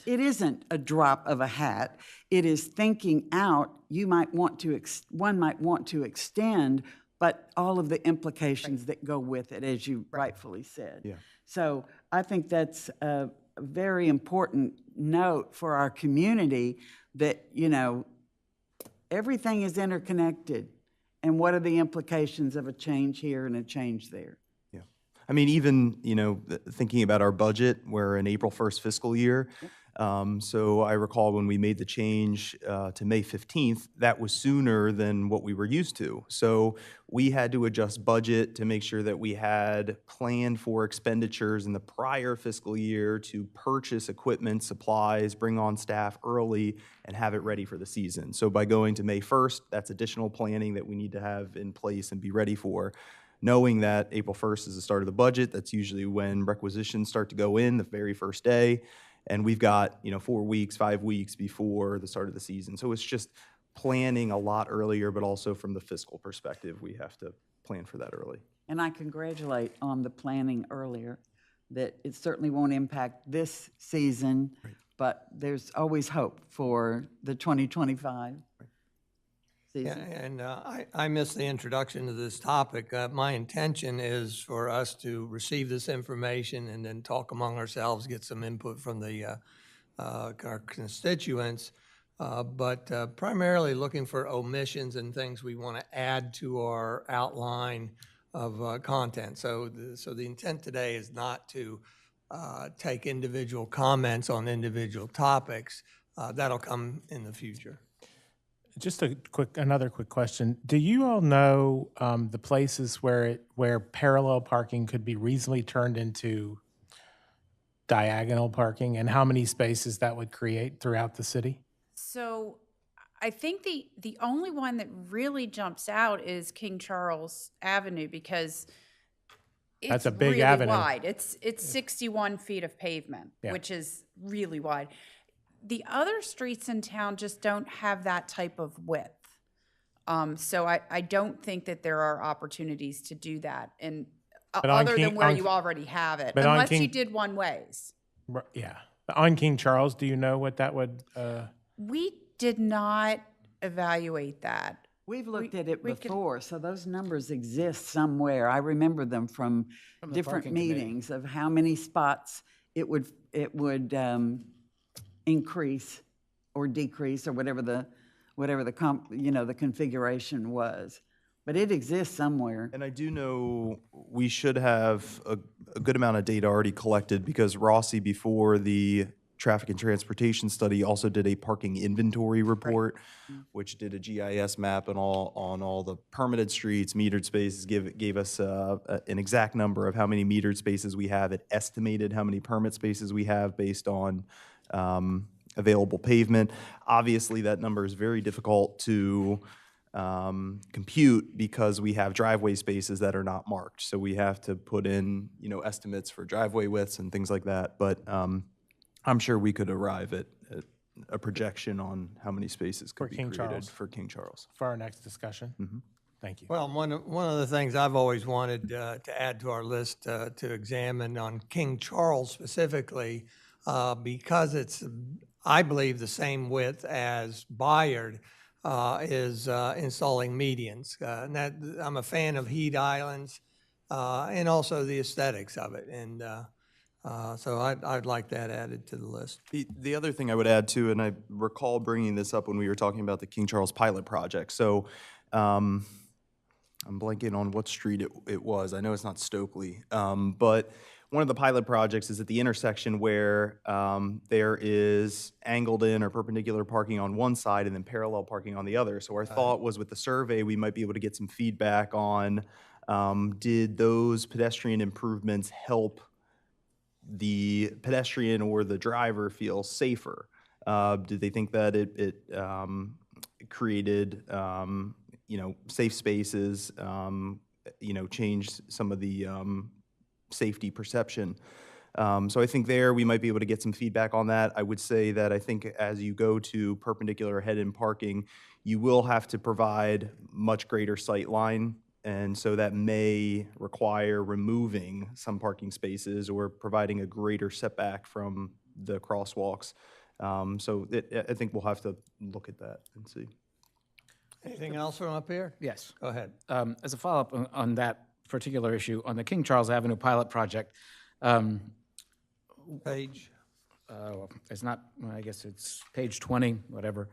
it isn't a drop of a hat. It is thinking out. You might want to, one might want to extend, but all of the implications that go with it, as you rightfully said. Yeah. So I think that's a very important note for our community, that, you know, everything is interconnected. And what are the implications of a change here and a change there? I mean, even, you know, thinking about our budget, we're an April 1st fiscal year. So I recall when we made the change to May 15th, that was sooner than what we were used to. So we had to adjust budget to make sure that we had planned for expenditures in the prior fiscal year to purchase equipment, supplies, bring on staff early, and have it ready for the season. So by going to May 1st, that's additional planning that we need to have in place and be ready for. Knowing that April 1st is the start of the budget, that's usually when requisitions start to go in, the very first day. And we've got, you know, 4 weeks, 5 weeks before the start of the season. So it's just planning a lot earlier, but also from the fiscal perspective, we have to plan for that early. And I congratulate on the planning earlier, that it certainly won't impact this season, but there's always hope for the 2025. Yeah, Susan? and I missed the introduction to this topic. My intention is for us to receive this information and then talk among ourselves, get some input from our constituents, but primarily looking for omissions and things we want to add to our outline of content. So the intent today is not to take individual comments on individual topics. That'll come in the future. Just another quick question. Do you all know the places where parallel parking could be reasonably turned into diagonal parking, and how many spaces that would create throughout the city? So I think the only one that really jumps out is King Charles Avenue, because it's That's a big really avenue. wide. It's 61 feet of pavement, Yeah. which is really wide. The other streets in town just don't have that type of width. So I don't think that there are opportunities to do that, and But on other King- than where on- you already have it, but on unless you King- did one ways. Yeah. On King Charles, do you know what that would? We did not evaluate that. We've looked at it we could- before, so those numbers exist somewhere. I remember them from From the different parking committee. meetings of how many spots it would increase or decrease or whatever the configuration was. But it exists somewhere. And I do know we should have a good amount of data already collected, because Rossi, before the traffic and transportation study, also did a parking inventory report, which did a GIS map on all the permitted streets, metered spaces, gave us an exact number of how many metered spaces we have. It estimated how many permit spaces we have based on available pavement. Obviously, that number is very difficult to compute because we have driveway spaces that are not marked. So we have to put in, estimates for driveway widths and things like that. But I'm sure we could arrive at a projection on how many spaces could be King created Charles. for King Charles. For our next discussion. Thank you. Well, one of the things I've always wanted to add to our list to examine on King Charles specifically, because it's, I believe, the same width as Bayard, is installing medians. And that, I'm a fan of heat islands and also the aesthetics of it. And so I'd like that added to the list. The other thing I would add too, and I recall bringing this up when we were talking about the King Charles pilot project. So I'm blanking on what street it was. I know it's not Stokely, but one of the pilot projects is at the intersection where there is angled in or perpendicular parking on one side and then parallel parking on the other. So our thought was, with the survey, we might be able to get some feedback on, did those pedestrian improvements help the pedestrian or the driver feel safer? Did they think that it created, safe spaces, changed some of the safety perception? So I think there we might be able to get some feedback on that. I would say that I think as you go to perpendicular head-in parking, you will have to provide much greater sight line. And so that may require removing some parking spaces or providing a greater setback from the crosswalks. So I think we'll have to look at that and see. Anything else from up here? Yes. Go ahead. As a follow-up on that particular issue, on the King Charles Avenue pilot project, Page. it's not, I guess it's page 20, whatever.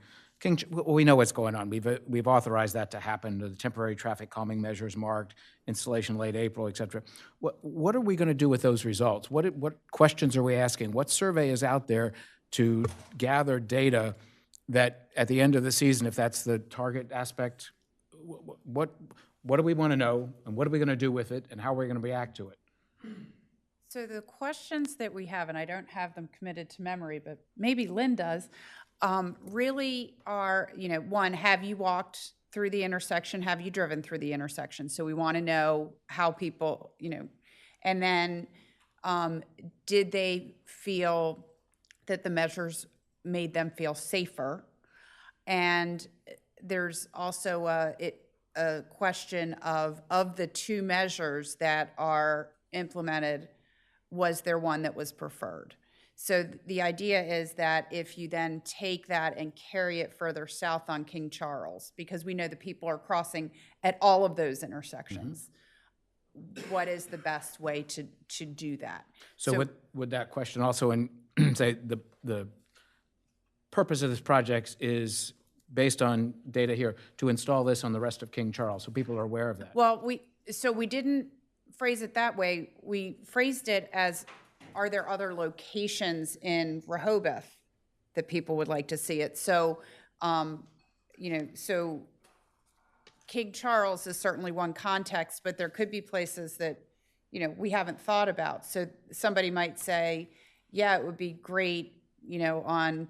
We know what's going on. We've authorized that to happen. The temporary traffic calming measures marked, installation late April, et cetera. What are we going to do with those results? What questions are we asking? What survey is out there to gather data that at the end of the season, if that's the target aspect, what do we want to know, and what are we going to do with it, and how are we going to react to it? So the questions that we have, and I don't have them committed to memory, but maybe Lynn does, really are, one, have you walked through the intersection? Have you driven through the intersection? So we want to know how people, and then did they feel that the measures made them feel safer? And there's also a question of the two measures that are implemented, was there one that was preferred? So the idea is that if you then take that and carry it further south on King Charles, because we know that people are crossing at all of those intersections, what is the best way to do that? So would that question also say the purpose of this project is based on data here to install this on the rest of King Charles, so people are aware of that? Well, we didn't phrase it that way. We phrased it as, are there other locations in Rehoboth that people would like to see it? So, so King Charles is certainly one context, but there could be places that, we haven't thought about. So somebody might say, yeah, it would be great, on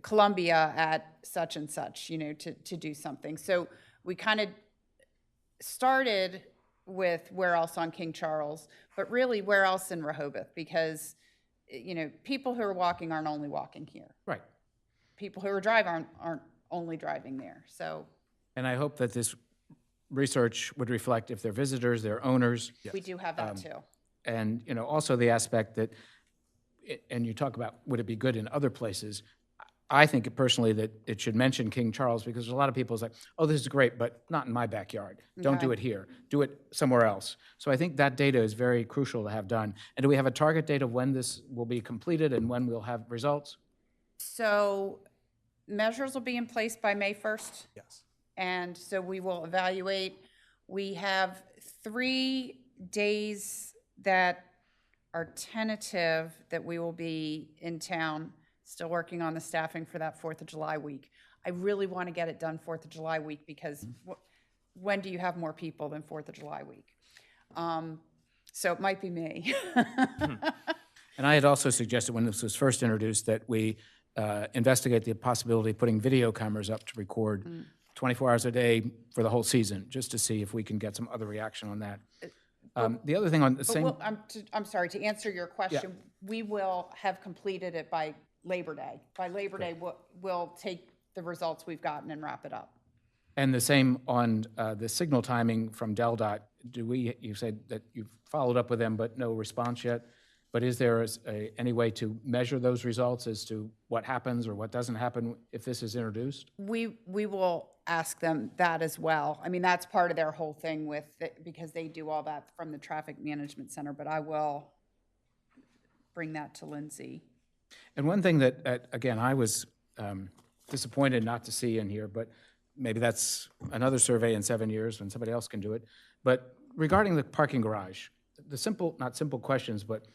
Columbia at such and such, to do something. So we kind of started with where else on King Charles, but really where else in Rehoboth, because, people who are walking aren't only walking here. Right. People who are driving aren't only driving there, so. And I hope that this research would reflect if they're visitors, they're owners. We do have that too. And, also the aspect that, and you talk about, would it be good in other places? I think personally that it should mention King Charles, because a lot of people say, oh, this is great, but not in my backyard. Don't do it here. Do it somewhere else. So I think that data is very crucial to have done. And do we have a target date of when this will be completed and when we'll have results? So measures will be in place by May 1st. Yes. And so we will evaluate. We have 3 days that are tentative that we will be in town. Still working on the staffing for that 4th of July week. I really want to get it done 4th of July week, because when do you have more people than 4th of July week? So it might be me. And I had also suggested when this was first introduced that we investigate the possibility of putting video cameras up to record 24 hours a day for the whole season, just to see if we can get some other reaction on that. The other thing on the same... I'm sorry, to answer your question, we will have completed it by Labor Day. By Labor Day, we'll take the results we've gotten and wrap it up. And the same on the signal timing from DelDOT. You said that you've followed up with them, but no response yet. But is there any way to measure those results as to what happens or what doesn't happen if this is introduced? We will ask them that as well. I mean, that's part of their whole thing with it, because they do all that from the Traffic Management Center, but I will bring that to Lindsay. And one thing that, again, I was disappointed not to see in here, but maybe that's another survey in 7 years when somebody else can do it. But regarding the parking garage, the simple, not simple questions, but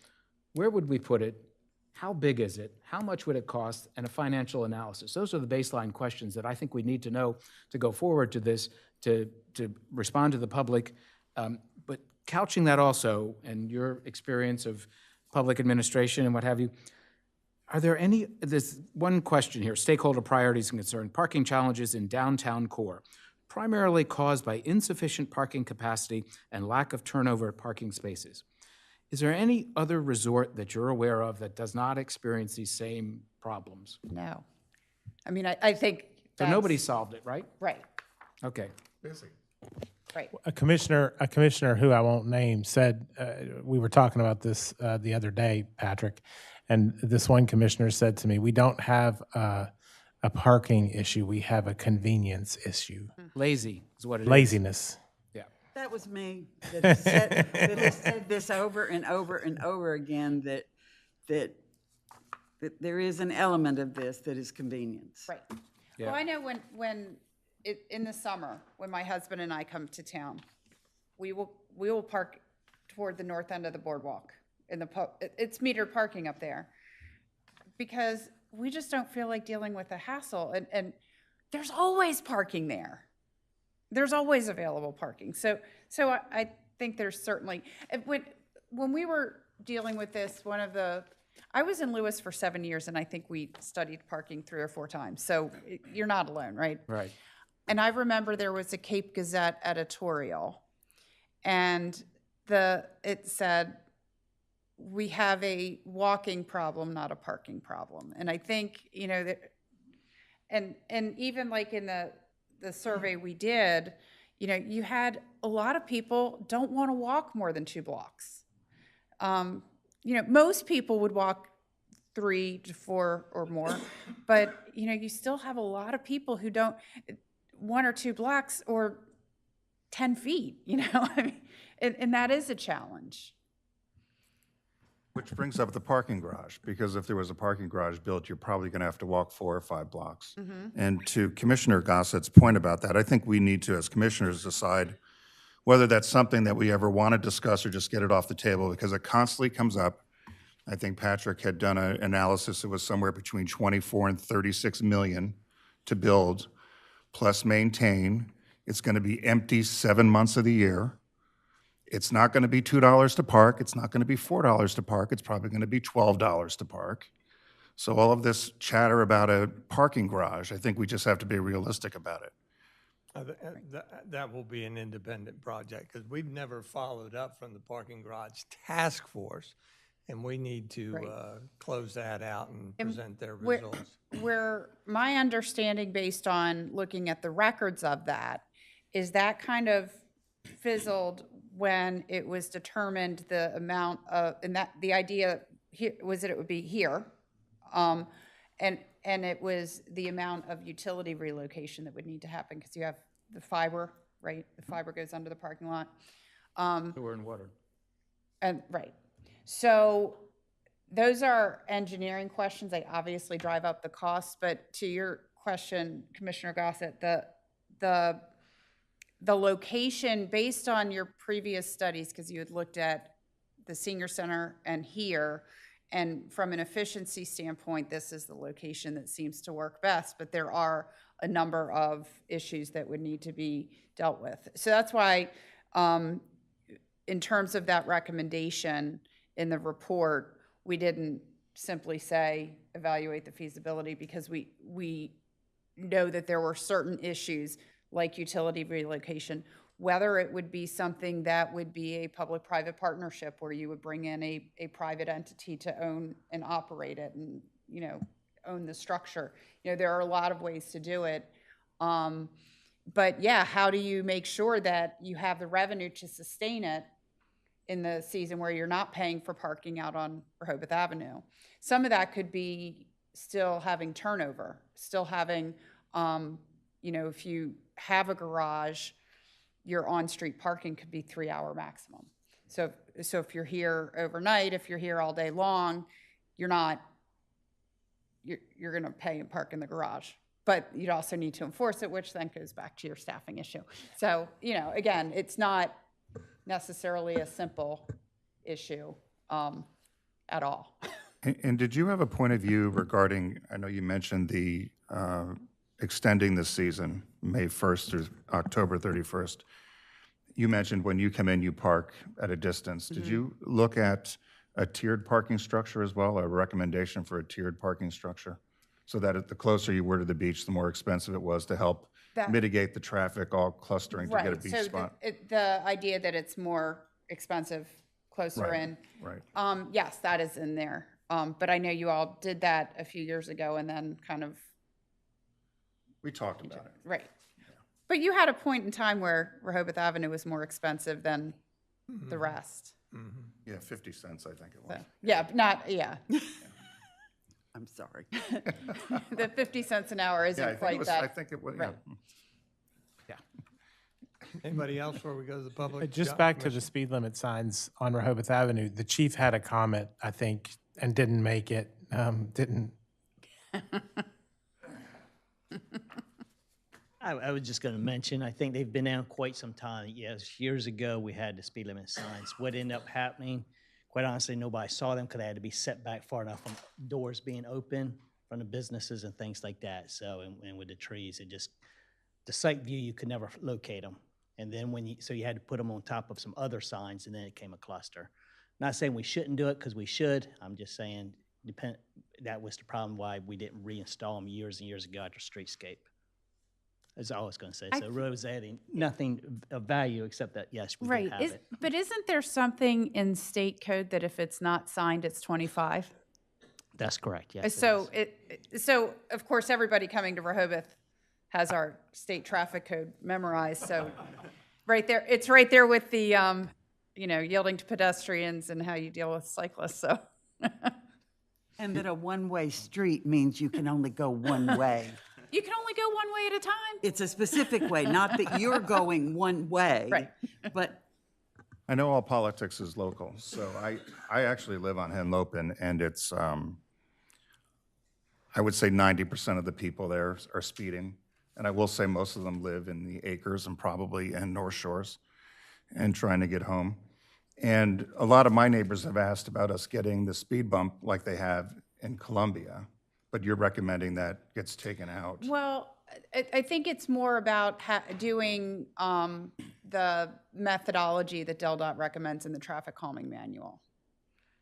where would we put it? How big is it? How much would it cost? And a financial analysis. Those are the baseline questions that I think we need to know to go forward to this, to respond to the public. But couching that also, and your experience of public administration and what have you, are there any, there's one question here, stakeholder priorities and concern, parking challenges in downtown core, primarily caused by insufficient parking capacity and lack of turnover at parking spaces. Is there any other resort that you're aware of that does not experience these same problems? No. I mean, I think so nobody solved it, right? Right. Okay. Busy. Right. A commissioner who I won't name said, we were talking about this the other day, Patrick, and this one commissioner said to me, we don't have a parking issue, we have a convenience issue. Lazy is what it is. Laziness. Yeah. That was me that has said this over and over and over again, that there is an element of this that is convenience. Right. Yeah. Well, I know when in the summer, when my husband and I come to town, we will park toward the north end of the boardwalk. It's metered parking up there, because we just don't feel like dealing with the hassle. And there's always parking there. There's always available parking. So I think there's certainly, when we were dealing with this, I was in Lewis for 7 years, and I think we studied parking 3 or 4 times. So you're not alone, right? Right. And I remember there was a Cape Gazette editorial, and it said, we have a walking problem, not a parking problem. And I think, that, and even like in the survey we did, you had a lot of people don't want to walk more than 2 blocks. Most people would walk 3 to 4 or more. But, you know, you still have a lot of people who don't, 1 or 2 blocks or 10 feet, you know, I mean, and that is a challenge. Which brings up the parking garage, because if there was a parking garage built, you're probably going to have to walk 4 or 5 blocks. And to Commissioner Gossett's point about that, I think we need to, as commissioners, decide whether that's something that we ever want to discuss or just get it off the table, because it constantly comes up. I think Patrick had done an analysis. It was somewhere between 24 and 36 million to build, plus maintain. It's going to be empty 7 months of the year. It's not going to be $2 to park. It's not going to be $4 to park. It's probably going to be $12 to park. So all of this chatter about a parking garage, I think we just have to be realistic about it. That will be an independent project, because we've never followed up from the parking garage task force, and we need to close that out and present their results. Where my understanding, based on looking at the records of that, is that kind of fizzled when it was determined the amount of, and that the idea here was that it would be here, and it was the amount of utility relocation that would need to happen, because you have the fiber, right? The fiber goes under the parking lot. Sewer and water. And right. So those are engineering questions. They obviously drive up the cost, but to your question, Commissioner Gossett, the location, based on your previous studies, because you had looked at the senior center and here, and from an efficiency standpoint, this is the location that seems to work best, but there are a number of issues that would need to be dealt with. So that's why, in terms of that recommendation in the report, we didn't simply say evaluate the feasibility, because we know that there were certain issues like utility relocation, whether it would be something that would be a public-private partnership where you would bring in a private entity to own and operate it and, you know, own the structure. You know, there are a lot of ways to do it. But yeah, how do you make sure that you have the revenue to sustain it in the season where you're not paying for parking out on Rehoboth Avenue? Some of that could be still having turnover, still having, you know, if you have a garage, your on-street parking could be 3-hour maximum. So if you're here overnight, if you're here all day long, you're going to pay and park in the garage. But you'd also need to enforce it, which then goes back to your staffing issue. So, you know, again, it's not necessarily a simple issue at all. And did you have a point of view regarding, I know you mentioned the extending the season, May 1st through October 31st. You mentioned when you come in, you park at a distance. Did you look at a tiered parking structure as well, a recommendation for a tiered parking structure? So that the closer you were to the beach, the more expensive it was to help mitigate the traffic all clustering to get a beach spot. The idea that it's more expensive closer in. Right. Yes, that is in there. But I know you all did that a few years ago and then kind of. We talked about it. Right. But you had a point in time where Rehoboth Avenue was more expensive than the rest. Yeah, 50 cents, I think it was. So, yeah, not, yeah. I'm sorry. The 50 cents an hour isn't quite that. I think it was, right. Yeah. Anybody else before we go to the public? Just back to the speed limit signs on Rehoboth Avenue, the chief had a comment, I think, and didn't make it, didn't. I was just going to mention, I think they've been down quite some time. Yes, years ago, we had the speed limit signs. What ended up happening, quite honestly, nobody saw them because they had to be set back far enough from doors being open from the businesses and things like that. So, and with the trees, it just, the sight view, you could never locate them. And then so you had to put them on top of some other signs, and then it came a cluster. Not saying we shouldn't do it, because we should. I'm just saying that was the problem why we didn't reinstall them years and years ago after streetscape. That's all I was going to say. So it really was adding nothing of value except that, yes, we did have it. But isn't there something in state code that if it's not signed, it's 25? That's correct, yes. So of course, everybody coming to Rehoboth has our state traffic code memorized. So right there, it's right there with the, you know, yielding to pedestrians and how you deal with cyclists. So And that a one-way street means you can only go one way. You can only go one way at a time. It's a specific way, not that you're going one way. Right. But I know all politics is local, so I actually live on Henlopen, and it's, I would say 90% of the people there are speeding. And I will say most of them live in the Acres and probably in North Shores and trying to get home. And a lot of my neighbors have asked about us getting the speed bump like they have in Columbia, but you're recommending that gets taken out. Well, I think it's more about doing the methodology that DelDOT recommends in the traffic calming manual.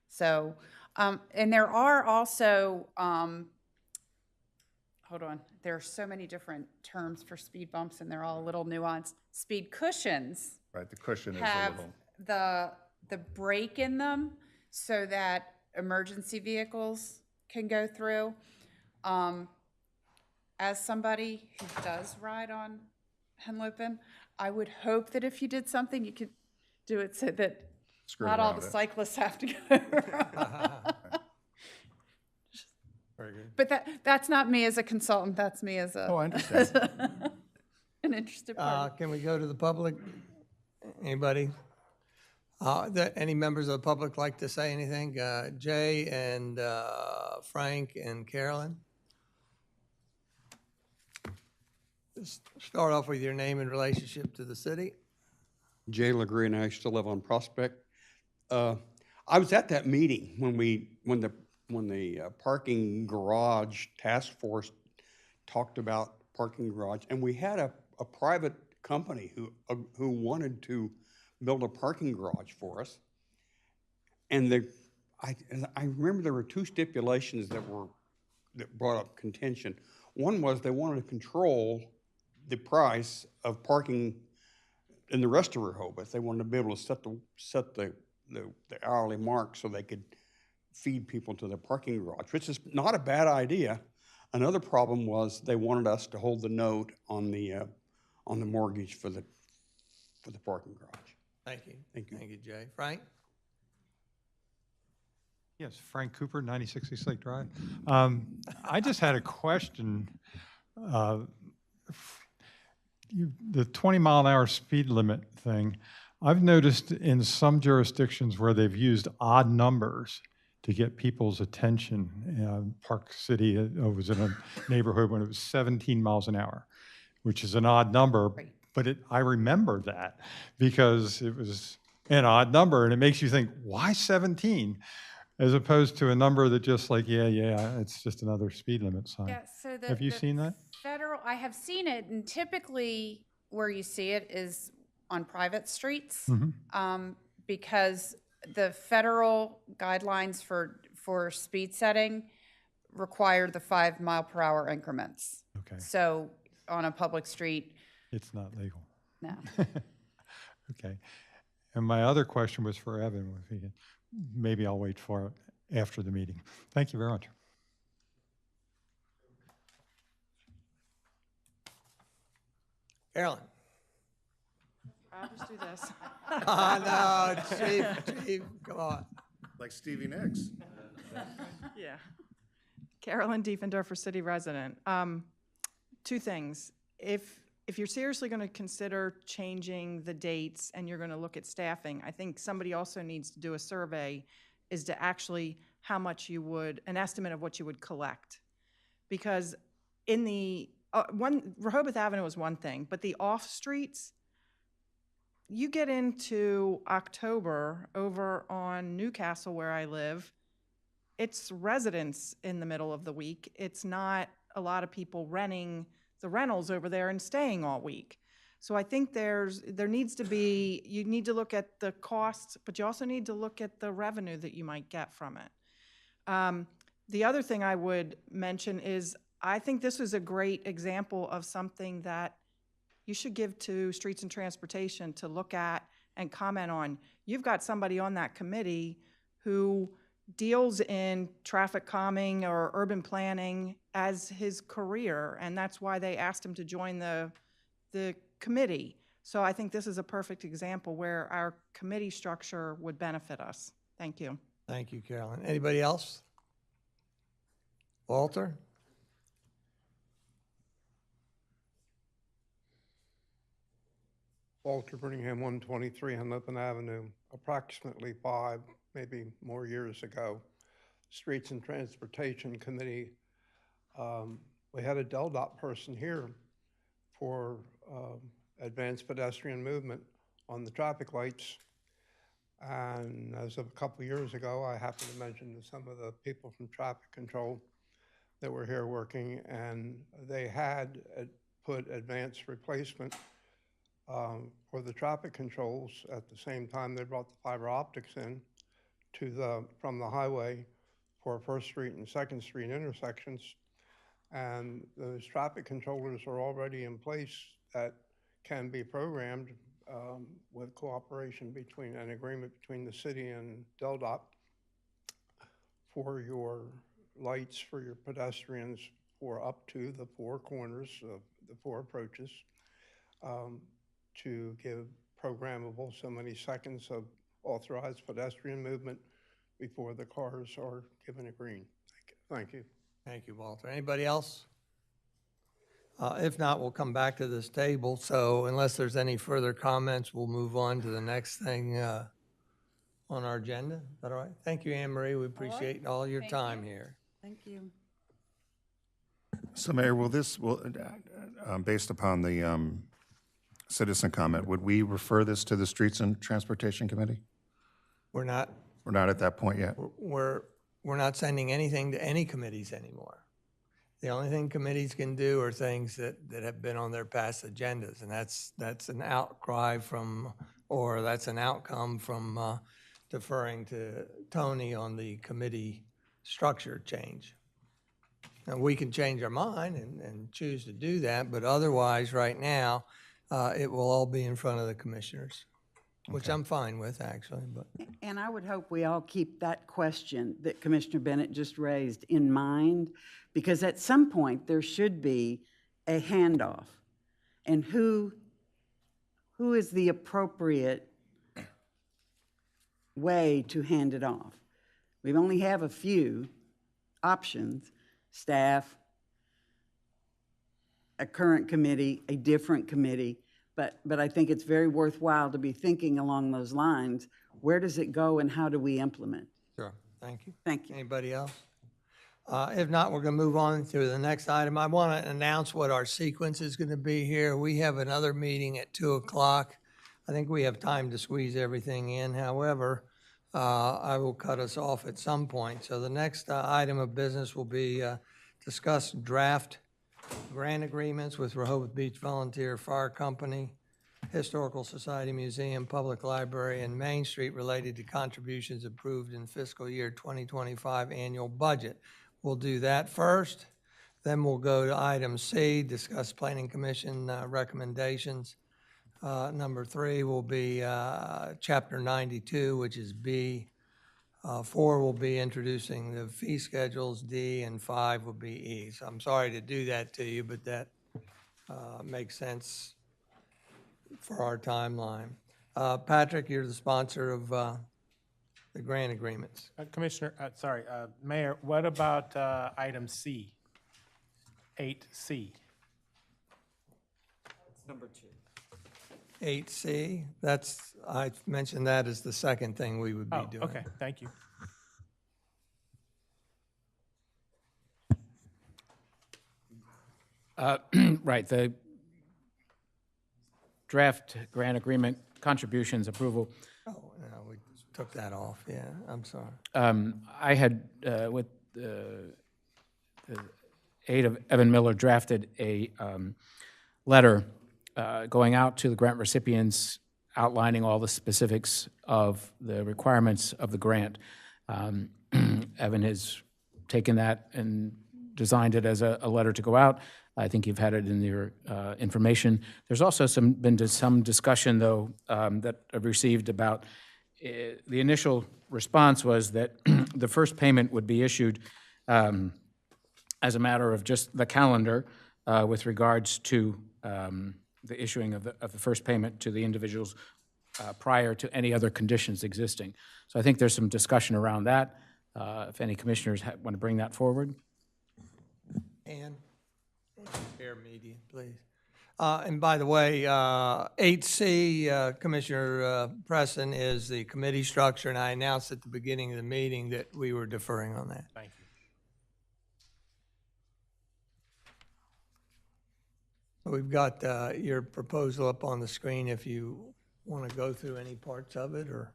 So, and there are also, hold on, there are so many different terms for speed bumps and they're all a little nuanced. Speed cushions. Right, the cushion is a have little. the brake in them so that emergency vehicles can go through. As somebody who does ride on Henlopen, I would hope that if you did something, you could do it so that not all the cyclists have to go around. Very good. But that's not me as a consultant, that's me as a, Oh, I understand. an interested party. Can we go to the public? Anybody? Any members of the public like to say anything? Jay and Frank and Carolyn? Just start off with your name and relationship to the city. Jay LeGree, and I still live on Prospect. I was at that meeting when the parking garage task force talked about parking garage, and we had a private company who wanted to build a parking garage for us. And I remember there were two stipulations that brought up contention. One was they wanted to control the price of parking in the rest of Rehoboth. They wanted to be able to set the hourly mark so they could feed people to the parking garage, which is not a bad idea. Another problem was they wanted us to hold the note on the mortgage for the parking garage. Thank you. Thank you. Thank you, Jay. Frank? Yes, Frank Cooper, 9060 East Lake Drive. I just had a question. The 20-mile-an-hour speed limit thing, I've noticed in some jurisdictions where they've used odd numbers to get people's attention. Park City, I was in a neighborhood when it was 17 miles an hour, which is an odd number, but I remember that because it was an odd number, and it makes you think, why 17? As opposed to a number that just like, yeah, it's just another speed limit sign. Yeah, so Have you seen that? I have seen it, and typically where you see it is on private streets, because the federal guidelines for speed setting require the 5-mile-per-hour increments. Okay. So on a public street, It's not legal. no. Okay. And my other question was for Evan. If he can, maybe I'll wait for it after the meeting. Thank you very much. Carolyn? I'll just do this. No, Chief, come on. Like Stevie Nicks. Yeah. Carolyn Diefendorfer, city resident. Two things. If you're seriously going to consider changing the dates and you're going to look at staffing, I think somebody also needs to do a survey as to actually how much an estimate of what you would collect. Because in the, Rehoboth Avenue is one thing, but the off streets, you get into October over on Newcastle where I live, it's residents in the middle of the week. It's not a lot of people renting the rentals over there and staying all week. So I think there needs to be, you need to look at the costs, but you also need to look at the revenue that you might get from it. The other thing I would mention is I think this is a great example of something that you should give to Streets and Transportation to look at and comment on. You've got somebody on that committee who deals in traffic calming or urban planning as his career, and that's why they asked him to join the committee. So I think this is a perfect example where our committee structure would benefit us. Thank you. Thank you, Carolyn. Anybody else? Walter? Walter Birmingham, 123 Hennepin Avenue, approximately 5, maybe more years ago. Streets and Transportation Committee, we had a DelDOT person here for advanced pedestrian movement on the traffic lights. And as of a couple of years ago, I happened to mention to some of the people from traffic control that were here working, and they had put advanced replacement for the traffic controls. At the same time, they brought the fiber optics in to from the highway for First Street and Second Street intersections. And those traffic controllers are already in place that can be programmed with cooperation between an agreement between the city and DelDOT for your lights for your pedestrians for up to the 4 corners of the 4 approaches, to give programmable so many seconds of authorized pedestrian movement before the cars are given a green. Thank you. Thank you, Walter. Anybody else? If not, we'll come back to this table. So unless there's any further comments, we'll move on to the next thing on our agenda. Is that all right? Thank you, Anne Marie. We appreciate all your time here. Thank you. So Mayor, based upon the citizen comment, would we refer this to the Streets and Transportation Committee? We're not. We're not at that point yet? We're not sending anything to any committees anymore. The only thing committees can do are things that have been on their past agendas, and that's an outcry from, or that's an outcome from deferring to Tony on the committee structure change. And we can change our mind and choose to do that, but otherwise, right now, it will all be in front of the commissioners, which I'm fine with, actually. But And I would hope we all keep that question that Commissioner Bennett just raised in mind, because at some point there should be a handoff. And who is the appropriate way to hand it off? We only have a few options: staff, a current committee, a different committee. But I think it's very worthwhile to be thinking along those lines. Where does it go and how do we implement? Sure. Thank you. Thank you. Anybody else? If not, we're going to move on to the next item. I want to announce what our sequence is going to be here. We have another meeting at 2 o'clock. I think we have time to squeeze everything in. However, I will cut us off at some point. So the next item of business will be discuss draft grant agreements with Rehoboth Beach Volunteer Fire Company, Historical Society Museum, Public Library, and Main Street related to contributions approved in fiscal year 2025 annual budget. We'll do that first. Then we'll go to item C, discuss Planning Commission recommendations. Number 3 will be Chapter 92, which is B. 4 will be introducing the fee schedules, D, and 5 will be E. So I'm sorry to do that to you, but that makes sense for our timeline. Patrick, you're the sponsor of the grant agreements. Commissioner, Mayor, what about item C, 8C? It's number 2. 8C, I mentioned that as the second thing we would be doing. Okay, thank you. Right, the draft grant agreement contributions approval. Oh, no, we took that off, yeah, I'm sorry. I had, with the aid of Evan Miller, drafted a letter going out to the grant recipients outlining all the specifics of the requirements of the grant. Evan has taken that and designed it as a letter to go out. I think you've had it in your information. There's also been some discussion, though, that I've received about the initial response was that the first payment would be issued as a matter of just the calendar with regards to the issuing of the first payment to the individuals prior to any other conditions existing. So I think there's some discussion around that. If any commissioners want to bring that forward. Ann, share media, please. And by the way, 8C, Commissioner Preston, is the committee structure, and I announced at the beginning of the meeting that we were deferring on that. Thank you. We've got your proposal up on the screen if you want to go through any parts of it, or.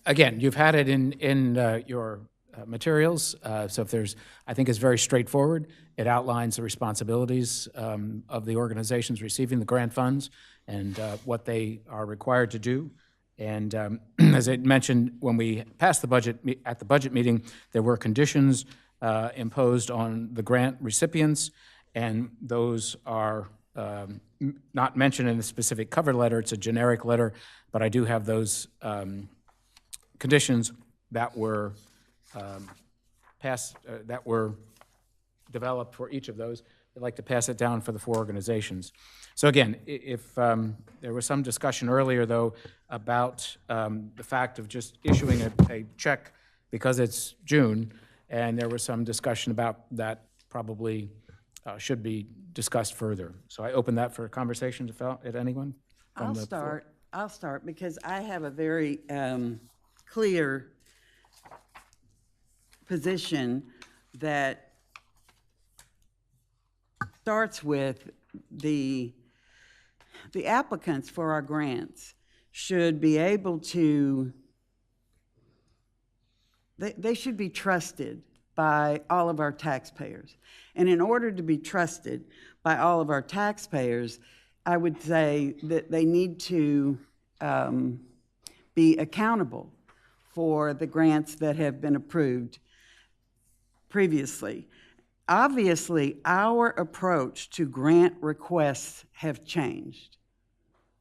Again, you've had it in your materials, so if there's, I think it's very straightforward. It outlines the responsibilities of the organizations receiving the grant funds and what they are required to do. And as I mentioned, when we passed the budget, at the budget meeting, there were conditions imposed on the grant recipients, and those are not mentioned in the specific cover letter. It's a generic letter, but I do have those conditions that were that were developed for each of those. I'd like to pass it down for the 4 organizations. So again, if there was some discussion earlier, though, about the fact of just issuing a check because it's June, and there was some discussion about that probably should be discussed further. So I open that for a conversation at anyone. I'll start because I have a very clear position that starts with the applicants for our grants should be able to, they should be trusted by all of our taxpayers. And in order to be trusted by all of our taxpayers, I would say that they need to be accountable for the grants that have been approved previously. Obviously, our approach to grant requests have changed.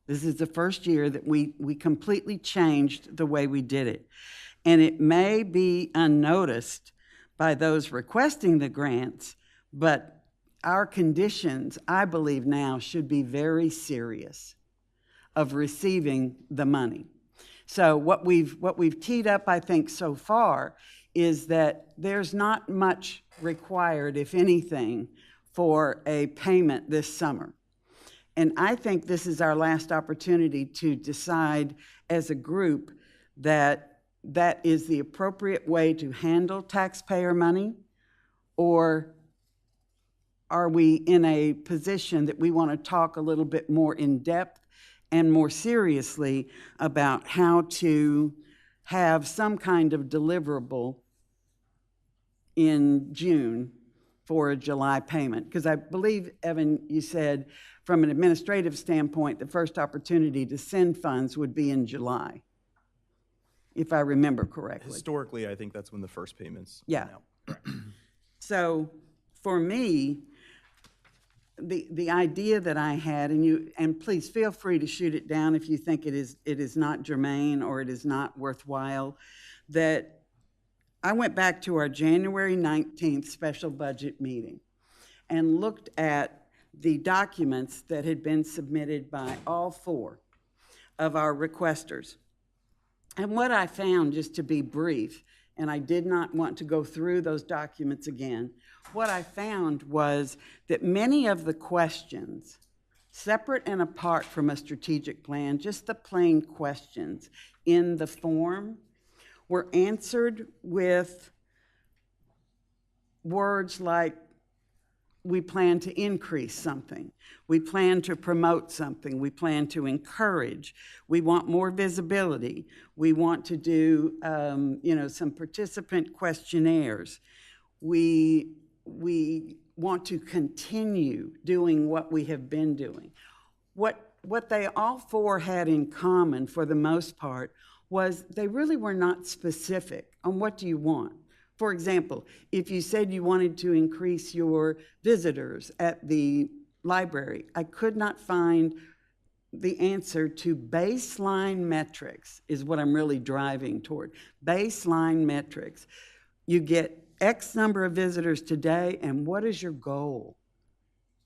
This is the first year that we completely changed the way we did it. And it may be unnoticed by those requesting the grants, but our conditions, I believe now, should be very serious of receiving the money. So what we've teed up, I think, so far is that there's not much required, if anything, for a payment this summer. And I think this is our last opportunity to decide as a group that that is the appropriate way to handle taxpayer money, or are we in a position that we want to talk a little bit more in depth and more seriously about how to have some kind of deliverable in June for a July payment? Because I believe, Evan, you said from an administrative standpoint, the first opportunity to send funds would be in July, if I remember correctly. Historically, I think that's when the first payments Yeah. went out. So for me, the idea that I had, and please feel free to shoot it down if you think it is not germane or it is not worthwhile, that I went back to our January 19th special budget meeting and looked at the documents that had been submitted by all 4 of our requesters. And what I found, just to be brief, and I did not want to go through those documents again, what I found was that many of the questions, separate and apart from a strategic plan, just the plain questions in the form, were answered with words like, we plan to increase something, we plan to promote something, we plan to encourage, we want more visibility, we want to do some participant questionnaires, we want to continue doing what we have been doing. What they all 4 had in common for the most part was they really were not specific on what do you want. For example, if you said you wanted to increase your visitors at the library, I could not find the answer to baseline metrics, is what I'm really driving toward. Baseline metrics. You get X number of visitors today, and what is your goal?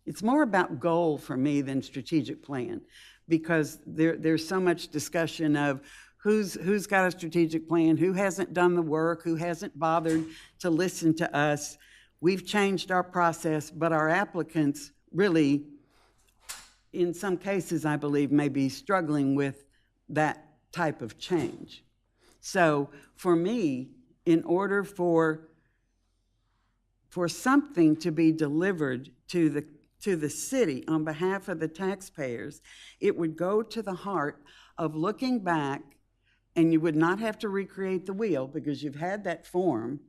It's more about goal for me than strategic plan, because there's so much discussion of who's got a strategic plan, who hasn't done the work, who hasn't bothered to listen to us. We've changed our process, but our applicants really, in some cases, I believe, may be struggling with that type of change. So for me, in order for something to be delivered to the city on behalf of the taxpayers, it would go to the heart of looking back, and you would not have to recreate the wheel because you've had that form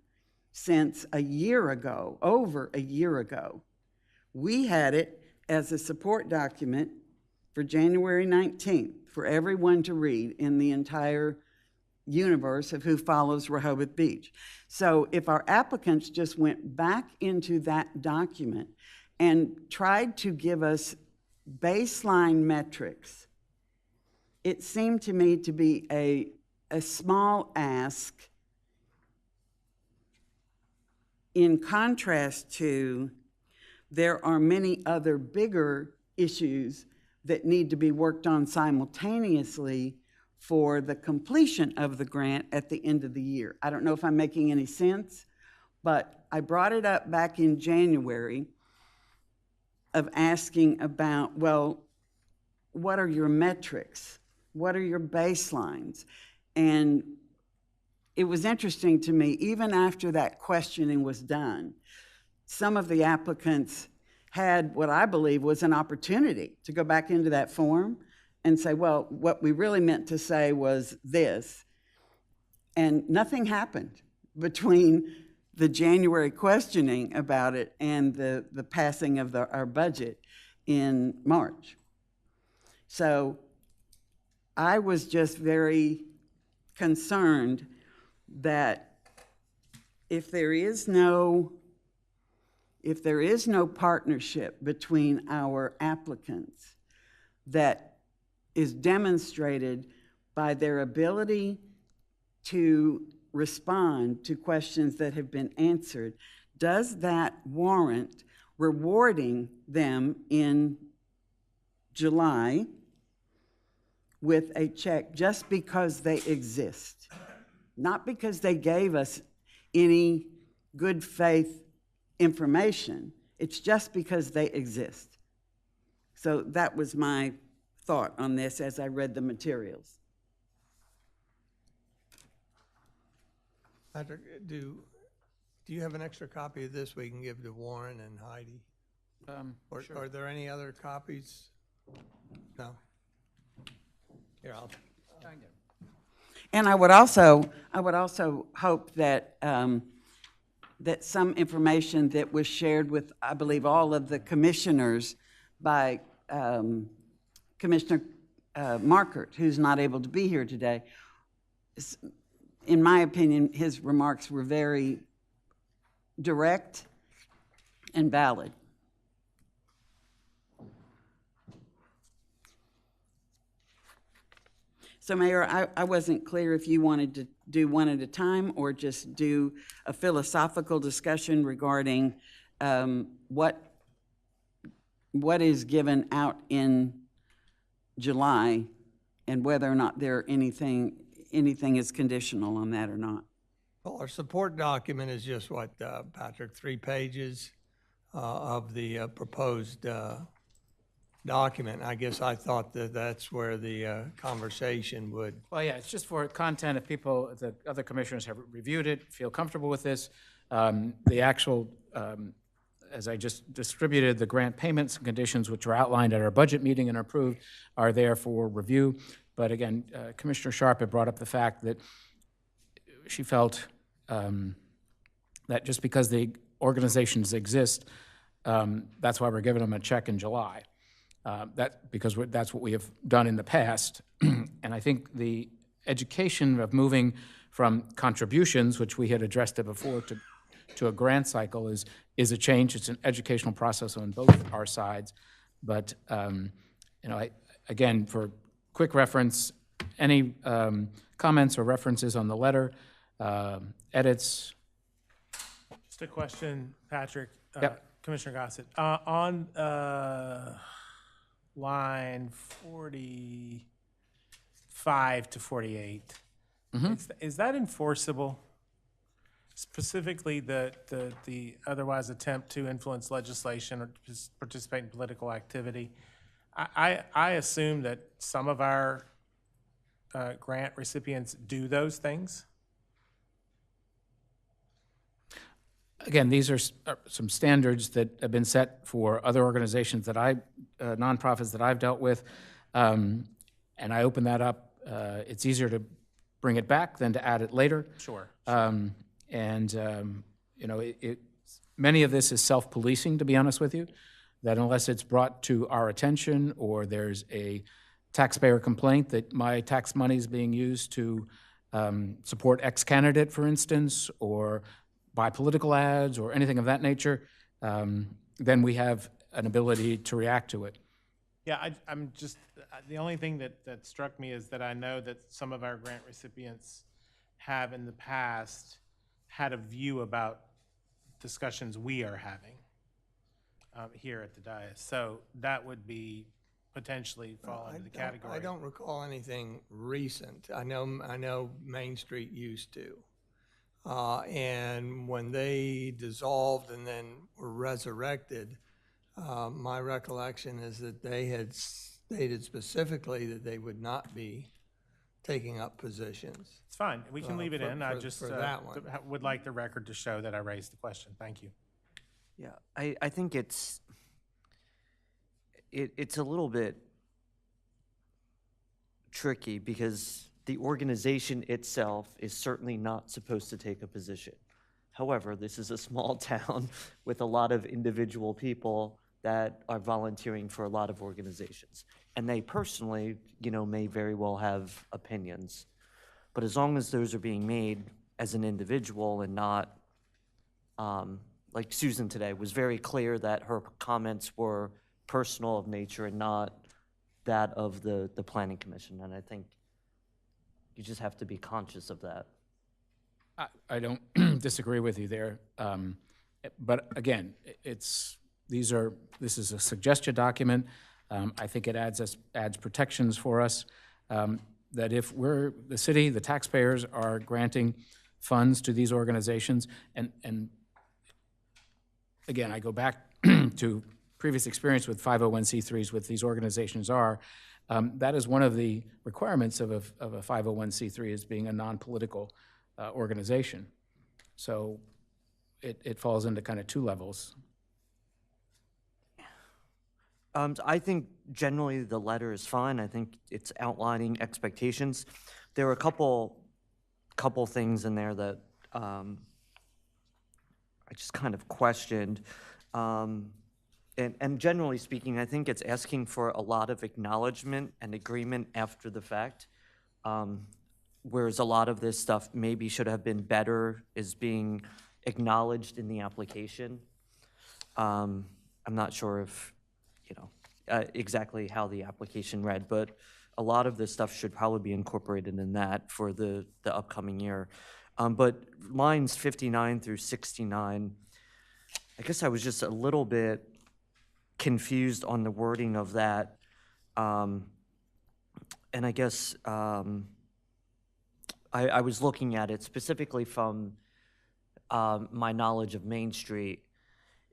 since a year ago, over a year ago. We had it as a support document for January 19th for everyone to read in the entire universe of who follows Rehoboth Beach. So if our applicants just went back into that document and tried to give us baseline metrics, it seemed to me to be a small ask in contrast to there are many other bigger issues that need to be worked on simultaneously for the completion of the grant at the end of the year. I don't know if I'm making any sense, but I brought it up back in January of asking about, well, what are your metrics? What are your baselines? And it was interesting to me, even after that questioning was done, some of the applicants had what I believe was an opportunity to go back into that form and say, well, what we really meant to say was this. And nothing happened between the January questioning about it and the passing of our budget in March. So I was just very concerned that if there is no partnership between our applicants that is demonstrated by their ability to respond to questions that have been answered, does that warrant rewarding them in July with a check just because they exist? Not because they gave us any good faith information. It's just because they exist. So that was my thought on this as I read the materials. Patrick, do you have an extra copy of this we can give to Warren and Heidi? Or sure. are there any other copies? No? Here, I'll try and get 'em. And I would also hope that that some information that was shared with, I believe, all of the commissioners by Commissioner Markert, who's not able to be here today, in my opinion, his remarks were very direct and valid. So, Mayor, I wasn't clear if you wanted to do one at a time or just do a philosophical discussion regarding what is given out in July and whether or not anything is conditional on that or not. Well, our support document is just what, Patrick, 3 pages of the proposed document. I guess I thought that that's where the conversation would. Well, yeah, it's just for content. If people, the other commissioners have reviewed it, feel comfortable with this, the actual, as I just distributed, the grant payments and conditions, which were outlined at our budget meeting and approved, are there for review. But again, Commissioner Sharp had brought up the fact that she felt that just because the organizations exist, that's why we're giving them a check in July. Because that's what we have done in the past. And I think the education of moving from contributions, which we had addressed it before, to a grant cycle is a change. It's an educational process on both our sides. But again, for quick reference, any comments or references on the letter, edits? Just a question, Patrick. Yep. Commissioner Gossett. On line 45 to 48, is that enforceable? Specifically, the otherwise attempt to influence legislation or participate in political activity. I assume that some of our grant recipients do those things. Again, these are some standards that have been set for other organizations that nonprofits that I've dealt with, and I open that up. It's easier to bring it back than to add it later. Sure. You know, many of this is self-policing, to be honest with you, that unless it's brought to our attention or there's a taxpayer complaint that my tax money is being used to support X candidate, for instance, or buy political ads or anything of that nature, then we have an ability to react to it. Yeah, I'm just, the only thing that struck me is that I know that some of our grant recipients have in the past had a view about discussions we are having here at the dais. So that would be potentially fall into the category. I don't recall anything recent. I know Main Street used to. And when they dissolved and then were resurrected, my recollection is that they had stated specifically that they would not be taking up positions. It's fine. We can leave it in. I just that one. would like the record to show that I raised the question. Thank you. Yeah, I think it's a little bit tricky because the organization itself is certainly not supposed to take a position. However, this is a small town with a lot of individual people that are volunteering for a lot of organizations. And they personally, may very well have opinions. But as long as those are being made as an individual and not, like Susan today was very clear that her comments were personal of nature and not that of the Planning Commission. And I think you just have to be conscious of that. I don't disagree with you there. But again, this is a suggestion document. I think it adds protections for us that if the city, the taxpayers are granting funds to these organizations, and again, I go back to previous experience with 501c3s with these organizations that is one of the requirements of a 501c3 is being a non-political organization. So it falls into kind of two levels. I think generally the letter is fine. I think it's outlining expectations. There are a couple things in there that I just kind of questioned. And generally speaking, I think it's asking for a lot of acknowledgement and agreement after the fact, whereas a lot of this stuff maybe should have been better is being acknowledged in the application. I'm not sure if exactly how the application read, but a lot of this stuff should probably be incorporated in that for the upcoming year. But lines 59 through 69, I guess I was just a little bit confused on the wording of that. And I guess I was looking at it specifically from my knowledge of Main Street.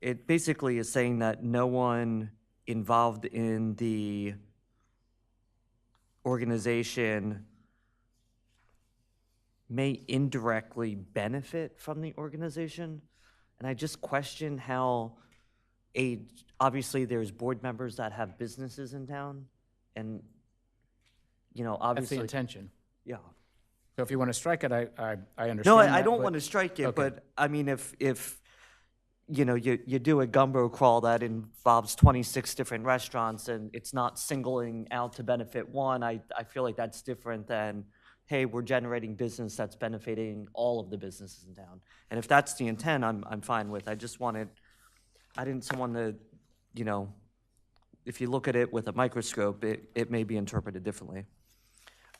It basically is saying that no one involved in the organization may indirectly benefit from the organization. And I just question how obviously there's board members that have businesses in town, and obviously. That's the intention. Yeah. So if you want to strike it, I understand. No, that, I don't want to strike it, okay. but I mean, if you do a gumbo crawl that involves 26 different restaurants and it's not singling out to benefit one, I feel like that's different than, hey, we're generating business that's benefiting all of the businesses in town. And if that's the intent, I'm fine with. I didn't want to, if you look at it with a microscope, it may be interpreted differently.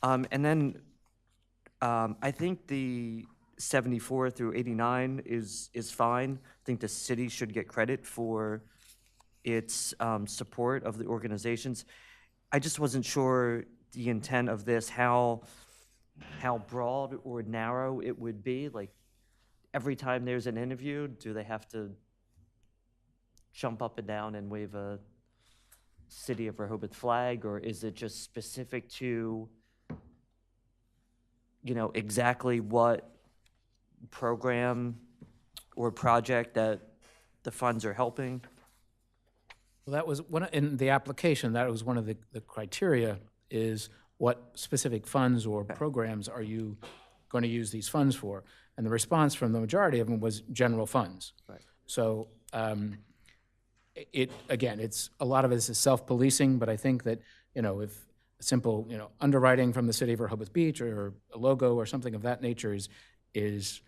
And then I think the 74 through 89 is fine. I think the city should get credit for its support of the organizations. I just wasn't sure the intent of this, how broad or narrow it would be. Like, every time there's an interview, do they have to jump up and down and wave a City of Rehoboth flag, or is it just specific to, you know, exactly what program or project that the funds are helping? Well, that was one, in the application, that was one of the criteria, is what specific funds or programs are you going to use these funds for? And the response from the majority of them was general funds. Right. So, again, it's, a lot of this is self-policing, but I think that, you know, if simple, you know, underwriting from the City of Rehoboth Beach or a logo or something of that nature is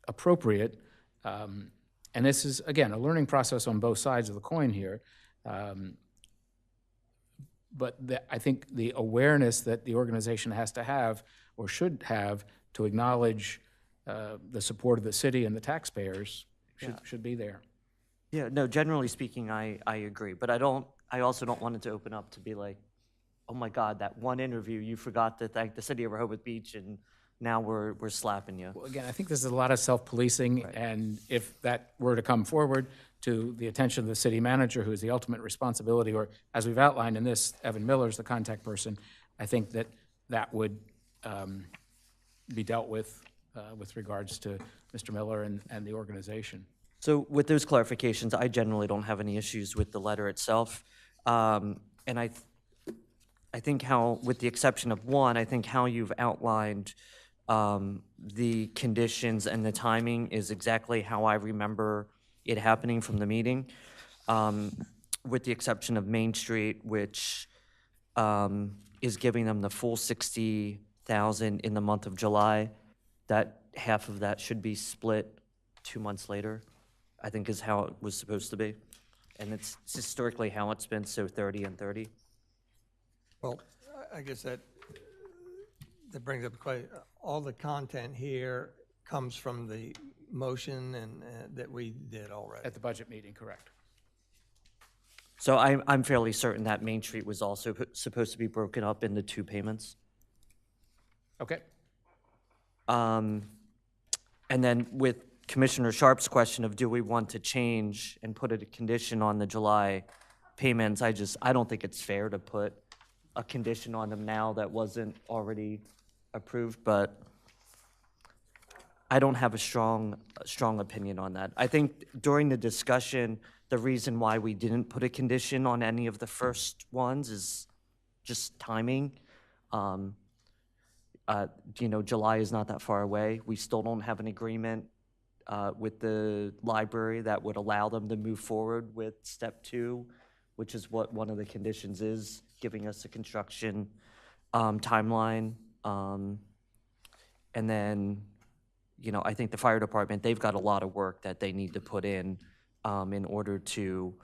appropriate. And this is, again, a learning process on both sides of the coin here. But I think the awareness that the organization has to have, or should have, to acknowledge the support of the city and the taxpayers should be there. Yeah, no, generally speaking, I agree, but I also don't want it to open up to be like, oh my God, that one interview, you forgot to thank the City of Rehoboth Beach, and now we're slapping you. Well, again, I think this is a lot of self-policing, and if that were to come forward to the attention of the city manager, who is the ultimate responsibility, or as we've outlined in this, Evan Miller's the contact person, I think that would be dealt with regards to Mr. Miller and the organization. So with those clarifications, I generally don't have any issues with the letter itself. And I think how, with the exception of one, I think how you've outlined the conditions and the timing is exactly how I remember it happening from the meeting, with the exception of Main Street, which is giving them the full $60,000 in the month of July. That half of that should be split 2 months later, I think is how it was supposed to be. And it's historically how it's been, so 30 and 30. Well, I guess that brings up quite, all the content here comes from the motion and that we did already. At the budget meeting, correct. So I'm fairly certain that Main Street was also supposed to be broken up into 2 payments. Okay. And then with Commissioner Sharp's question of do we want to change and put a condition on the July payments, I don't think it's fair to put a condition on them now that wasn't already approved, but I don't have a strong opinion on that. I think during the discussion, the reason why we didn't put a condition on any of the first ones is just timing. You know, July is not that far away. We still don't have an agreement with the library that would allow them to move forward with step 2, which is what one of the conditions is, giving us a construction timeline. And then, you know, I think the fire department, they've got a lot of work that they need to put in order to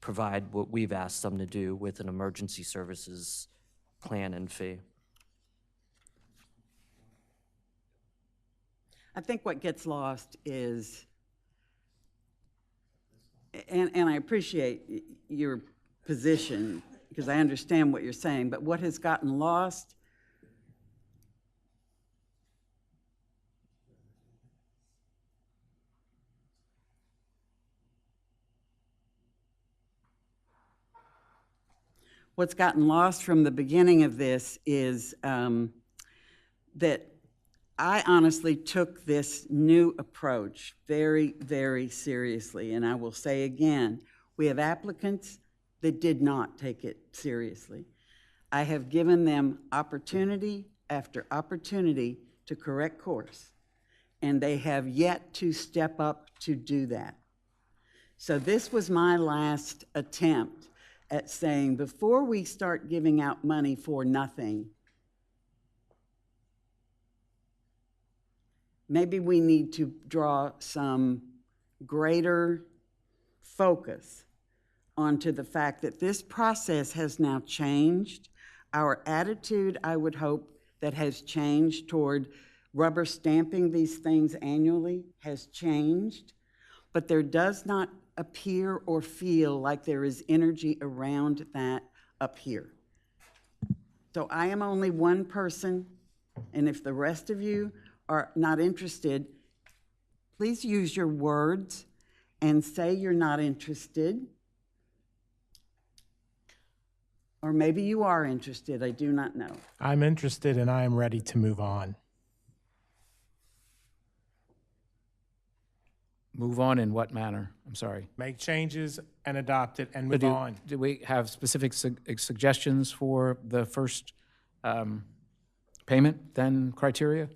provide what we've asked them to do with an emergency services plan and fee. I think what gets lost is, and I appreciate your position because I understand what you're saying, but what has gotten lost from the beginning of this is that I honestly took this new approach very, very seriously. And I will say again, we have applicants that did not take it seriously. I have given them opportunity after opportunity to correct course, and they have yet to step up to do that. So this was my last attempt at saying, before we start giving out money for nothing, maybe we need to draw some greater focus onto the fact that this process has now changed. Our attitude, I would hope, that has changed toward rubber stamping these things annually has changed, but there does not appear or feel like there is energy around that up here. So I am only one person, and if the rest of you are not interested, please use your words and say you're not interested. Or maybe you are interested, I do not know. I'm interested and I am ready to move on. Move on in what manner? I'm sorry. Make changes and adopt it and But move on. do we have specific suggestions for the first payment, then criteria?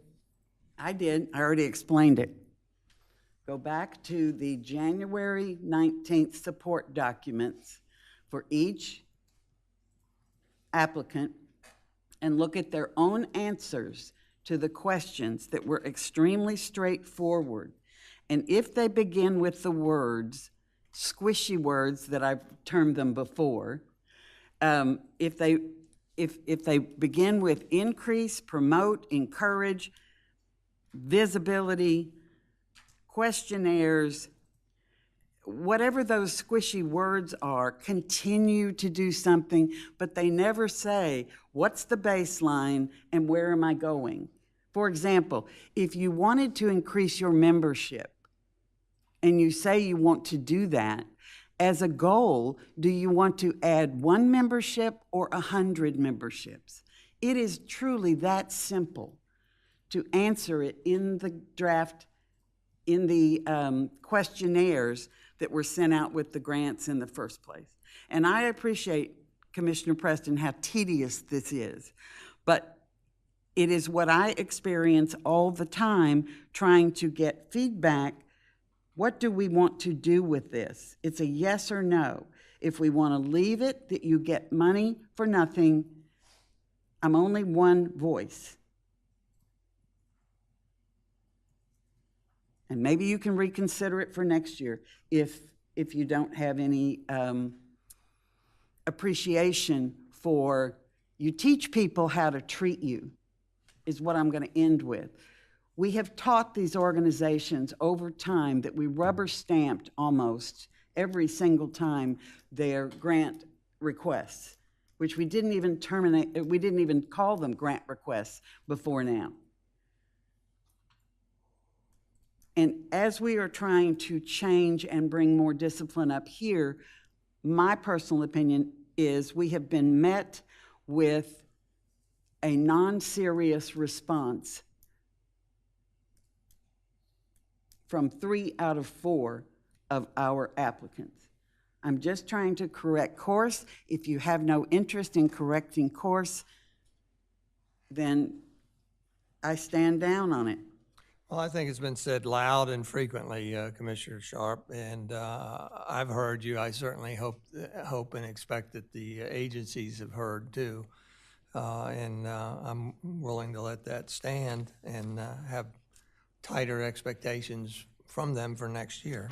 I did, I already explained it. Go back to the January 19th support documents for each applicant and look at their own answers to the questions that were extremely straightforward. And if they begin with the words, squishy words that I've termed them before, if they begin with increase, promote, encourage, visibility, questionnaires, whatever those squishy words are, continue to do something, but they never say, what's the baseline and where am I going? For example, if you wanted to increase your membership, and you say you want to do that, as a goal, do you want to add 1 membership or 100 memberships? It is truly that simple to answer it in the draft, in the questionnaires that were sent out with the grants in the first place. And I appreciate, Commissioner Preston, how tedious this is, but it is what I experience all the time trying to get feedback. What do we want to do with this? It's a yes or no. If we want to leave it, that you get money for nothing, I'm only one voice. And maybe you can reconsider it for next year if you don't have any appreciation for, you teach people how to treat you, is what I'm going to end with. We have taught these organizations over time that we rubber stamped almost every single time their grant requests, which we didn't even terminate, we didn't even call them grant requests before now. And as we are trying to change and bring more discipline up here, my personal opinion is we have been met with a non-serious response from 3 out of 4 of our applicants. I'm just trying to correct course. If you have no interest in correcting course, then I stand down on it. Well, I think it's been said loud and frequently, Commissioner Sharp, and I've heard you. I certainly hope and expect that the agencies have heard too. And I'm willing to let that stand and have tighter expectations from them for next year.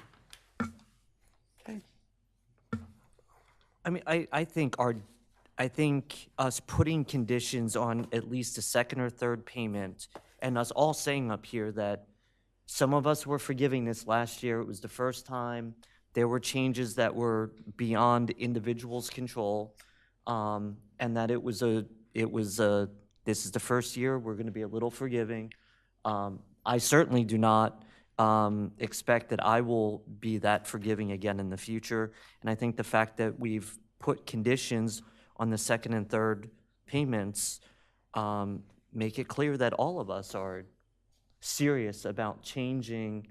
I mean, I think us putting conditions on at least a second or third payment, and us all saying up here that some of us were forgiving this last year. It was the first time. There were changes that were beyond individuals' control, and that this is the first year. We're going to be a little forgiving. I certainly do not expect that I will be that forgiving again in the future. And I think the fact that we've put conditions on the second and third payments make it clear that all of us are serious about changing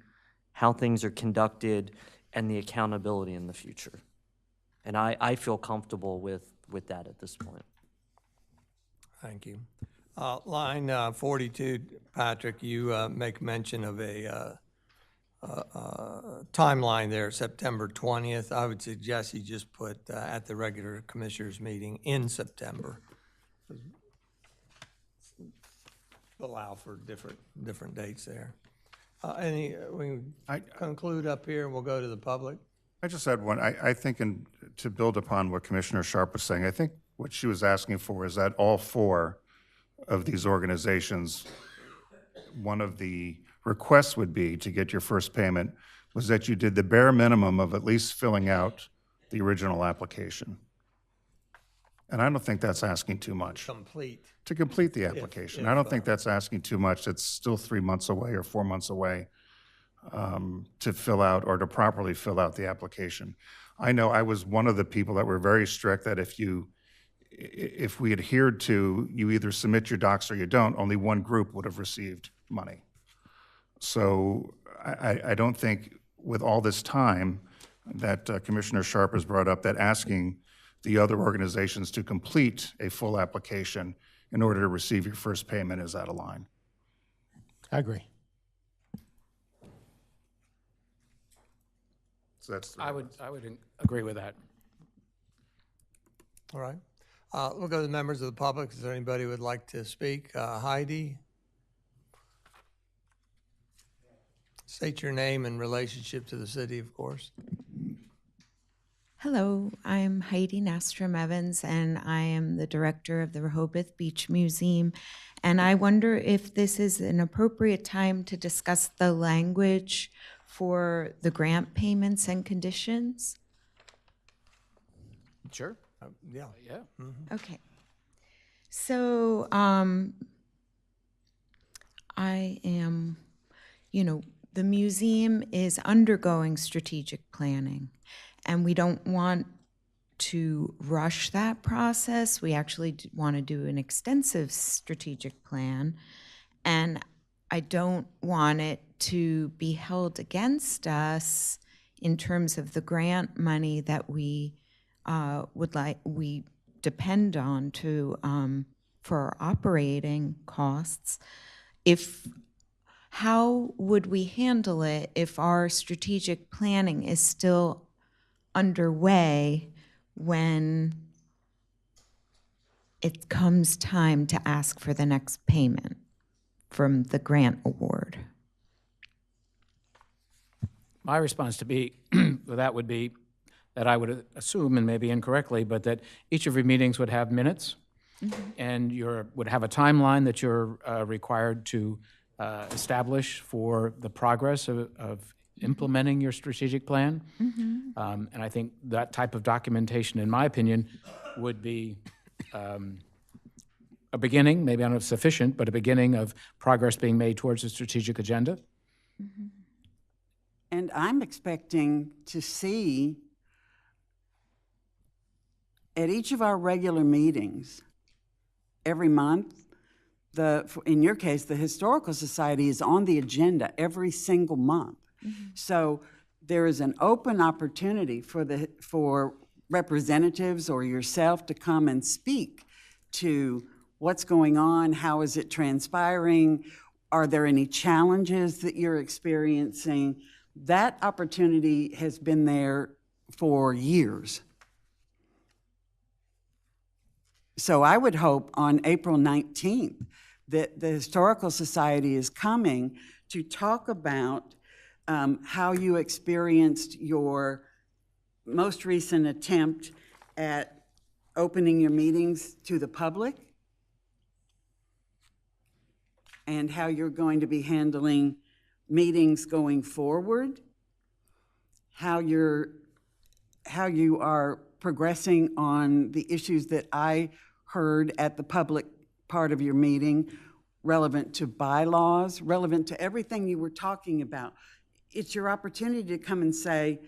how things are conducted and the accountability in the future. And I feel comfortable with that at this point. Thank you. Line 42, Patrick, you make mention of a timeline there, September 20th. I would suggest you just put at the regular commissioners meeting in September. Allow for different dates there. We conclude up here and we'll go to the public. I just had one. I think, to build upon what Commissioner Sharp was saying, I think what she was asking for is that all 4 of these organizations, one of the requests would be to get your first payment was that you did the bare minimum of at least filling out the original application. And I don't think that's asking too much. Complete. To complete the application. I don't think that's asking too much. It's still 3 months away or 4 months away to fill out or to properly fill out the application. I know I was one of the people that were very strict that if we adhered to, you either submit your docs or you don't, only one group would have received money. So I don't think with all this time that Commissioner Sharp has brought up, that asking the other organizations to complete a full application in order to receive your first payment is out of line. I agree. So that's I would agree with that. All right. We'll go to the members of the public. Is there anybody who would like to speak? Heidi? State your name and relationship to the city, of course. Hello, I'm Heidi Nastrom Evans, and I am the director of the Rehoboth Beach Museum. And I wonder if this is an appropriate time to discuss the language for the grant payments and conditions. Sure. Yeah. Yeah. Mm-hmm. Okay. So I am, the museum is undergoing strategic planning, and we don't want to rush that process. We actually want to do an extensive strategic plan, and I don't want it to be held against us in terms of the grant money that we we depend on to for our operating costs. How would we handle it if our strategic planning is still underway when it comes time to ask for the next payment from the grant award? My response to that would be that I would assume, and maybe incorrectly, but that each of your meetings would have minutes, and would have a timeline that you're required to establish for the progress of implementing your strategic plan. And I think that type of documentation, in my opinion, would be a beginning, maybe not sufficient, but a beginning of progress being made towards a strategic agenda. And I'm expecting to see at each of our regular meetings every month, in your case, the Historical Society is on the agenda every single month. So there is an open opportunity for representatives or yourself to come and speak to what's going on, how is it transpiring, are there any challenges that you're experiencing? That opportunity has been there for years. So I would hope on April 19th that the Historical Society is coming to talk about how you experienced your most recent attempt at opening your meetings to the public and how you're going to be handling meetings going forward, how you are progressing on the issues that I heard at the public part of your meeting, relevant to bylaws, relevant to everything you were talking about. It's your opportunity to come and say,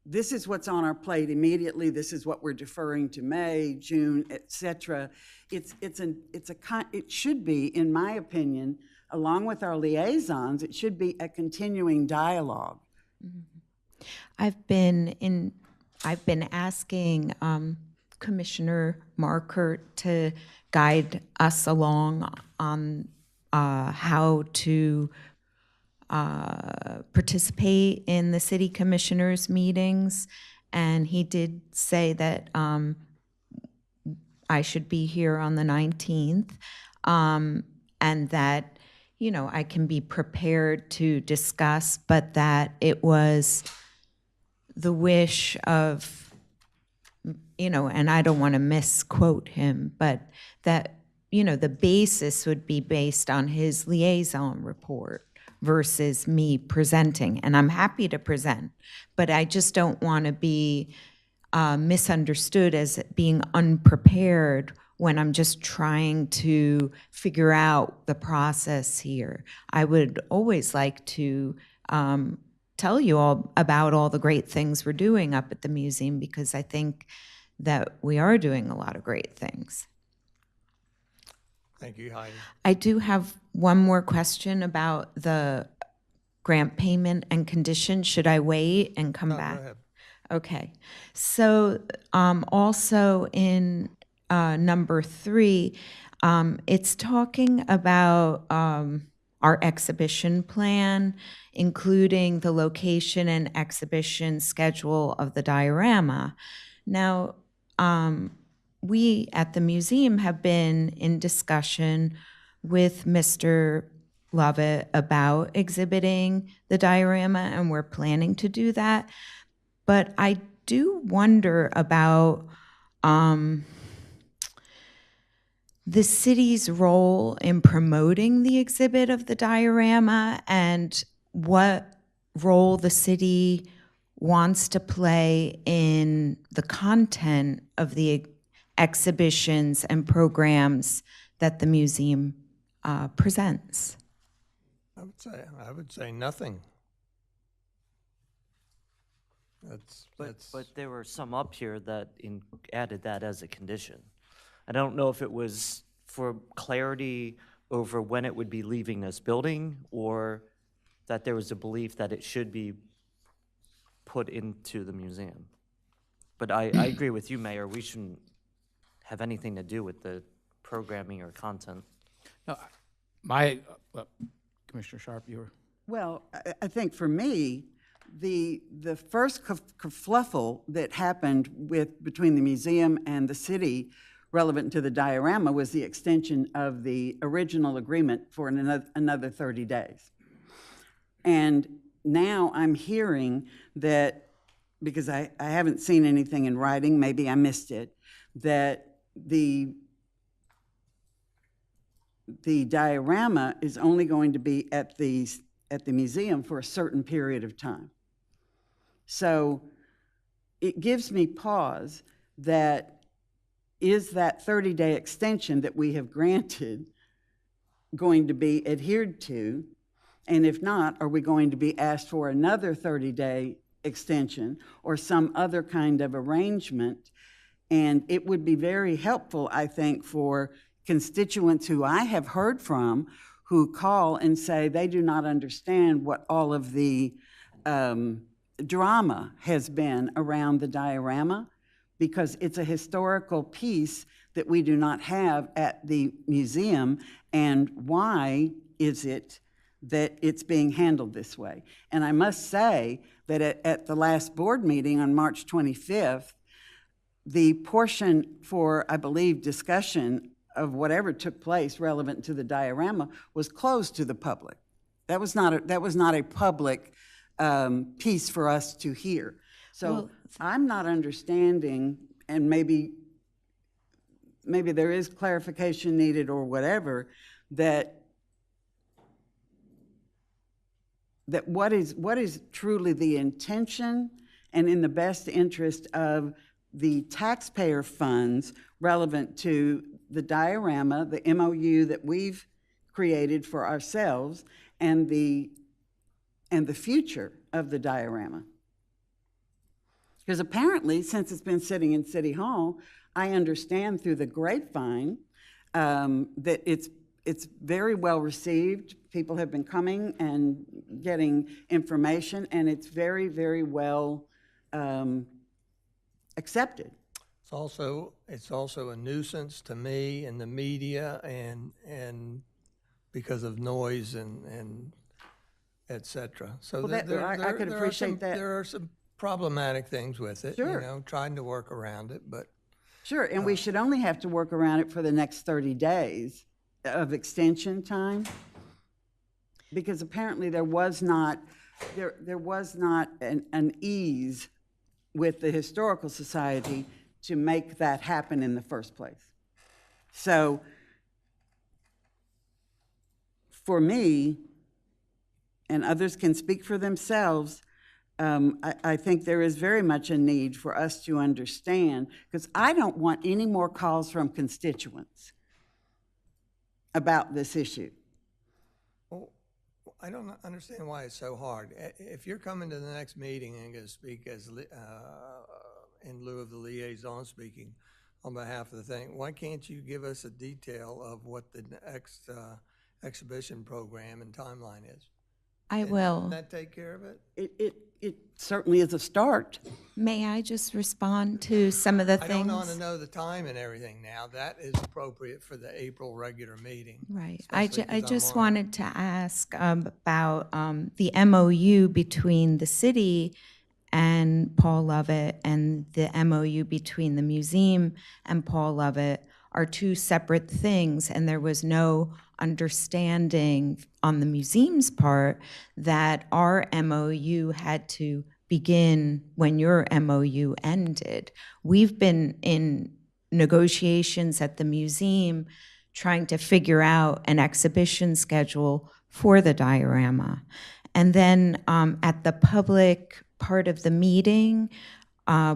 this is what's on our plate immediately, this is what we're deferring to May, June, et cetera. It should be, in my opinion, along with our liaisons, it should be a continuing dialogue. I've been asking Commissioner Markert to guide us along on how to participate in the city commissioners' meetings, and he did say that I should be here on the 19th, and that, I can be prepared to discuss, but that it was the wish of, and I don't want to misquote him, but that, the basis would be based on his liaison report versus me presenting. And I'm happy to present, but I just don't want to be misunderstood as being unprepared when I'm just trying to figure out the process here. I would always like to tell you all about all the great things we're doing up at the museum, because I think that we are doing a lot of great things. Thank you, Heidi. I do have one more question about the grant payment and conditions. Should I wait and come back? Go ahead. Okay. So also in number 3, it's talking about our exhibition plan, including the location and exhibition schedule of the diorama. Now, we at the museum have been in discussion with Mr. Lovett about exhibiting the diorama, and we're planning to do that. But I do wonder about the city's role in promoting the exhibit of the diorama and what role the city wants to play in the content of the exhibitions and programs that the museum presents. I would say nothing. But there were some up here that added that as a condition. I don't know if it was for clarity over when it would be leaving this building, or that there was a belief that it should be put into the museum. But I agree with you, Mayor, we shouldn't have anything to do with the programming or content. No, Commissioner Sharp, you were... Well, I think for me, the first kerfluffle that happened between the museum and the city relevant to the diorama was the extension of the original agreement for another 30 days. And now I'm hearing that, because I haven't seen anything in writing, maybe I missed it, that the diorama is only going to be at the museum for a certain period of time. So it gives me pause that is that 30-day extension that we have granted going to be adhered to? And if not, are we going to be asked for another 30-day extension or some other kind of arrangement? And it would be very helpful, I think, for constituents who I have heard from who call and say they do not understand what all of the drama has been around the diorama, because it's a historical piece that we do not have at the museum. And why is it that it's being handled this way? And I must say that at the last board meeting on March 25th, the portion for, I believe, discussion of whatever took place relevant to the diorama was closed to the public. That was not a public piece for us to hear. So well, I'm not understanding, and maybe there is clarification needed or whatever, that what is truly the intention and in the best interest of the taxpayer funds relevant to the diorama, the MOU that we've created for ourselves, and the future of the diorama. Because apparently, since it's been sitting in City Hall, I understand through the grapevine that it's very well received. People have been coming and getting information, and it's very, very well accepted. It's also a nuisance to me and the media, and because of noise and et cetera. So well, I could appreciate that. There are some problematic things with it, sure. You know, trying to work around it, but. Sure, and we should only have to work around it for the next 30 days of extension time, because apparently there was not an ease with the Historical Society to make that happen in the first place. So for me, and others can speak for themselves, I think there is very much a need for us to understand, because I don't want any more calls from constituents about this issue. Well, I don't understand why it's so hard. If you're coming to the next meeting and going to speak as in lieu of the liaison speaking on behalf of the thing, why can't you give us a detail of what the next exhibition program and timeline is? I will. Doesn't that take care of it? It certainly is a start. May I just respond to some of the I things? don't want to know the time and everything now. That is appropriate for the April regular meeting. Right. especially 'cause I I'm just on- wanted to ask about the MOU between the city and Paul Lovett and the MOU between the museum and Paul Lovett are two separate things, and there was no understanding on the museum's part that our MOU had to begin when your MOU ended. We've been in negotiations at the museum trying to figure out an exhibition schedule for the diorama. And then at the public part of the meeting,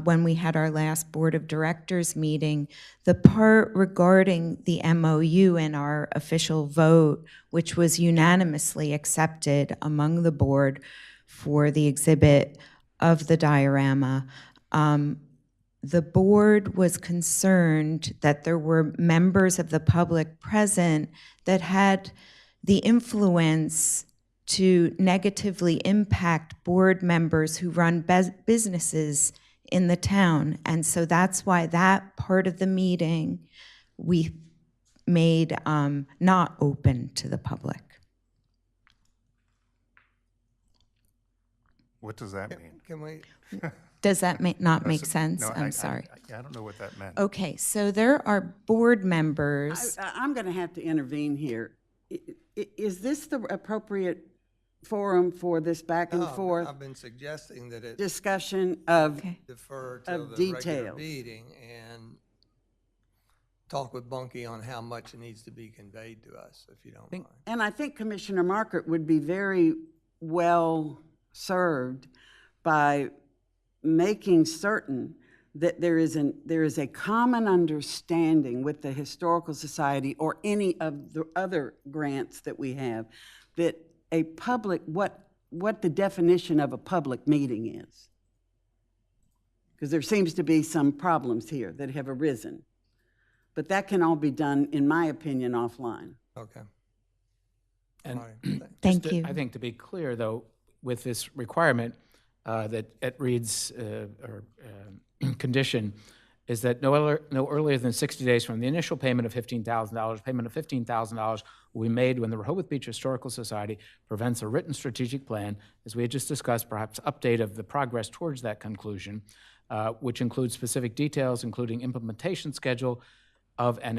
when we had our last Board of Directors meeting, the part regarding the MOU and our official vote, which was unanimously accepted among the board for the exhibit of the diorama, the board was concerned that there were members of the public present that had the influence to negatively impact board members who run businesses in the town. And so that's why that part of the meeting we made not open to the public. What does that mean? Can we? Does that not make That's sense? no, I'm sorry. I don't know what that meant. Okay, so there are board members. I'm going to have to intervene here. Is this the appropriate forum for this back and forth I've been suggesting that it discussion of defer to of the regular details? meeting and talk with Bunky on how much needs to be conveyed to us, if you don't mind. And I think Commissioner Markert would be very well served by making certain that there is a common understanding with the Historical Society or any of the other grants that we have, that a public, what the definition of a public meeting is. Because there seems to be some problems here that have arisen. But that can all be done, in my opinion, offline. Okay. And All right. Thank you. I think to be clear, though, with this requirement that it reads condition is that no earlier than 60 days from the initial payment of $15,000, payment of $15,000 will be made when the Rehoboth Beach Historical Society presents a written strategic plan, as we had just discussed, perhaps update of the progress towards that conclusion, which includes specific details, including implementation schedule of an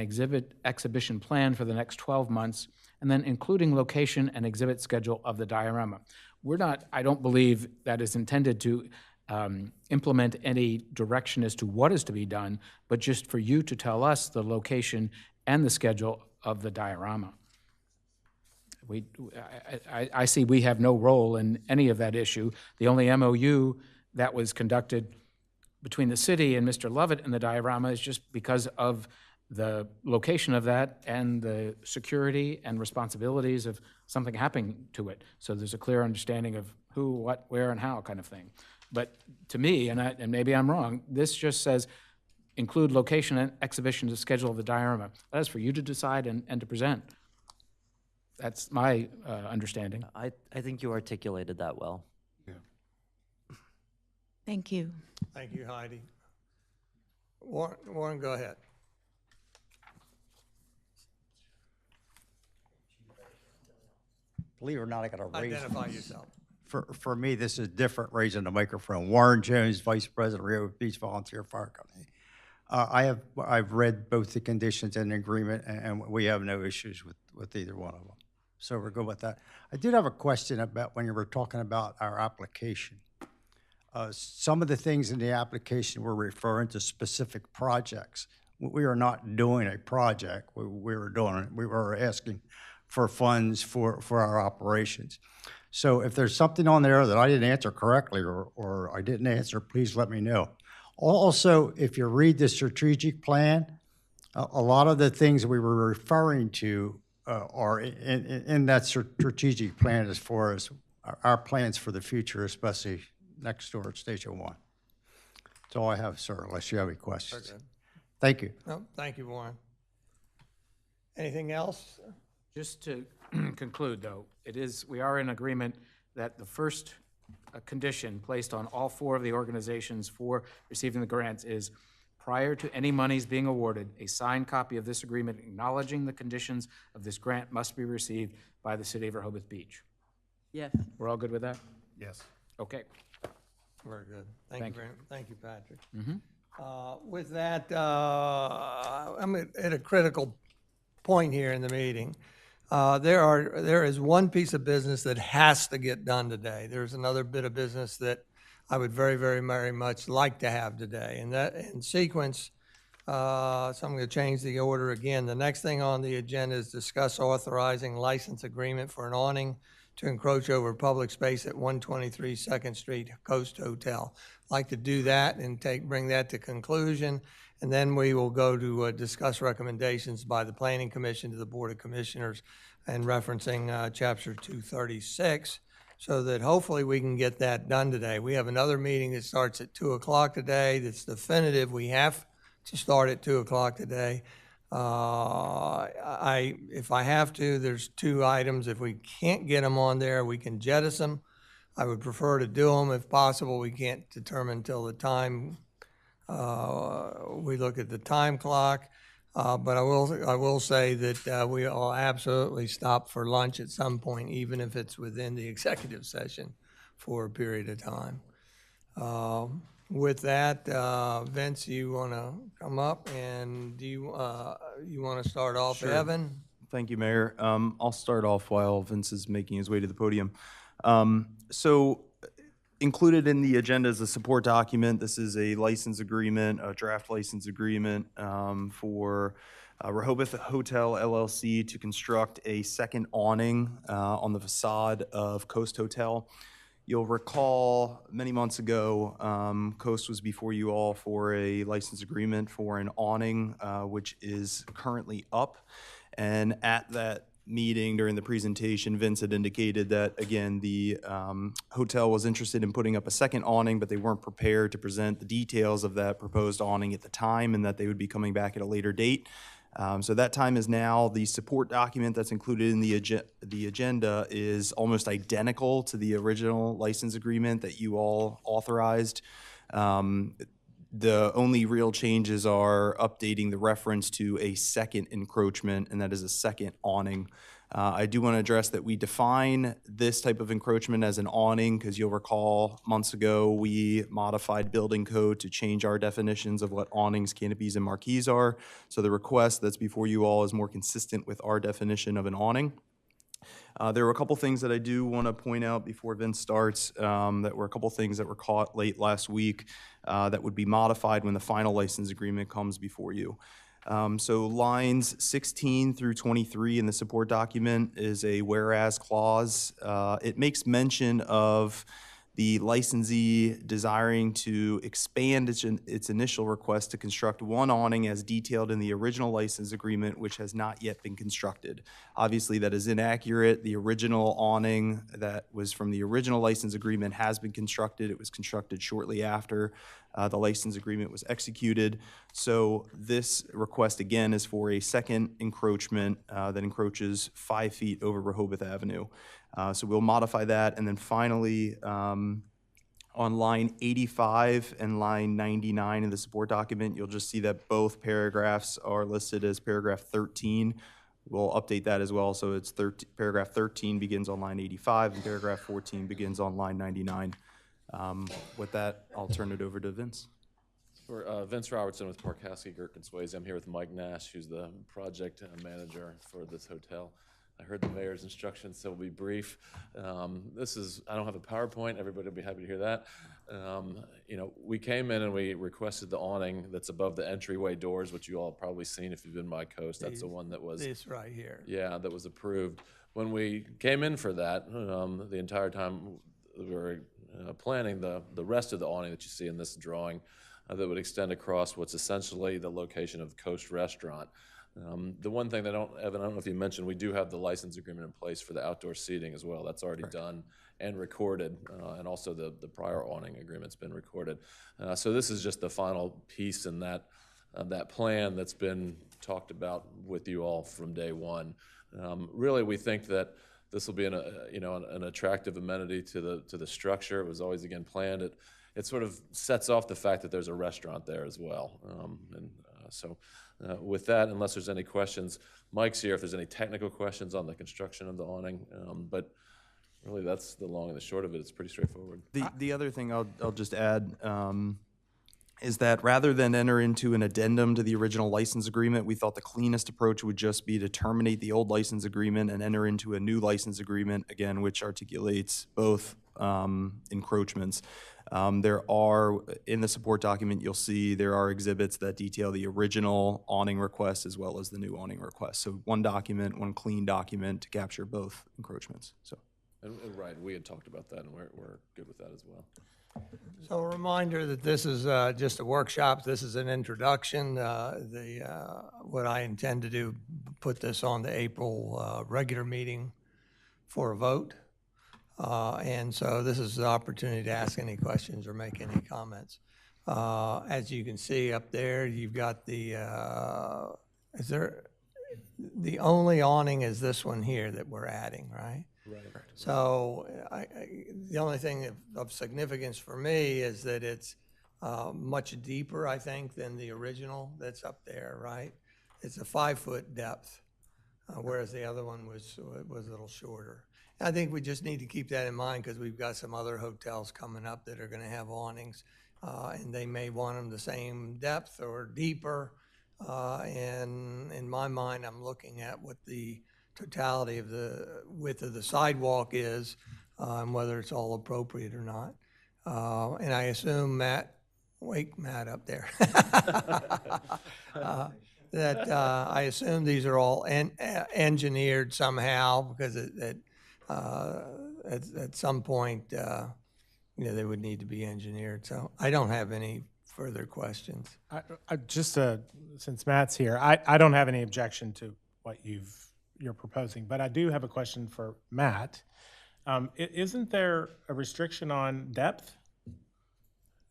exhibition plan for the next 12 months, and then including location and exhibit schedule of the diorama. I don't believe that is intended to implement any direction as to what is to be done, but just for you to tell us the location and the schedule of the diorama. I see we have no role in any of that issue. The only MOU that was conducted between the city and Mr. Lovett and the diorama is just because of the location of that and the security and responsibilities of something happening to it. So there's a clear understanding of who, what, where, and how kind of thing. But to me, and maybe I'm wrong, this just says include location and exhibition to schedule of the diorama. That is for you to decide and to present. That's my understanding. I think you articulated that well. Yeah. Thank you. Thank you, Heidi. Warren, go ahead. Believe it or not, I got to raise. Identify yourself. For me, this is different, raising the microphone. Warren Jones, Vice President, Rehoboth Beach Volunteer Fire Company. I've read both the conditions and the agreement, and we have no issues with either one of them. So we're good with that. I did have a question about when you were talking about our application. Some of the things in the application were referring to specific projects. We are not doing a project. We were asking for funds for our operations. So if there's something on there that I didn't answer correctly or I didn't answer, please let me know. Also, if you read the strategic plan, a lot of the things we were referring to are in that strategic plan as far as our plans for the future, especially next door at Station 1. That's all I have, sir, unless you have any questions. Okay. Thank you. No, thank you, Warren. Anything else? Just to conclude, though, we are in agreement that the first condition placed on all four of the organizations for receiving the grants is, prior to any monies being awarded, a signed copy of this agreement acknowledging the conditions of this grant must be received by the City of Rehoboth Beach. Yes. We're all good with that? Yes. Okay. Very good. Thank you. Thank you, Patrick. Mm-hmm. With that, I'm at a critical point here in the meeting. There is one piece of business that has to get done today. There's another bit of business that I would very, very, very much like to have today, and that in sequence. So I'm going to change the order again. The next thing on the agenda is discuss authorizing license agreement for an awning to encroach over public space at 123 2nd Street Coast Hotel. I'd like to do that and bring that to conclusion, and then we will go to discuss recommendations by the Planning Commission to the Board of Commissioners and referencing Chapter 236, so that hopefully we can get that done today. We have another meeting that starts at 2 o'clock today that's definitive. We have to start at 2 o'clock today. If I have to, there's two items. If we can't get them on there, we can jettison them. I would prefer to do them if possible. We can't determine until the time we look at the time clock. But I will say that we will absolutely stop for lunch at some point, even if it's within the executive session for a period of time. With that, Vince, you want to come up, and do you want to start off, Sure. Evan? Thank you, Mayor. I'll start off while Vince is making his way to the podium. So included in the agenda is a support document. This is a license agreement, a draft license agreement for Rehoboth Hotel LLC to construct a second awning on the facade of Coast Hotel. You'll recall many months ago, Coast was before you all for a license agreement for an awning, which is currently up. And at that meeting during the presentation, Vince had indicated that, again, the hotel was interested in putting up a second awning, but they weren't prepared to present the details of that proposed awning at the time, and that they would be coming back at a later date. So that time is now. The support document that's included in the agenda is almost identical to the original license agreement that you all authorized. The only real changes are updating the reference to a second encroachment, and that is a second awning. I do want to address that we define this type of encroachment as an awning because you'll recall months ago we modified building code to change our definitions of what awnings, canopies, and marquees are. So the request that's before you all is more consistent with our definition of an awning. There were a couple things that I do want to point out before Vince starts, that were a couple things that were caught late last week that would be modified when the final license agreement comes before you. So lines 16 through 23 in the support document is a whereas clause. It makes mention of the licensee desiring to expand its initial request to construct one awning as detailed in the original license agreement, which has not yet been constructed. Obviously, that is inaccurate. The original awning that was from the original license agreement has been constructed. It was constructed shortly after the license agreement was executed. So this request, again, is for a second encroachment that encroaches 5 feet over Rehoboth Avenue. So we'll modify that. And then finally, on line 85 and line 99 in the support document, you'll just see that both paragraphs are listed as paragraph 13. We'll update that as well. So it's paragraph 13 begins on line 85 and paragraph 14 begins on line 99. With that, I'll turn it over to Vince. For Vince Robertson with Parkowski, Gherkin Swayze. I'm here with Mike Nash, who's the project manager for this hotel. I heard the mayor's instructions, so we'll be brief. I don't have a PowerPoint. Everybody will be happy to hear that. We came in and we requested the awning that's above the entryway doors, which you all have probably seen if you've been by Coast. That's the one that was. This right here. Yeah, that was approved. when we came in for that, the entire time we were planning the rest of the awning that you see in this drawing that would extend across what's essentially the location of the Coast Restaurant. The one thing that Evan, I don't know if you mentioned, we do have the license agreement in place for the outdoor seating as well. That's already done and recorded, and also the prior awning agreement's been recorded. So this is just the final piece in that plan that's been talked about with you all from day one. Really, we think that this will be an attractive amenity to the structure. It was always again planned. It sort of sets off the fact that there's a restaurant there as well. So with that, unless there's any questions, Mike's here if there's any technical questions on the construction of the awning. But really, that's the long and the short of it. It's pretty straightforward. The other thing I'll just add is that rather than enter into an addendum to the original license agreement, we thought the cleanest approach would just be to terminate the old license agreement and enter into a new license agreement, again, which articulates both encroachments. There are, in the support document, you'll see there are exhibits that detail the original awning request as well as the new awning request. So one document, one clean document to capture both encroachments. So. And right, we had talked about that, and we're good with that as well. So a reminder that this is just a workshop. This is an introduction. What I intend to do, put this on the April regular meeting for a vote. And so this is the opportunity to ask any questions or make any comments. As you can see up there, you've got the only awning is this one here that we're adding, right? Right. So the only thing of significance for me is that it's much deeper, I think, than the original that's up there, right? It's a 5-foot depth, whereas the other one was a little shorter. I think we just need to keep that in mind because we've got some other hotels coming up that are going to have awnings, and they may want them the same depth or deeper. And in my mind, I'm looking at what the totality of the width of the sidewalk is, and whether it's all appropriate or not. And I assume Matt up there, that I assume these are all engineered somehow because at some point, they would need to be engineered. So I don't have any further questions. Since Matt's here, I don't have any objection to what you're proposing, but I do have a question for Matt. Isn't there a restriction on depth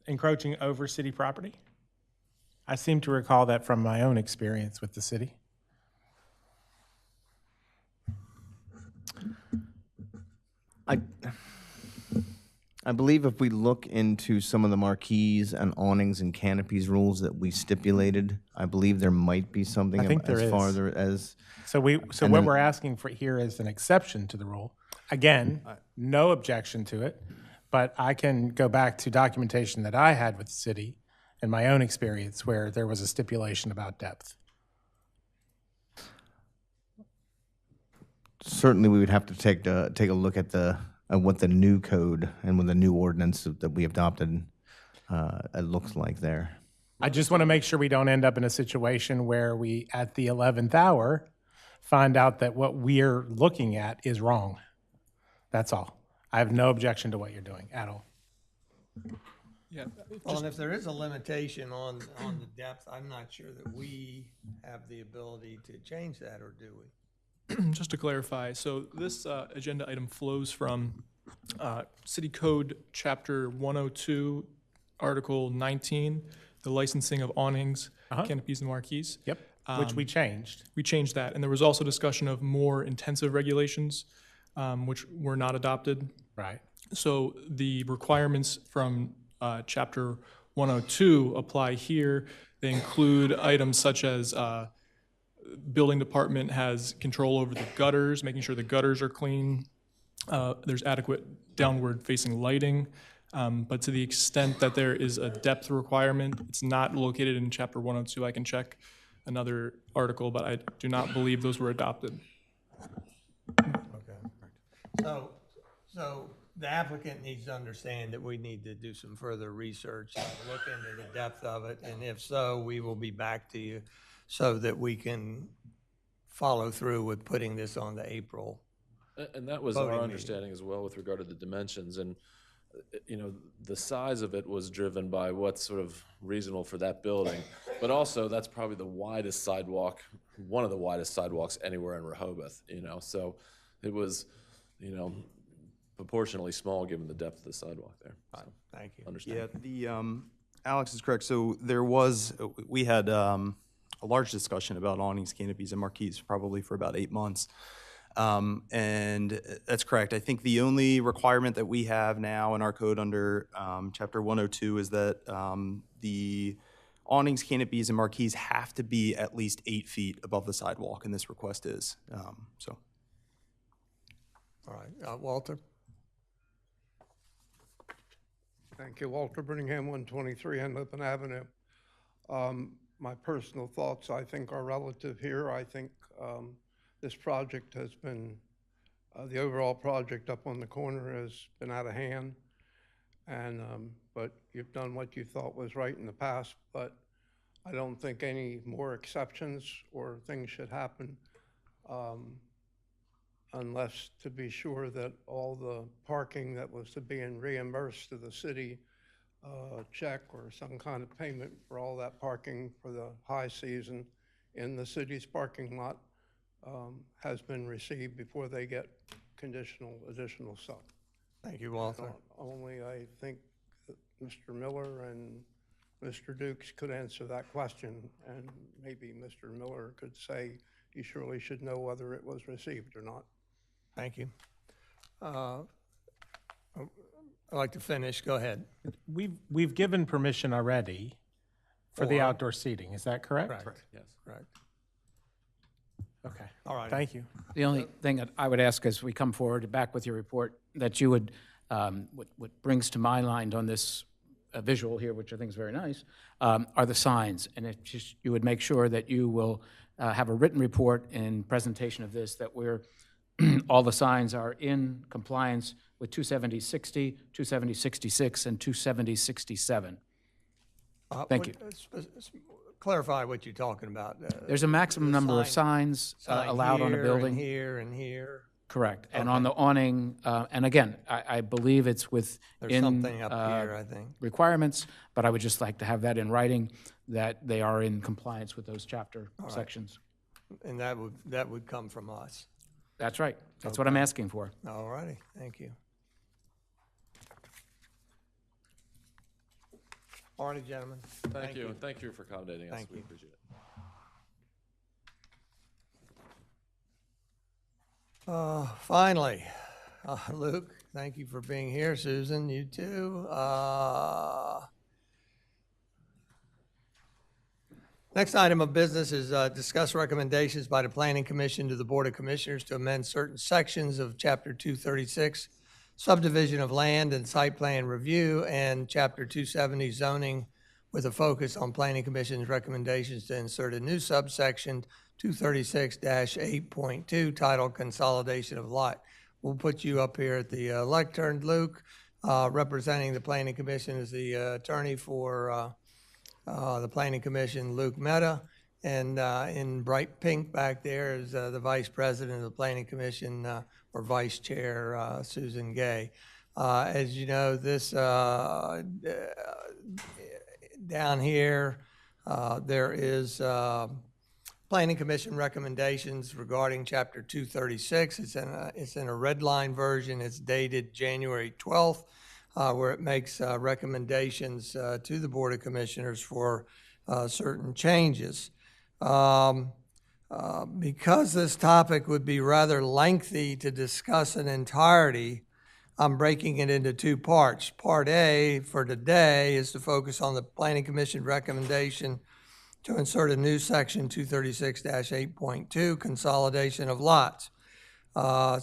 encroaching over city property? I seem to recall that from my own experience with the city. I believe if we look into some of the marquees and awnings and canopies rules that we stipulated, I believe there might be something I think there as is. far as. So what we're asking for here is an exception to the rule. Again, no objection to it, but I can go back to documentation that I had with the city and my own experience where there was a stipulation about depth. Certainly, we would have to take a look at what the new code and what the new ordinance that we adopted it looks like there. I just want to make sure we don't end up in a situation where we, at the 11th hour, find out that what we're looking at is wrong. That's all. I have no objection to what you're doing at all. Yeah. Well, and if there is a limitation on the depth, I'm not sure that we have the ability to change that, or do we? Just to clarify, so this agenda item flows from City Code Chapter 102, Article 19, the licensing of awnings, canopies, and marquees. Yep, which we changed. We changed that, and there was also discussion of more intensive regulations, which were not adopted. Right. So the requirements from Chapter 102 apply here. They include items such as building department has control over the gutters, making sure the gutters are clean. There's adequate downward facing lighting. But to the extent that there is a depth requirement, it's not located in Chapter 102. I can check another article, but I do not believe those were adopted. Okay. So the applicant needs to understand that we need to do some further research and look into the depth of it. And if so, we will be back to you so that we can follow through with putting this on the April And that was voting our meeting. understanding as well with regard to the dimensions. And, you know, the size of it was driven by what's sort of reasonable for that building. But also, that's probably the widest sidewalk, one of the widest sidewalks anywhere in Rehoboth, you know. So it was, you know, proportionally small given the depth of the sidewalk there. So, Thank you. understand. Yeah, Alex is correct. So we had a large discussion about awnings, canopies, and marquees probably for about 8 months. And that's correct. I think the only requirement that we have now in our code under Chapter 102 is that the awnings, canopies, and marquees have to be at least 8 feet above the sidewalk, and this request is. So. All right, Walter? Thank you. Walter Brittingham, 123 Henlopen Avenue. My personal thoughts, I think, are relative here. I think this project has been, the overall project up on the corner has been out of hand. And, but you've done what you thought was right in the past, but I don't think any more exceptions or things should happen unless to be sure that all the parking that was being reimbursed to the city, check or some kind of payment for all that parking for the high season in the city's parking lot has been received before they get additional stuff. Thank you, Walter. Only I think that Mr. Miller and Mr. Dukes could answer that question, and maybe Mr. Miller could say you surely should know whether it was received or not. Thank you. I'd like to finish. Go ahead. We've given permission already for the outdoor seating. Is that correct? Correct. Yes. Correct. Okay. All right. Thank you. The only thing that I would ask as we come forward, back with your report, that you would, what brings to my mind on this visual here, which I think is very nice, are the signs. And if you would make sure that you will have a written report in presentation of this, that all the signs are in compliance with 270-60, 270-66, and 270-67. Thank you. Clarify what you're talking about. There's a maximum number of signs allowed on a building. Here and here. Correct. And on the awning, and again, I believe it's There's something up here, I think. requirements, but I would just like to have that in writing, that they are in compliance with those chapter sections. And that would come from us. That's right. That's what I'm asking for. All righty. Thank you. All righty, gentlemen. Thank you, and thank you for accommodating us. Thank We you. appreciate it. Finally, Luke, thank you for being here. Susan, you too. Next item of business is discuss recommendations by the Planning Commission to the Board of Commissioners to amend certain sections of Chapter 236, subdivision of land and site plan review, and Chapter 270 zoning, with a focus on Planning Commission's recommendations to insert a new subsection 236-8.2 titled Consolidation of Lot. We'll put you up here at the lectern. Luke, representing the Planning Commission, is the attorney for the Planning Commission, Luke Mehta, and in bright pink back there is the Vice President of the Planning Commission, or Vice Chair, Susan Gay. As you know, this down here, there is Planning Commission recommendations regarding Chapter 236. It's in a red line version. It's dated January 12th. Where it makes recommendations to the Board of Commissioners for certain changes. Because this topic would be rather lengthy to discuss in entirety, I'm breaking it into two parts. Part A for today is to focus on the Planning Commission recommendation to insert a new section 236-8.2, consolidation of lots.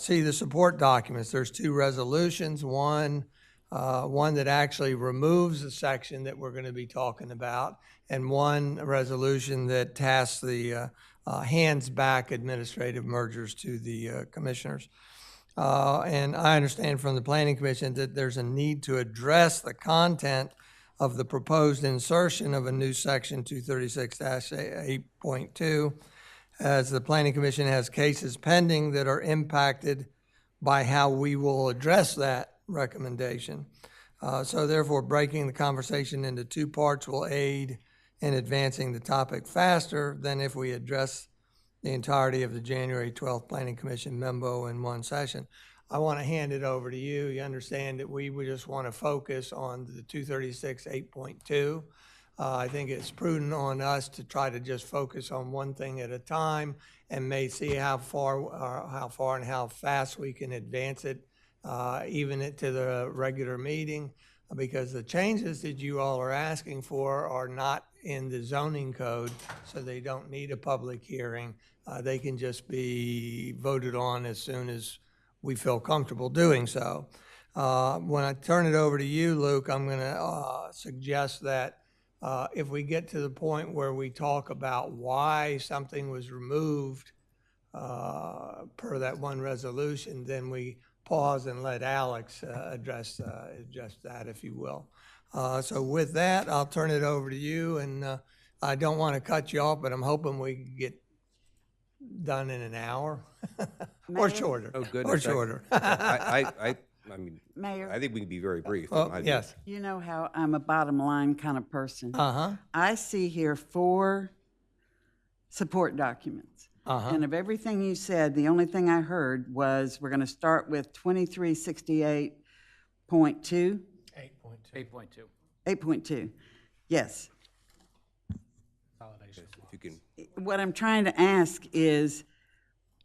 See the support documents. There's two resolutions. One that actually removes the section that we're going to be talking about, and one resolution that tasks the hands back administrative mergers to the commissioners. And I understand from the Planning Commission that there's a need to address the content of the proposed insertion of a new section 236-8.2, as the Planning Commission has cases pending that are impacted by how we will address that recommendation. So therefore, breaking the conversation into two parts will aid in advancing the topic faster than if we address the entirety of the January 12th Planning Commission memo in one session. I want to hand it over to you. You understand that we would just want to focus on the 236 8.2. I think it's prudent on us to try to just focus on one thing at a time and may see how far and how fast we can advance it, even to the regular meeting, because the changes that you all are asking for are not in the zoning code, so they don't need a public hearing. They can just be voted on as soon as we feel comfortable doing so. When I turn it over to you, Luke, I'm going to suggest that if we get to the point where we talk about why something was removed per that one resolution, then we pause and let Alex address that, if you will. So with that, I'll turn it over to you, and I don't want to cut you off, but I'm hoping we can get done in an hour or shorter. Oh, goodness. Or shorter. I mean, Mayor? I think we can be very brief. Oh, yes. You know how I'm a bottom line kind of person. Uh-huh. I see here 4 support documents. Uh-huh. And of everything you said, the only thing I heard was we're going to start with 2368.2. 8.2. 8.2. Yes. If you can, What I'm trying to ask is,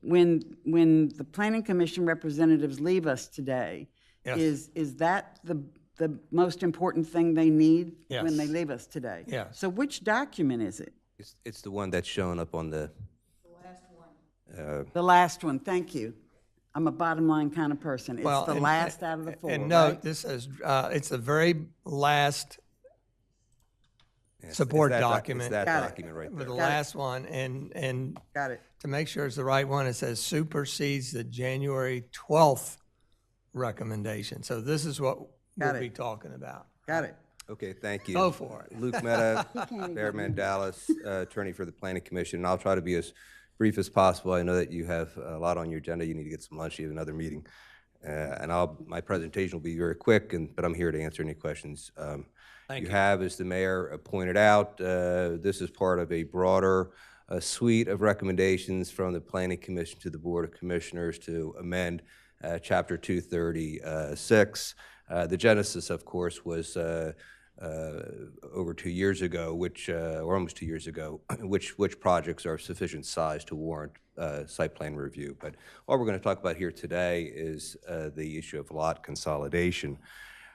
when the Planning Commission representatives leave us today, Yes. is that the most important thing they need when Yes. they leave us today? Yes. So which document is it? it's the one that's showing up on the. The last one, thank you. I'm a bottom line kind of person. It's the last out of the 4, And note, right? this is, it's the very last support document. It's that Got it. document right For there. the Got it. last one, and Got it. to make sure it's the right one, it says supersedes the January 12th recommendation. So this is what Got we'll it. be talking about. Got it. Okay, thank you. Go for it. Luke Mehta, He can't even Bear read. Mandalis, attorney for the Planning Commission. And I'll try to be as brief as possible. I know that you have a lot on your agenda. You need to get some lunch. You have another meeting. And my presentation will be very quick, but I'm here to answer any questions. Thank You you. have, as the mayor pointed out, this is part of a broader suite of recommendations from the Planning Commission to the Board of Commissioners to amend Chapter 236. The genesis, of course, was over 2 years ago, or almost 2 years ago, which projects are of sufficient size to warrant site plan review. But all we're going to talk about here today is the issue of lot consolidation.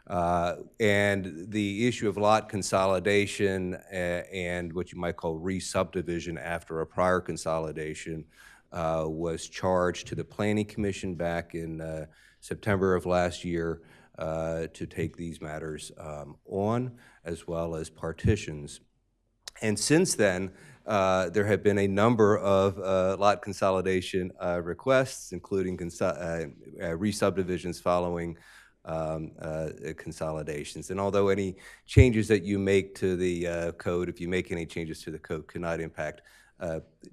And the issue of lot consolidation and what you might call re-subdivision after a prior consolidation was charged to the Planning Commission back in September of last year to take these matters on, as well as partitions. And since then, there have been a number of lot consolidation requests, including re-subdivisions following consolidations. And although any changes that you make to the code, if you make any changes to the code, cannot impact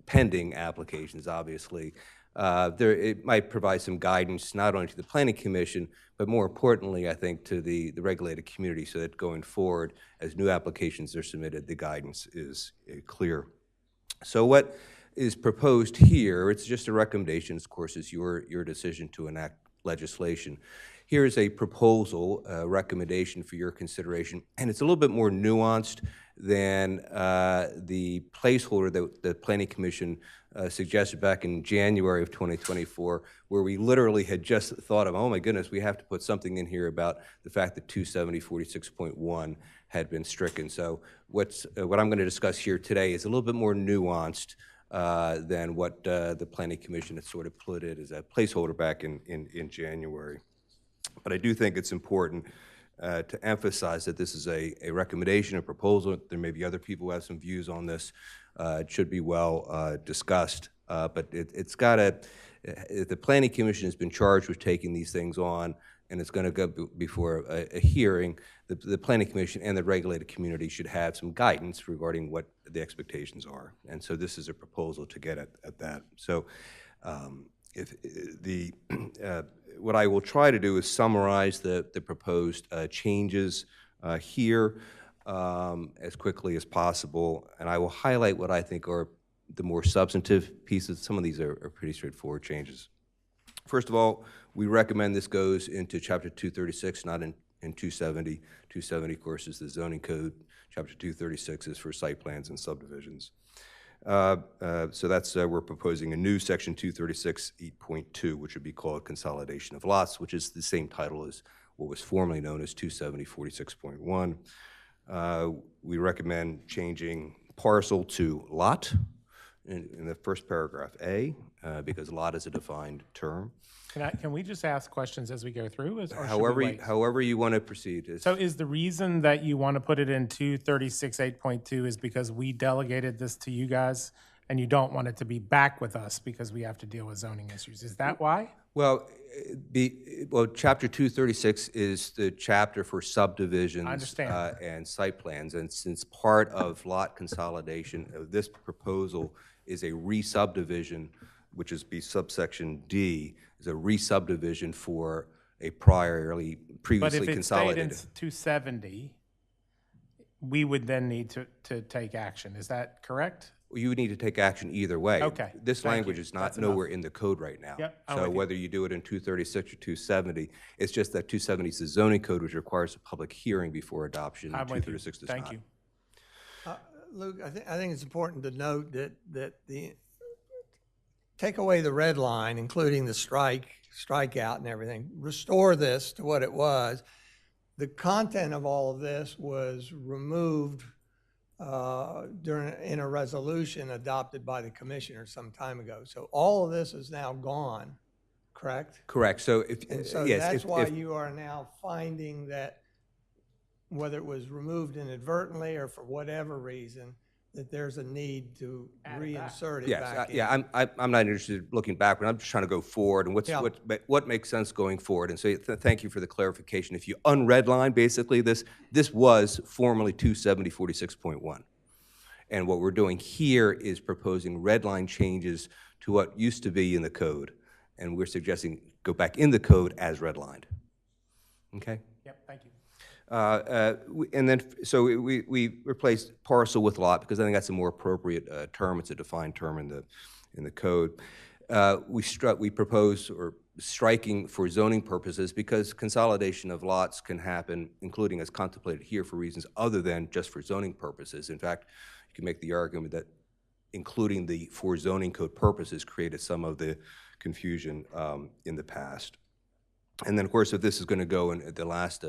pending applications, obviously, it might provide some guidance not only to the Planning Commission, but more importantly, I think, to the regulated community, so that going forward, as new applications are submitted, the guidance is clear. So what is proposed here, it's just a recommendation, of course, it's your decision to enact legislation. Here is a proposal, recommendation for your consideration, and it's a little bit more nuanced than the placeholder that the Planning Commission suggested back in January of 2024, where we literally had just thought of, oh my goodness, we have to put something in here about the fact that 270-46.1 had been stricken. So what I'm going to discuss here today is a little bit more nuanced than what the Planning Commission had sort of put it as a placeholder back in January. But I do think it's important to emphasize that this is a recommendation, a proposal. There may be other people who have some views on this. It should be well discussed. But it's got the Planning Commission has been charged with taking these things on, and it's going to go before a hearing. The Planning Commission and the regulated community should have some guidance regarding what the expectations are. And so this is a proposal to get at that. So if the what I will try to do is summarize the proposed changes here as quickly as possible, and I will highlight what I think are the more substantive pieces. Some of these are pretty straightforward changes. First of all, we recommend this goes into Chapter 236, not in 270. 270, of course, is the zoning code. Chapter 236 is for site plans and subdivisions. So that's, we're proposing a new section 236 8.2, which would be called consolidation of lots, which is the same title as what was formerly known as 270 46.1. We recommend changing parcel to lot in the first paragraph A, because lot is a defined term. Can we just ask questions as we go through? Or should we However, wait? however you want to proceed. So is the reason that you want to put it in 236 8.2 is because we delegated this to you guys and you don't want it to be back with us because we have to deal with zoning issues? Is that why? Well, Chapter 236 is the chapter for subdivisions I understand. And site plans, and since part of lot consolidation of this proposal is a re-subdivision, which is be subsection D, is a re-subdivision for a previously consolidated. But if it stayed in 270, we would then need to take action. Is that correct? You would need to take action either way. Okay, This thank language you. is not That's nowhere enough. in the code right now. Yep, I'm So with you. whether you do it in 236 or 270, it's just that 270 is the zoning code, which requires a public hearing before adoption. I'm and with you. 236 does Thank not. you. Luke, I think it's important to note that take away the red line, including the strikeout and everything, restore this to what it was. The content of all of this was removed in a resolution adopted by the commissioner some time ago. So all of this is now gone, correct? Correct. So And so yes, that's why you are now finding that whether it was removed inadvertently or for whatever reason, that there's a need to reinsert it yes, back in. yeah, I'm not interested in looking backward. I'm just trying to go forward and what makes sense going forward. And so thank you for the clarification. If you unredline, basically this was formerly 270 46.1. And what we're doing here is proposing redline changes to what used to be in the code. And we're suggesting go back in the code as redlined. Okay? Yep, thank you. And then, so we replaced parcel with lot because I think that's a more appropriate term. It's a defined term in the code. We propose or striking for zoning purposes because consolidation of lots can happen, including as contemplated here, for reasons other than just for zoning purposes. In fact, you can make the argument that including the for zoning code purposes created some of the confusion in the past. And then, of course, if this is going to go in the last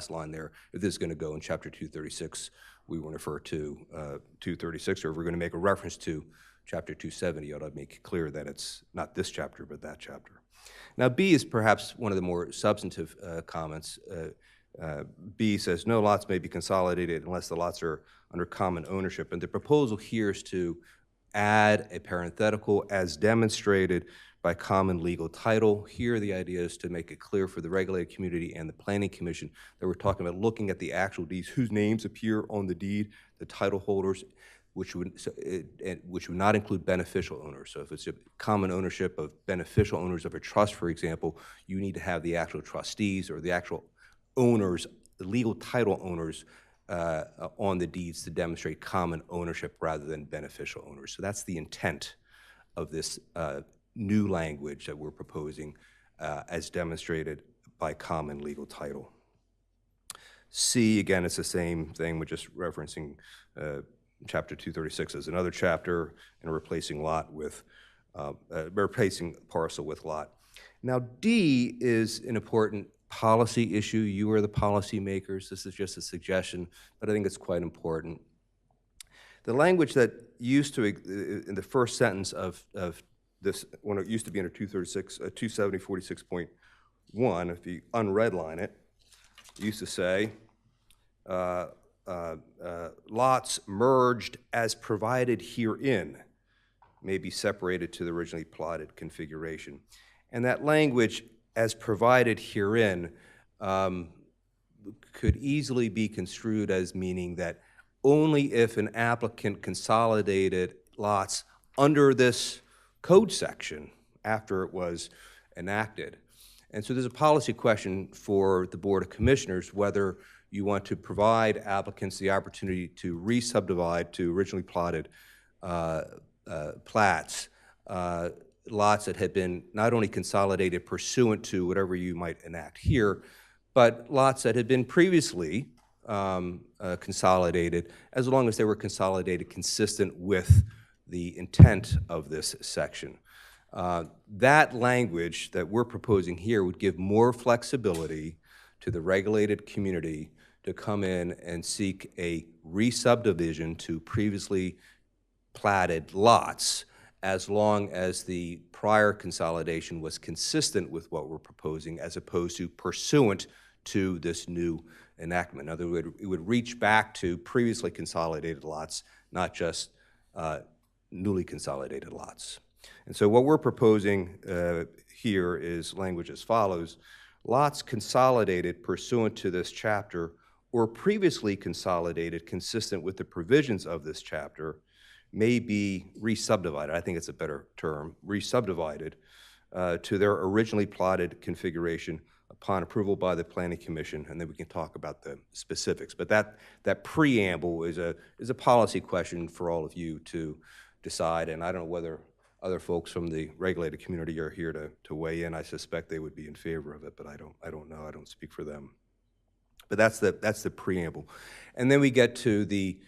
line there, if this is going to go in Chapter 236, we want to refer to 236, or if we're going to make a reference to Chapter 270, you ought to make it clear that it's not this chapter, but that chapter. Now, B is perhaps one of the more substantive comments. B says, no lots may be consolidated unless the lots are under common ownership. And the proposal here is to add a parenthetical as demonstrated by common legal title. Here, the idea is to make it clear for the regulated community and the planning commission that we're talking about looking at the actual deeds, whose names appear on the deed, the title holders, which would not include beneficial owners. So if it's a common ownership of beneficial owners of a trust, for example, you need to have the actual trustees or the actual owners, the legal title owners on the deeds to demonstrate common ownership rather than beneficial owners. So that's the intent of this new language that we're proposing as demonstrated by common legal title. C, again, it's the same thing. We're just referencing Chapter 236 as another chapter and replacing lot with, replacing parcel with lot. Now, D is an important policy issue. You are the policy makers. This is just a suggestion, but I think it's quite important. The language that used to, in the first sentence of this, when it used to be under 270 46.1, if you unredline it, it used to say, lots merged as provided herein may be separated to the originally plotted configuration. And that language, as provided herein, could easily be construed as meaning that only if an applicant consolidated lots under this code section after it was enacted, And so there's a policy question for the Board of Commissioners whether you want to provide applicants the opportunity to re-subdivide to originally plotted plats, lots that had been not only consolidated pursuant to whatever you might enact here, but lots that had been previously consolidated, as long as they were consolidated consistent with the intent of this section. That language that we're proposing here would give more flexibility to the regulated community to come in and seek a re-subdivision to previously platted lots, as long as the prior consolidation was consistent with what we're proposing, as opposed to pursuant to this new enactment. In other words, it would reach back to previously consolidated lots, not just newly consolidated lots. And so what we're proposing here is language as follows: lots consolidated pursuant to this chapter or previously consolidated consistent with the provisions of this chapter may be re-subdivided, I think it's a better term, re-subdivided to their originally plotted configuration upon approval by the Planning Commission, and then we can talk about the specifics. But that preamble is a policy question for all of you to decide, and I don't know whether other folks from the regulated community are here to weigh in. I suspect they would be in favor of it, but I don't know. I don't speak for them. But that's the preamble. And then we get to the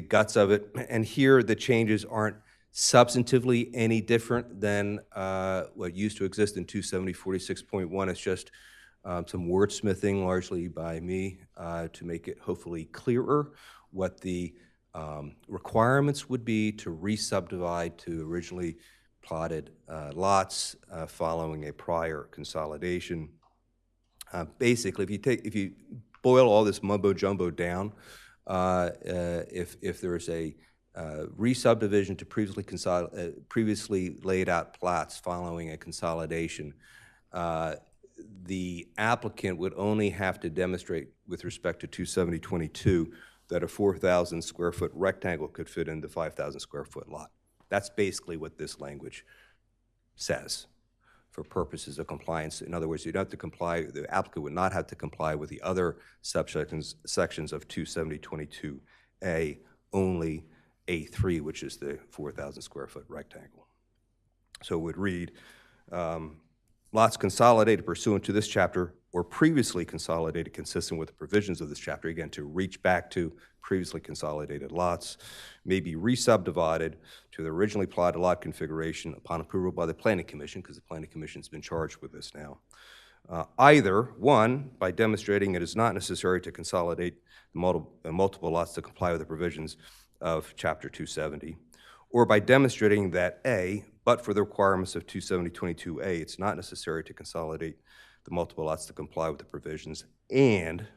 guts of it, and here the changes aren't substantively any different than what used to exist in 270-46.1. It's just some wordsmithing, largely by me, to make it hopefully clearer what the requirements would be to re-subdivide to originally plotted lots following a prior consolidation. Basically, if you boil all this mumbo jumbo down, if there's a re-subdivision to previously laid out plots following a consolidation, the applicant would only have to demonstrate with respect to 270-22 that a 4,000 square foot rectangle could fit into 5,000 square foot lot. That's basically what this language says for purposes of compliance. In other words, you don't have to comply, the applicant would not have to comply with the other sections of 270-22A, only A3, which is the 4,000 square foot rectangle. So it would read, lots consolidated pursuant to this chapter or previously consolidated consistent with the provisions of this chapter, again, to reach back to previously consolidated lots, may be re-subdivided to the originally plotted lot configuration upon approval by the Planning Commission, because the Planning Commission's been charged with this now. Either, one, by demonstrating it is not necessary to consolidate multiple lots to comply with the provisions of Chapter 270, or by demonstrating that A, but for the requirements of 270-22A, it's not necessary to consolidate the multiple lots to comply with the provisions, and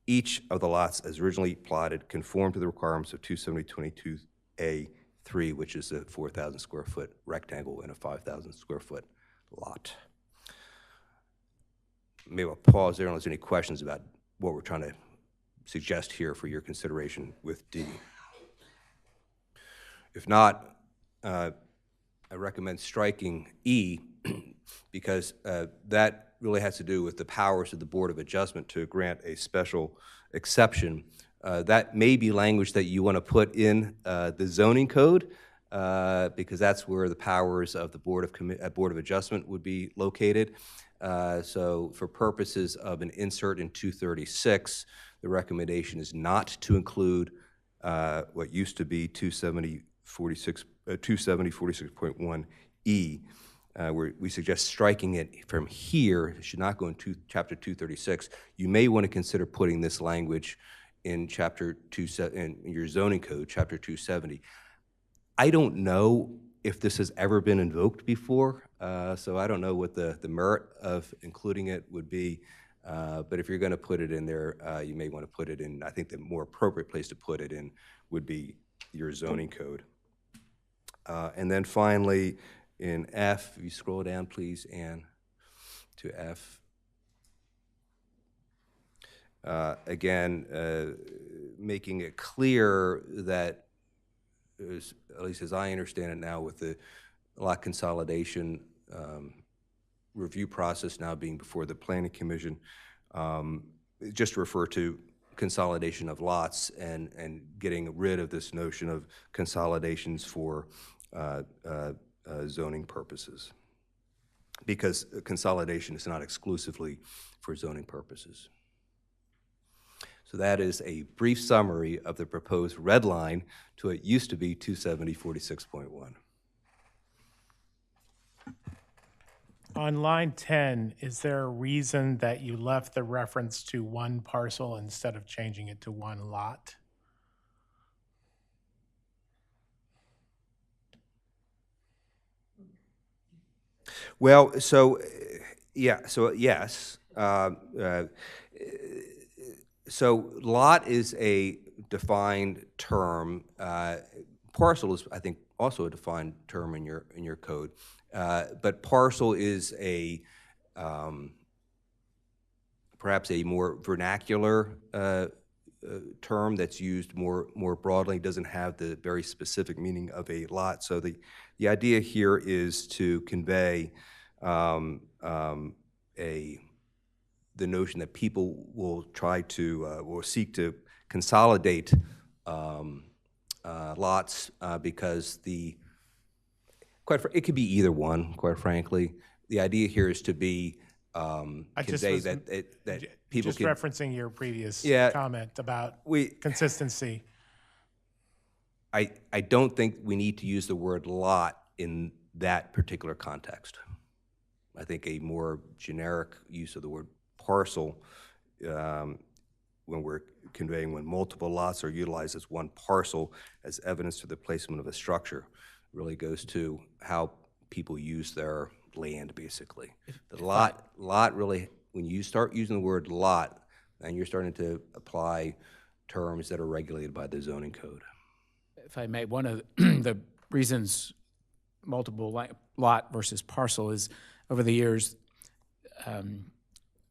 each of the lots as originally plotted conform to the requirements of 270-22A3, which is a 4,000 square foot rectangle in a 5,000 square foot lot. Maybe I'll pause there unless there's any questions about what we're trying to suggest here for your consideration with D. If not, I recommend striking E because that really has to do with the powers of the Board of Adjustment to grant a special exception. That may be language that you want to put in the zoning code because that's where the powers of the Board of Adjustment would be located. So for purposes of an insert in 236, the recommendation is not to include what used to be 270-46.1E, where we suggest striking it from here. It should not go into Chapter 236. You may want to consider putting this language in Chapter 270, in your zoning code, Chapter 270. I don't know if this has ever been invoked before, so I don't know what the merit of including it would be. But if you're going to put it in there, you may want to put it in, I think the more appropriate place to put it in would be your zoning code. And then finally, in F, if you scroll down, please, Ann, to F. Again, making it clear that, at least as I understand it now, with the lot consolidation review process now being before the Planning Commission, just to refer to consolidation of lots and getting rid of this notion of consolidations for zoning purposes, because consolidation is not exclusively for zoning purposes. So that is a brief summary of the proposed red line to what used to be 270-46.1. On line 10, is there a reason that you left the reference to one parcel instead of changing it to one lot? Well, so, yeah, so yes. So lot is a defined term. Parcel is, I think, also a defined term in your code. But parcel is a perhaps a more vernacular term that's used more broadly. It doesn't have the very specific meaning of a lot. So the idea here is to convey the notion that people will try to will seek to consolidate lots because it could be either one, quite frankly. The idea here is to be convey that people just can, referencing your previous comment about consistency. I don't think we need to use the word lot in that particular context. I think a more generic use of the word parcel when we're conveying when multiple lots are utilized as one parcel as evidence to the placement of a structure really goes to how people use their land, basically. The lot really, when you start using the word lot, then you're starting to apply terms that are regulated by the zoning code. If I may, one of the reasons multiple lot versus parcel is over the years,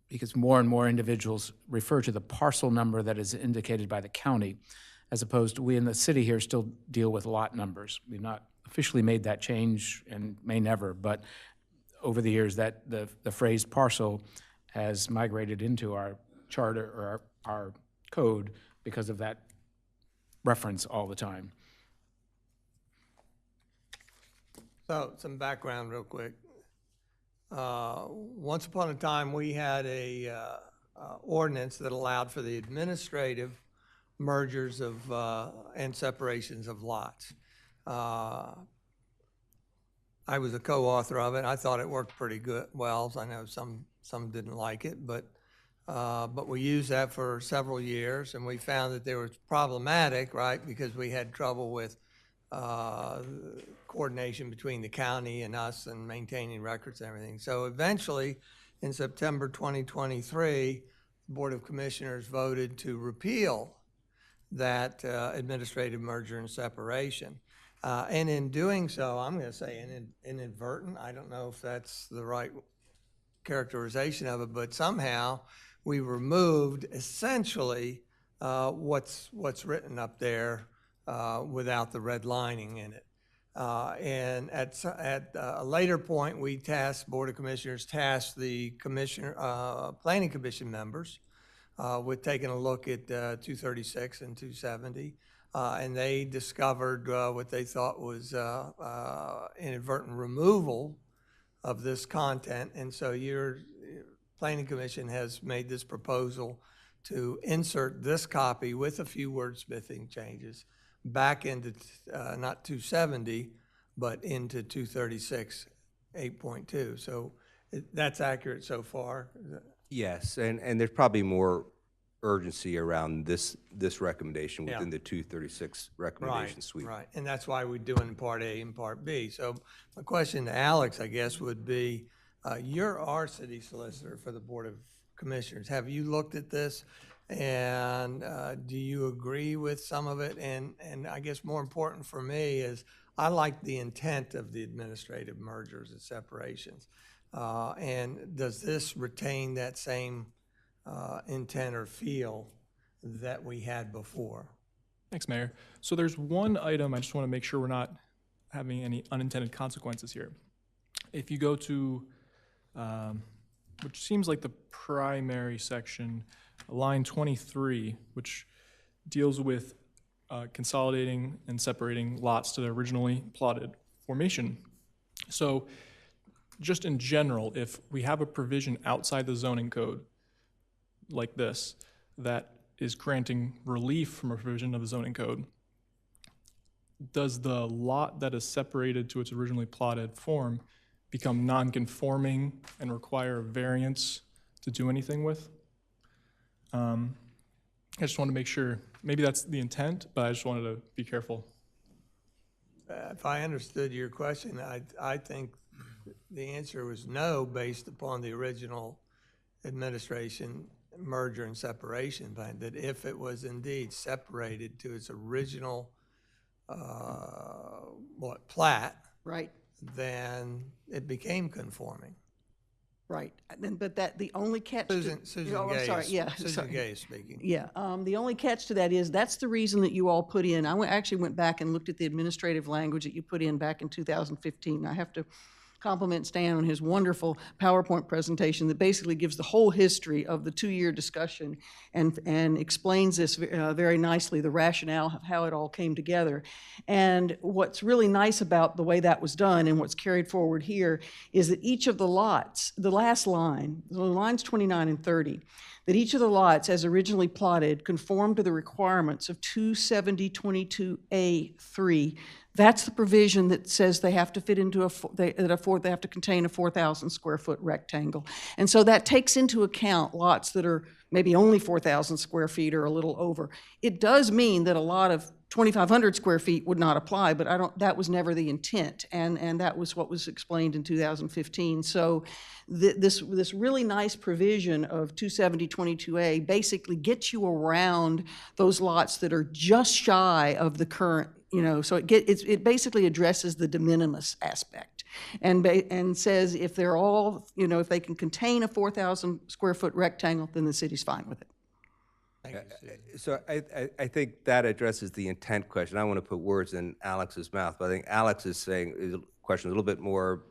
because more and more individuals refer to the parcel number that is indicated by the county, as opposed to we in the city here still deal with lot numbers. We've not officially made that change and may never, but over the years that the phrase parcel has migrated into our charter or our code because of that reference all the time. So some background real quick. Once upon a time, we had a ordinance that allowed for the administrative mergers of and separations of lots. I was a co-author of it. I thought it worked pretty good. Well, I know some didn't like it, but we used that for several years, and we found that there was problematic, right, because we had trouble with coordination between the county and us and maintaining records and everything. So eventually, in September 2023, the Board of Commissioners voted to repeal that administrative merger and separation. And in doing so, I'm going to say inadvertent, I don't know if that's the right characterization of it, but somehow we removed essentially what's written up there without the red lining in it. And at a later point, we Board of Commissioners tasked the Planning Commission members with taking a look at 236 and 270. And they discovered what they thought was inadvertent removal of this content. And so your Planning Commission has made this proposal to insert this copy with a few wordsmithing changes back into not 270, but into 236, 8.2. So that's accurate so far. Yes, and there's probably more urgency around this recommendation within the 236 recommendation suite. Right, and that's why we're doing Part A and Part B. So my question to Alex, I guess, would be, you're our city solicitor for the Board of Commissioners. Have you looked at this? And do you agree with some of it? And I guess more important for me is I like the intent of the administrative mergers and separations. And does this retain that same intent or feel that we had before? Thanks, Mayor. So there's one item I just want to make sure we're not having any unintended consequences here. If you go to which seems like the primary section, line 23, which deals with consolidating and separating lots to their originally plotted formation. So just in general, if we have a provision outside the zoning code like this that is granting relief from a provision of the zoning code, does the lot that is separated to its originally plotted form become non-conforming and require a variance to do anything with? I just want to make sure, maybe that's the intent, but I just wanted to be careful. If I understood your question, I think the answer was no, based upon the original administration merger and separation plan, that if it was indeed separated to its original, plat, Right, then it became conforming. right. And then, but that, the only catch to. Susan Oh, I'm Gay sorry, is- yeah. Susan sorry. Gay is speaking. Yeah, the only catch to that is, that's the reason that you all put in, actually went back and looked at the administrative language that you put in back in 2015. I have to compliment Stan on his wonderful PowerPoint presentation that basically gives the whole history of the 2-year discussion and explains this very nicely, the rationale of how it all came together. And what's really nice about the way that was done and what's carried forward here is that each of the lots, the last line, the lines 29 and 30, that each of the lots as originally plotted conform to the requirements of 27022A3. That's the provision that says they have to fit into they have to contain a 4,000 square foot rectangle. And so that takes into account lots that are maybe only 4,000 square feet or a little over. It does mean that a lot of 2,500 square feet would not apply, but that was never the intent, and that was what was explained in 2015. So this really nice provision of 27022A basically gets you around those lots that are just shy of the current, so it basically addresses the de minimis aspect and says if they're all, if they can contain a 4,000 square foot rectangle, then the city's fine with it. So I think that addresses the intent question. I don't want to put words in Alex's mouth, but I think Alex is saying the question is a little bit more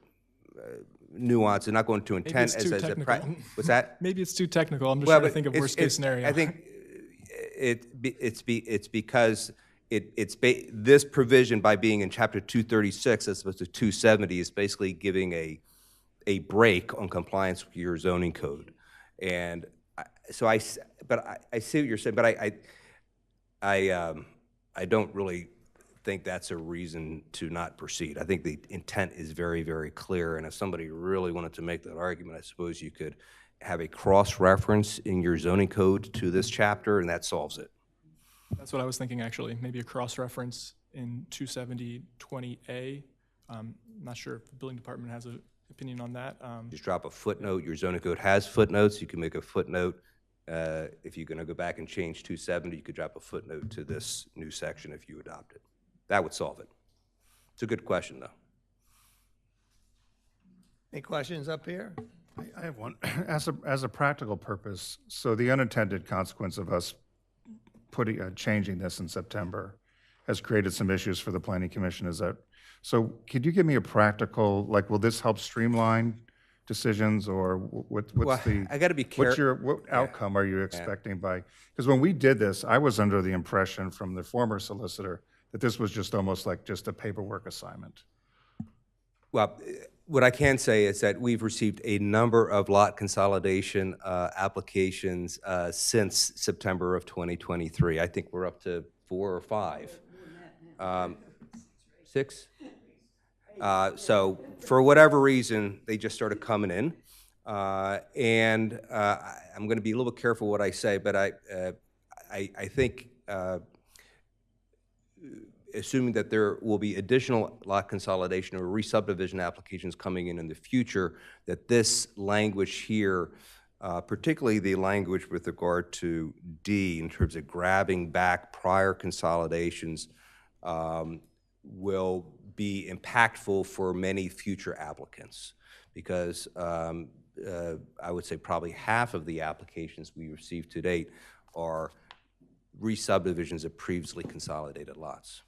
nuanced and not going to intent Maybe it's too technical. What's that? Maybe it's too technical. I'm just trying to think of worst case scenario. I think it's because this provision, by being in Chapter 236 as opposed to 270, is basically giving a break on compliance with your zoning code. And so I see what you're saying, but I don't really think that's a reason to not proceed. I think the intent is very, very clear, and if somebody really wanted to make that argument, I suppose you could have a cross-reference in your zoning code to this chapter, and that solves it. That's what I was thinking, actually. Maybe a cross-reference in 27020A. Not sure if the building department has an opinion on that. Just drop a footnote. Your zoning code has footnotes. You can make a footnote. If you're going to go back and change 270, you could drop a footnote to this new section if you adopt it. That would solve it. It's a good question, though. Any questions up here? I have one. As a practical purpose, so the unintended consequence of us changing this in September has created some issues for the Planning Commission. Is that so? Could you give me a practical, will this help streamline decisions, or what's the? I got to be careful. What outcome are you expecting by? Because when we did this, I was under the impression from the former solicitor that this was just almost like just a paperwork assignment. Well, what I can say is that we've received a number of lot consolidation applications since September of 2023. I think we're up to 4 or 5. 6? So for whatever reason, they just started coming in. And I'm going to be a little bit careful what I say, but I think assuming that there will be additional lot consolidation or re-subdivision applications coming in the future, that this language here, particularly the language with regard to D in terms of grabbing back prior consolidations, will be impactful for many future applicants, because I would say probably half of the applications we received to date are re-subdivisions of previously consolidated lots.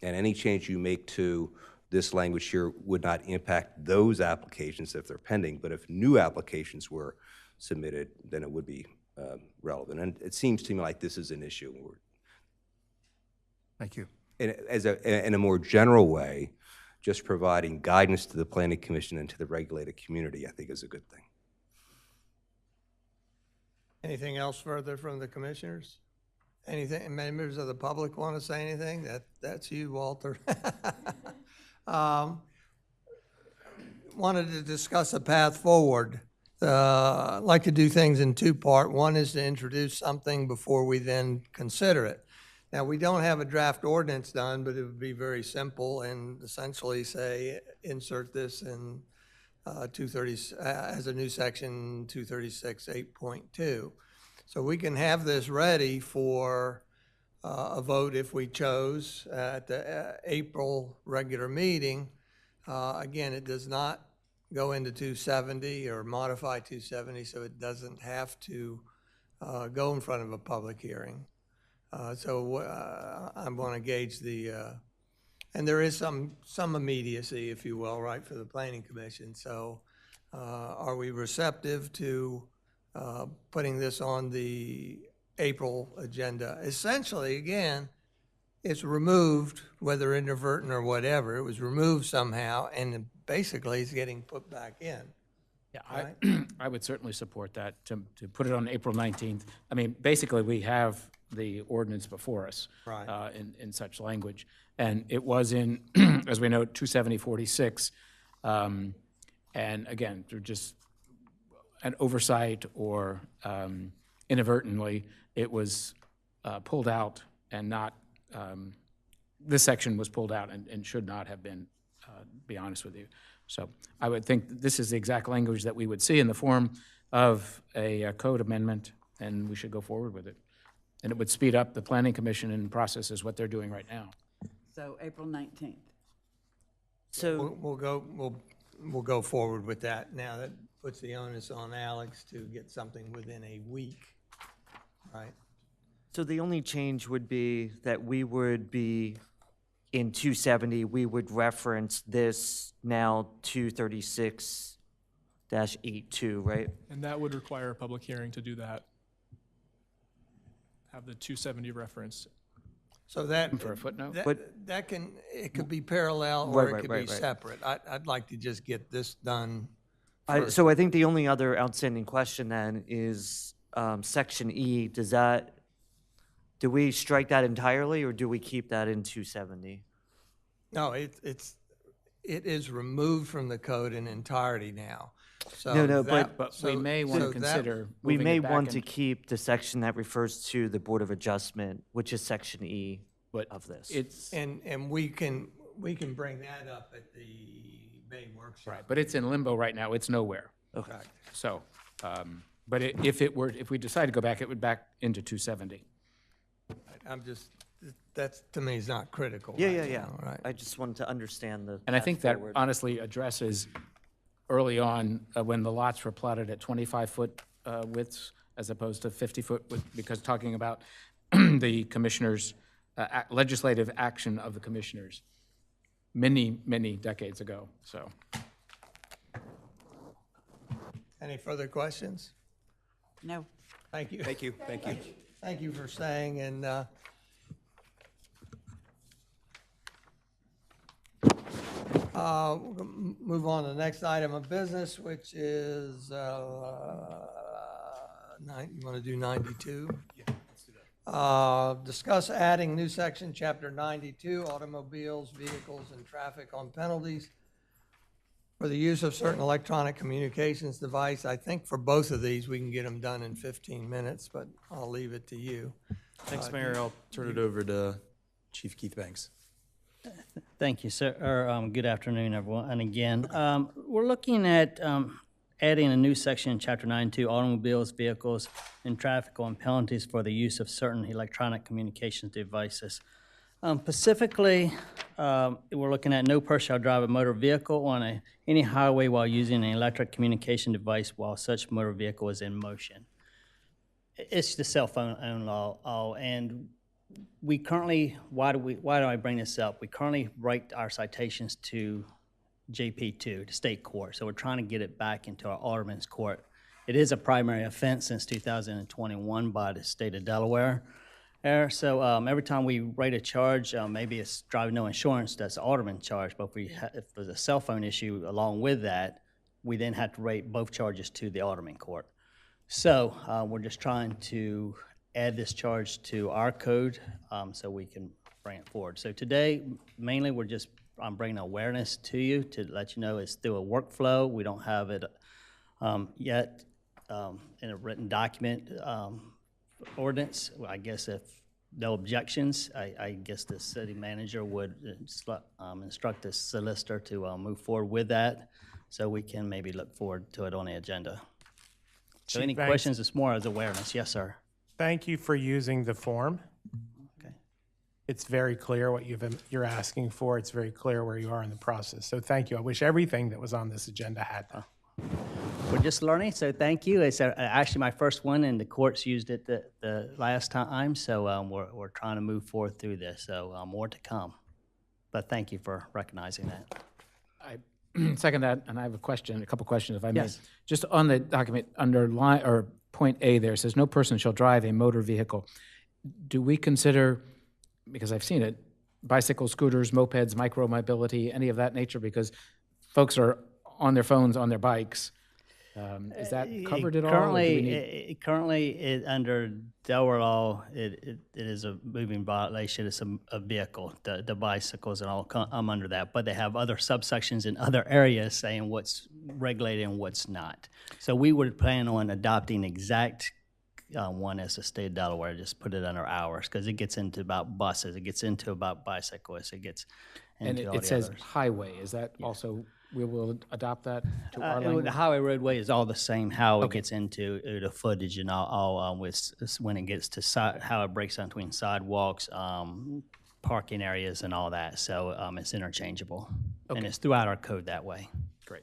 And any change you make to this language here would not impact those applications if they're pending, but if new applications were submitted, then it would be relevant. And it seems to me like this is an issue. Thank you. In a more general way, just providing guidance to the Planning Commission and to the regulated community, I think is a good thing. Anything else further from the commissioners? Anything, members of the public want to say anything? That's you, Walter. Wanted to discuss a path forward. I'd like to do things in two parts. One is to introduce something before we then consider it. Now, we don't have a draft ordinance done, but it would be very simple and essentially say, insert this in 230 as a new section 236 8.2. So we can have this ready for a vote if we chose at the April regular meeting. Again, it does not go into 270 or modify 270, so it doesn't have to go in front of a public hearing. I'm going to gauge the, and there is some immediacy, if you will, right, for the Planning Commission. So are we receptive to putting this on the April agenda? Essentially, again, it's removed, whether inadvertent or whatever, it was removed somehow, and basically it's getting put back in. Yeah, right? I would certainly support that, to put it on April 19th. I mean, basically, we have the ordinance before us Right. in such language. And it was in, as we know, 270-46. And again, through just an oversight or inadvertently, it was pulled out and not, this section was pulled out and should not have been, to be honest with you. So I would think this is the exact language that we would see in the form of a code amendment, and we should go forward with it. And it would speed up the Planning Commission and processes what they're doing right now. So April 19th. So We'll go forward with that. Now that puts the onus on Alex to get something within a week, right? So the only change would be that we would be, in 270, we would reference this now 236-82, right? And that would require a public hearing to do that. Have the 270 reference. So that, For a footnote? that can, it could be parallel or it could be separate. I'd like to just get this done first. So I think the only other outstanding question then is Section E, do we strike that entirely, or do we keep that in 270? No, it is removed from the code in entirety now. So No, But we may want to consider We moving may it back want to in- keep the section that refers to the Board of Adjustment, which is Section E of this. It's, And we can bring that up at the May workshop. right, but it's in limbo right now. It's nowhere. Okay. So, but if we decide to go back, it would back into 270. I'm just, that's, to me, is not critical. Yeah, right yeah, yeah. now, Right. I just wanted to understand the And I path think that forward. honestly addresses early on when the lots were plotted at 25-foot widths as opposed to 50-foot width, because talking about the commissioners, legislative action of the commissioners many, many decades ago, so. Any further questions? No. Thank you. Thank you. Thank you. Thank you for staying, and we'll move on to the next item of business, which is, you want to do 92? Yeah, let's do that. Discuss adding new section, chapter 92, automobiles, vehicles, and traffic on penalties for the use of certain electronic communications device. I think for both of these, we can get them done in 15 minutes, but I'll leave it to you. Thanks, Mayor. I'll turn it over to Chief Keith Banks. Thank you, sir. Good afternoon, everyone. And again, we're looking at adding a new section in Chapter 92, automobiles, vehicles, and traffic on penalties for the use of certain electronic communications devices. Specifically, we're looking at no person shall drive a motor vehicle on any highway while using an electric communication device while such motor vehicle is in motion. It's the cell phone own law, and we currently, why do I bring this up? We currently write our citations to JP2, the state court, so we're trying to get it back into our Alderman's court. It is a primary offense since 2021 by the state of Delaware. So every time we write a charge, maybe it's driving no insurance, that's the Alderman charge, but if there's a cell phone issue along with that, we then have to rate both charges to the Alderman court. So we're just trying to add this charge to our code so we can bring it forward. So today, mainly I'm bringing awareness to you to let you know it's through a workflow. We don't have it yet in a written document ordinance. I guess if no objections, I guess the city manager would instruct the solicitor to move forward with that so we can maybe look forward to it on the agenda. So any Thanks. questions? It's more as awareness. Yes, sir. Thank you for using the form. Okay. It's very clear what you're asking for. It's very clear where you are in the process. So thank you. I wish everything that was on this agenda had that. We're just learning, so thank you. It's actually my first one, and the courts used it the last time, so we're trying to move forward through this, so more to come. But thank you for recognizing that. I second that, and I have a couple questions, if I may. Yes. Just on the document, under line, or point A there, it says, "No person shall drive a motor vehicle." Do we consider, because I've seen it, bicycles, scooters, mopeds, micro-mobility, any of that nature? Because folks are on their phones, on their bikes. Is that covered at all? or do we need- Currently, under Delaware law, it is a moving violation. It's a vehicle. The bicycles and all come under that. But they have other subsections in other areas saying what's regulated and what's not. So we would plan on adopting exact one as the state of Delaware, just put it under ours, because it gets into about buses, it gets into about bicyclists, it gets And into all it the says others. highway. Is that also, we will adopt that to our The language? highway roadway is all the same, how it gets into the footage and all with when it gets to how it breaks down between sidewalks, parking areas and all that. So it's interchangeable. And it's throughout our code that way. Great.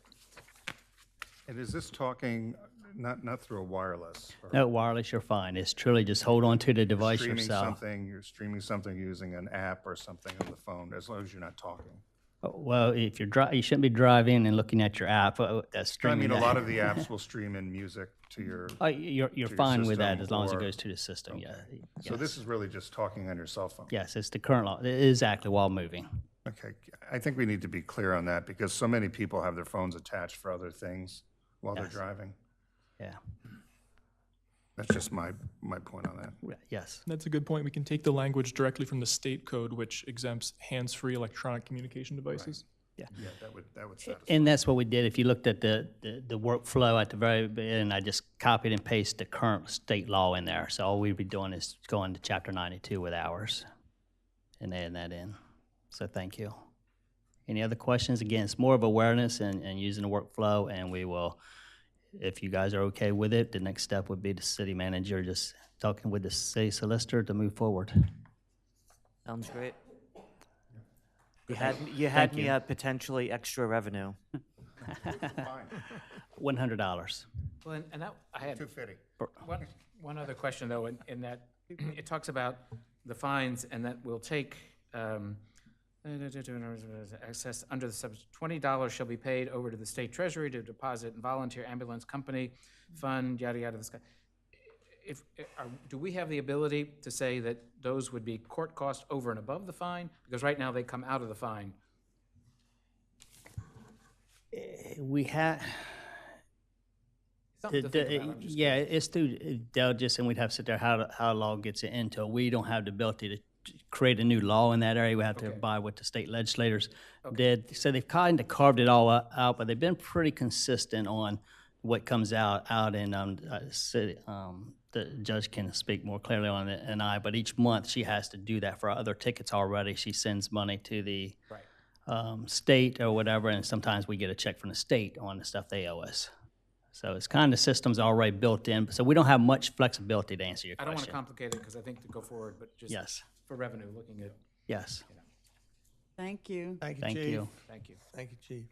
And is this talking, not through a wireless? or No wireless, you're fine. It's truly just hold on to the device streaming yourself. You're streaming something using an app or something on the phone, as long as you're not talking. Well, if you're you shouldn't be driving and looking at your app. That's I streaming. mean, a that. lot of the apps will stream in music to your. You're to your fine with that system, as long as it or- goes to the system. Okay. Yeah. So this is really just talking on your cell phone? Yes, it's the current law. It is actually while moving. Okay, I think we need to be clear on that, because so many people have their phones attached for other things while they're Yes. driving. Yeah. That's just my point on that. Yes. That's a good point. We can take the language directly from the state code, which exempts hands-free electronic communication devices. Yeah. Yeah, that would satisfy. And that's what we did. If you looked at the workflow at the very beginning, I just copied and pasted the current state law in there. So all we'd be doing is going to Chapter 92 with ours and adding that in. So thank you. Any other questions? Again, it's more of awareness and using the workflow, and we will, if you guys are okay with it, the next step would be the city manager just talking with the city solicitor to move forward. Sounds great. You had me you. at potentially extra revenue. $100. Well, and that, I had 250. one other question, though, in that it talks about the fines, and that will take access under the sub, $20 shall be paid over to the state treasury to deposit in volunteer ambulance company fund, yada, yada, this guy. Do we have the ability to say that those would be court costs over and above the fine? Because right now they come out of the fine. We have. Something to think about, I'm just Yeah, it's through Delgis, and we'd have to sit there how law gets it into it. We don't have the ability to create a new law in that area. We have to abide what the state legislators did. So they've kind of carved it all out, but they've been pretty consistent on what comes out in city. The judge can speak more clearly on it than I, but each month she has to do that for other tickets already. She sends money to the state or whatever, and sometimes we get a check from the state on the stuff they owe us. So it's kind of systems already built in, so we don't have much flexibility to answer your I question. don't want to complicate it, because I think to go forward, but just Yes. for revenue, looking at. Yes. Thank you. Thank you, Thank Chief. you. Thank you. Thank you, Chief.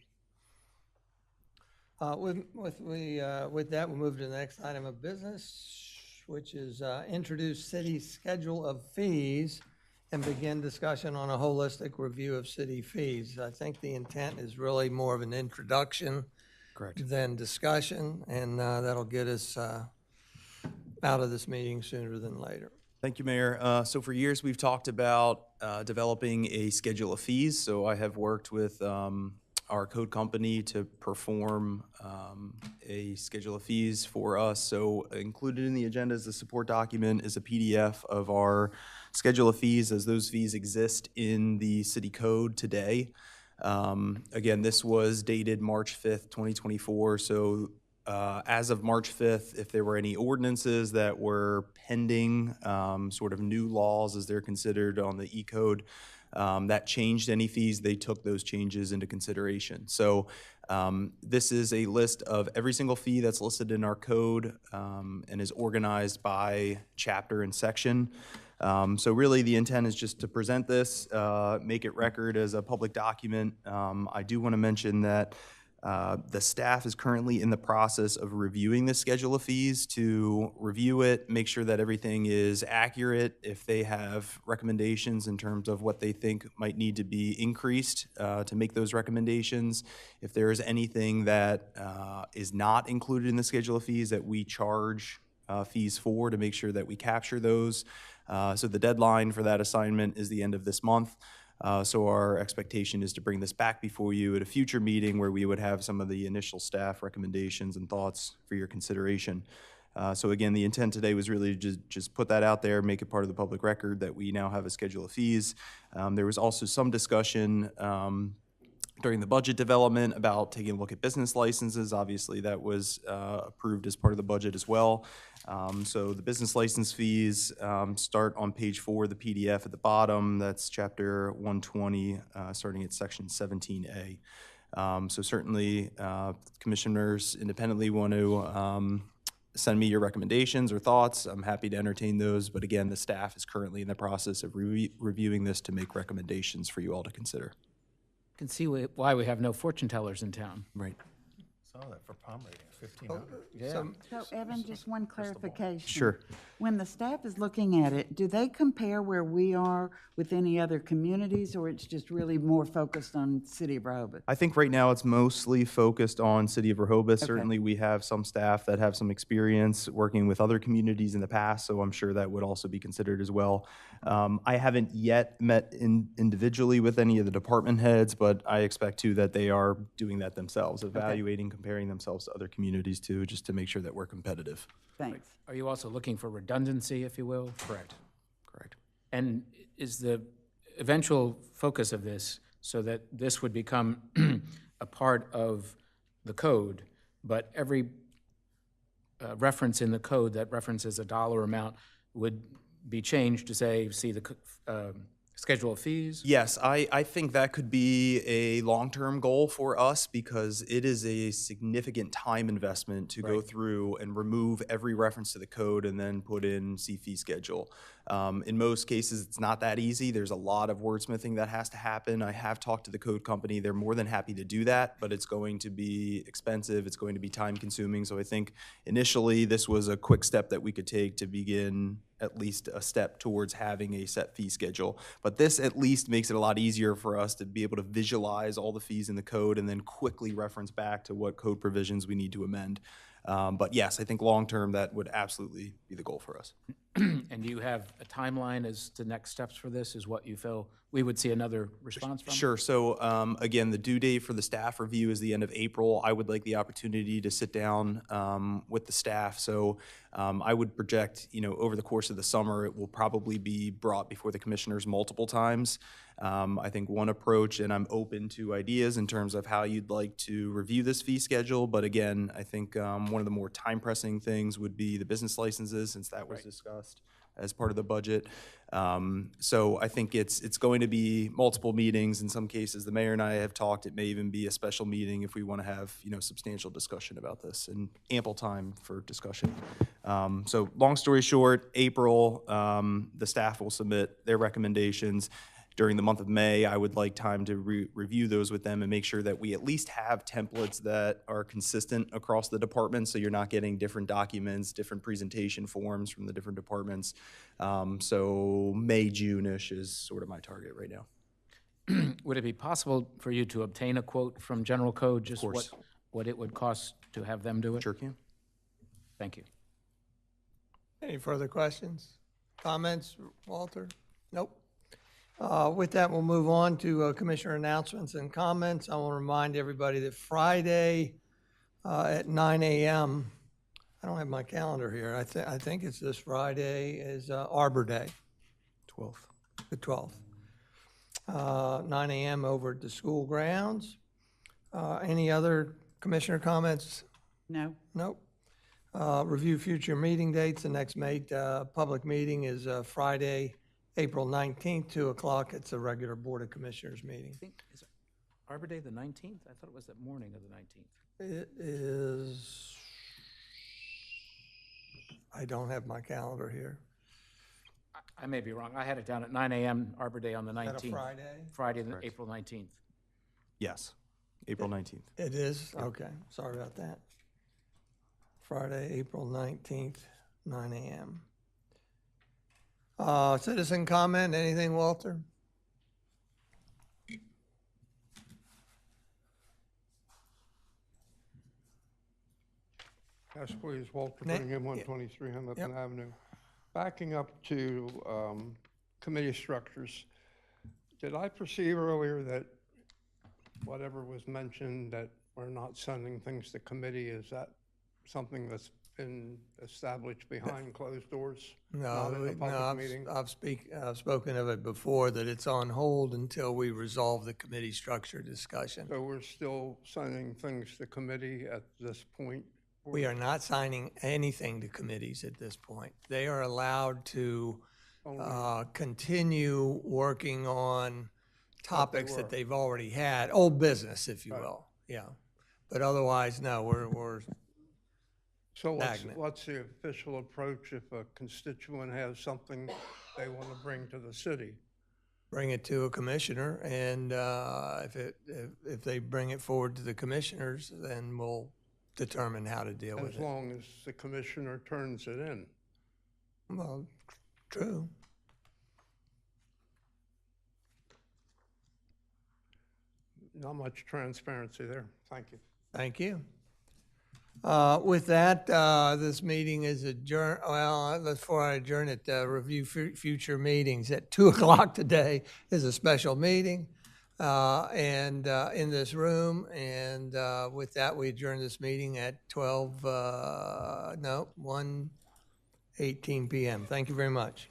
With that, we'll move to the next item of business, which is introduce city schedule of fees and begin discussion on a holistic review of city fees. I think the intent is really more of an introduction than discussion, and that'll get us out of this meeting sooner than later. Thank you, Mayor. So for years, we've talked about developing a schedule of fees. So I have worked with our code company to perform a schedule of fees for us. So included in the agenda as a support document is a PDF of our schedule of fees as those fees exist in the city code today. Again, this was dated March 5th, 2024. So as of March 5th, if there were any ordinances that were pending, sort of new laws as they're considered on the E-code, that changed any fees, they took those changes into consideration. So this is a list of every single fee that's listed in our code and is organized by chapter and section. So really the intent is just to present this, make it record as a public document. I do want to mention that the staff is currently in the process of reviewing the schedule of fees to review it, make sure that everything is accurate. If they have recommendations in terms of what they think might need to be increased to make those recommendations. If there is anything that is not included in the schedule of fees that we charge fees for, to make sure that we capture those. So the deadline for that assignment is the end of this month. So our expectation is to bring this back before you at a future meeting where we would have some of the initial staff recommendations and thoughts for your consideration. So again, the intent today was really to just put that out there, make it part of the public record that we now have a schedule of fees. There was also some discussion during the budget development about taking a look at business licenses. Obviously, that was approved as part of the budget as well. So the business license fees start on page 4 of the PDF at the bottom. That's chapter 120, starting at section 17A. So certainly, commissioners independently want to send me your recommendations or thoughts. I'm happy to entertain those. But again, the staff is currently in the process of reviewing this to make recommendations for you all to consider. Can see why we have no fortune tellers in town. Right. Saw that for palm rating, 1,500. Yeah. So Evan, just one clarification. Sure. When the staff is looking at it, do they compare where we are with any other communities, or it's just really more focused on City of Rehoboth? I think right now it's mostly focused on City of Rehoboth. Okay. Certainly we have some staff that have some experience working with other communities in the past, so I'm sure that would also be considered as well. I haven't yet met individually with any of the department heads, but I expect too that they are doing that themselves, evaluating, comparing themselves to other communities too, just to make sure that we're competitive. Thanks. Are you also looking for redundancy, if you will? Correct. Correct. And is the eventual focus of this so that this would become a part of the code, but every reference in the code that references a dollar amount would be changed to say, see the schedule of fees? Yes, I think that could be a long-term goal for us because it is a significant time investment to go through and remove every reference to the code and then put in see fee schedule. In most cases, it's not that easy. There's a lot of wordsmithing that has to happen. I have talked to the code company. They're more than happy to do that, but it's going to be expensive. It's going to be time-consuming. So I think initially this was a quick step that we could take to begin at least a step towards having a set fee schedule. But this at least makes it a lot easier for us to be able to visualize all the fees in the code and then quickly reference back to what code provisions we need to amend. But yes, I think long-term that would absolutely be the goal for us. And do you have a timeline as to next steps for this? Is what you feel we would see another response from? Sure. So again, the due date for the staff review is the end of April. I would like the opportunity to sit down with the staff. So I would project, over the course of the summer, it will probably be brought before the commissioners multiple times. I think one approach, and I'm open to ideas in terms of how you'd like to review this fee schedule. But again, I think one of the more time-pressing things would be the business licenses, since that was discussed as part of the budget. So I think it's going to be multiple meetings. In some cases, the mayor and I have talked. It may even be a special meeting if we want to have substantial discussion about this and ample time for discussion. So long story short, April, the staff will submit their recommendations. during the month of May, I would like time to review those with them and make sure that we at least have templates that are consistent across the departments, so you're not getting different documents, different presentation forms from the different departments. So May, June-ish is sort of my target right now. Would it be possible for you to obtain a quote from General Code, just course. what it would cost to have them do it? Sure can. Thank you. Any further questions, comments, Walter? Nope. With that, we'll move on to Commissioner announcements and comments. I want to remind everybody that Friday at 9 a.m., I don't have my calendar here. I think it's this Friday is Arbor Day. 12th. The 12th. 9 a.m. over at the school grounds. Any other commissioner comments? No. Nope. Review future meeting dates. The next public meeting is Friday, April 19th, 2 o'clock. It's a regular Board of Commissioners meeting. I think, is Arbor Day the 19th? I thought it was the morning of the 19th. It is, I don't have my calendar here. I may be wrong. I had it down at 9 a.m. Arbor Day on the 19th. Is that a Friday? Friday, Correct. April 19th. Yes, April 19th. It is? Okay, sorry about that. Friday, April 19th, 9 a.m. Citizen comment, anything, Walter? Yes, please, Walter Nick? Brigham, Yeah. 123 Hamilton Yep. Avenue. Backing up to committee structures, did I perceive earlier that whatever was mentioned, that we're not sending things to committee, is that something that's been established behind closed doors? No, Not in a public meeting? I've spoken of it before, that it's on hold until we resolve the committee structure discussion. So we're still sending things to committee at this point? We are not signing anything to committees at this point. They are allowed to continue working on topics that they've already had, old business, if you will, yeah. But otherwise, no, we're So stagnant. what's the official approach if a constituent has something they want to bring to the city? Bring it to a commissioner, and if they bring it forward to the commissioners, then we'll determine how to deal with As it. long as the commissioner turns it in. Well, true. Not much transparency there. Thank you. Thank you. With that, this meeting is adjourned. Well, before I adjourn it, review future meetings at 2 o'clock today is a special meeting and in this room. And with that, we adjourn this meeting at 1:18 p.m. Thank you very much.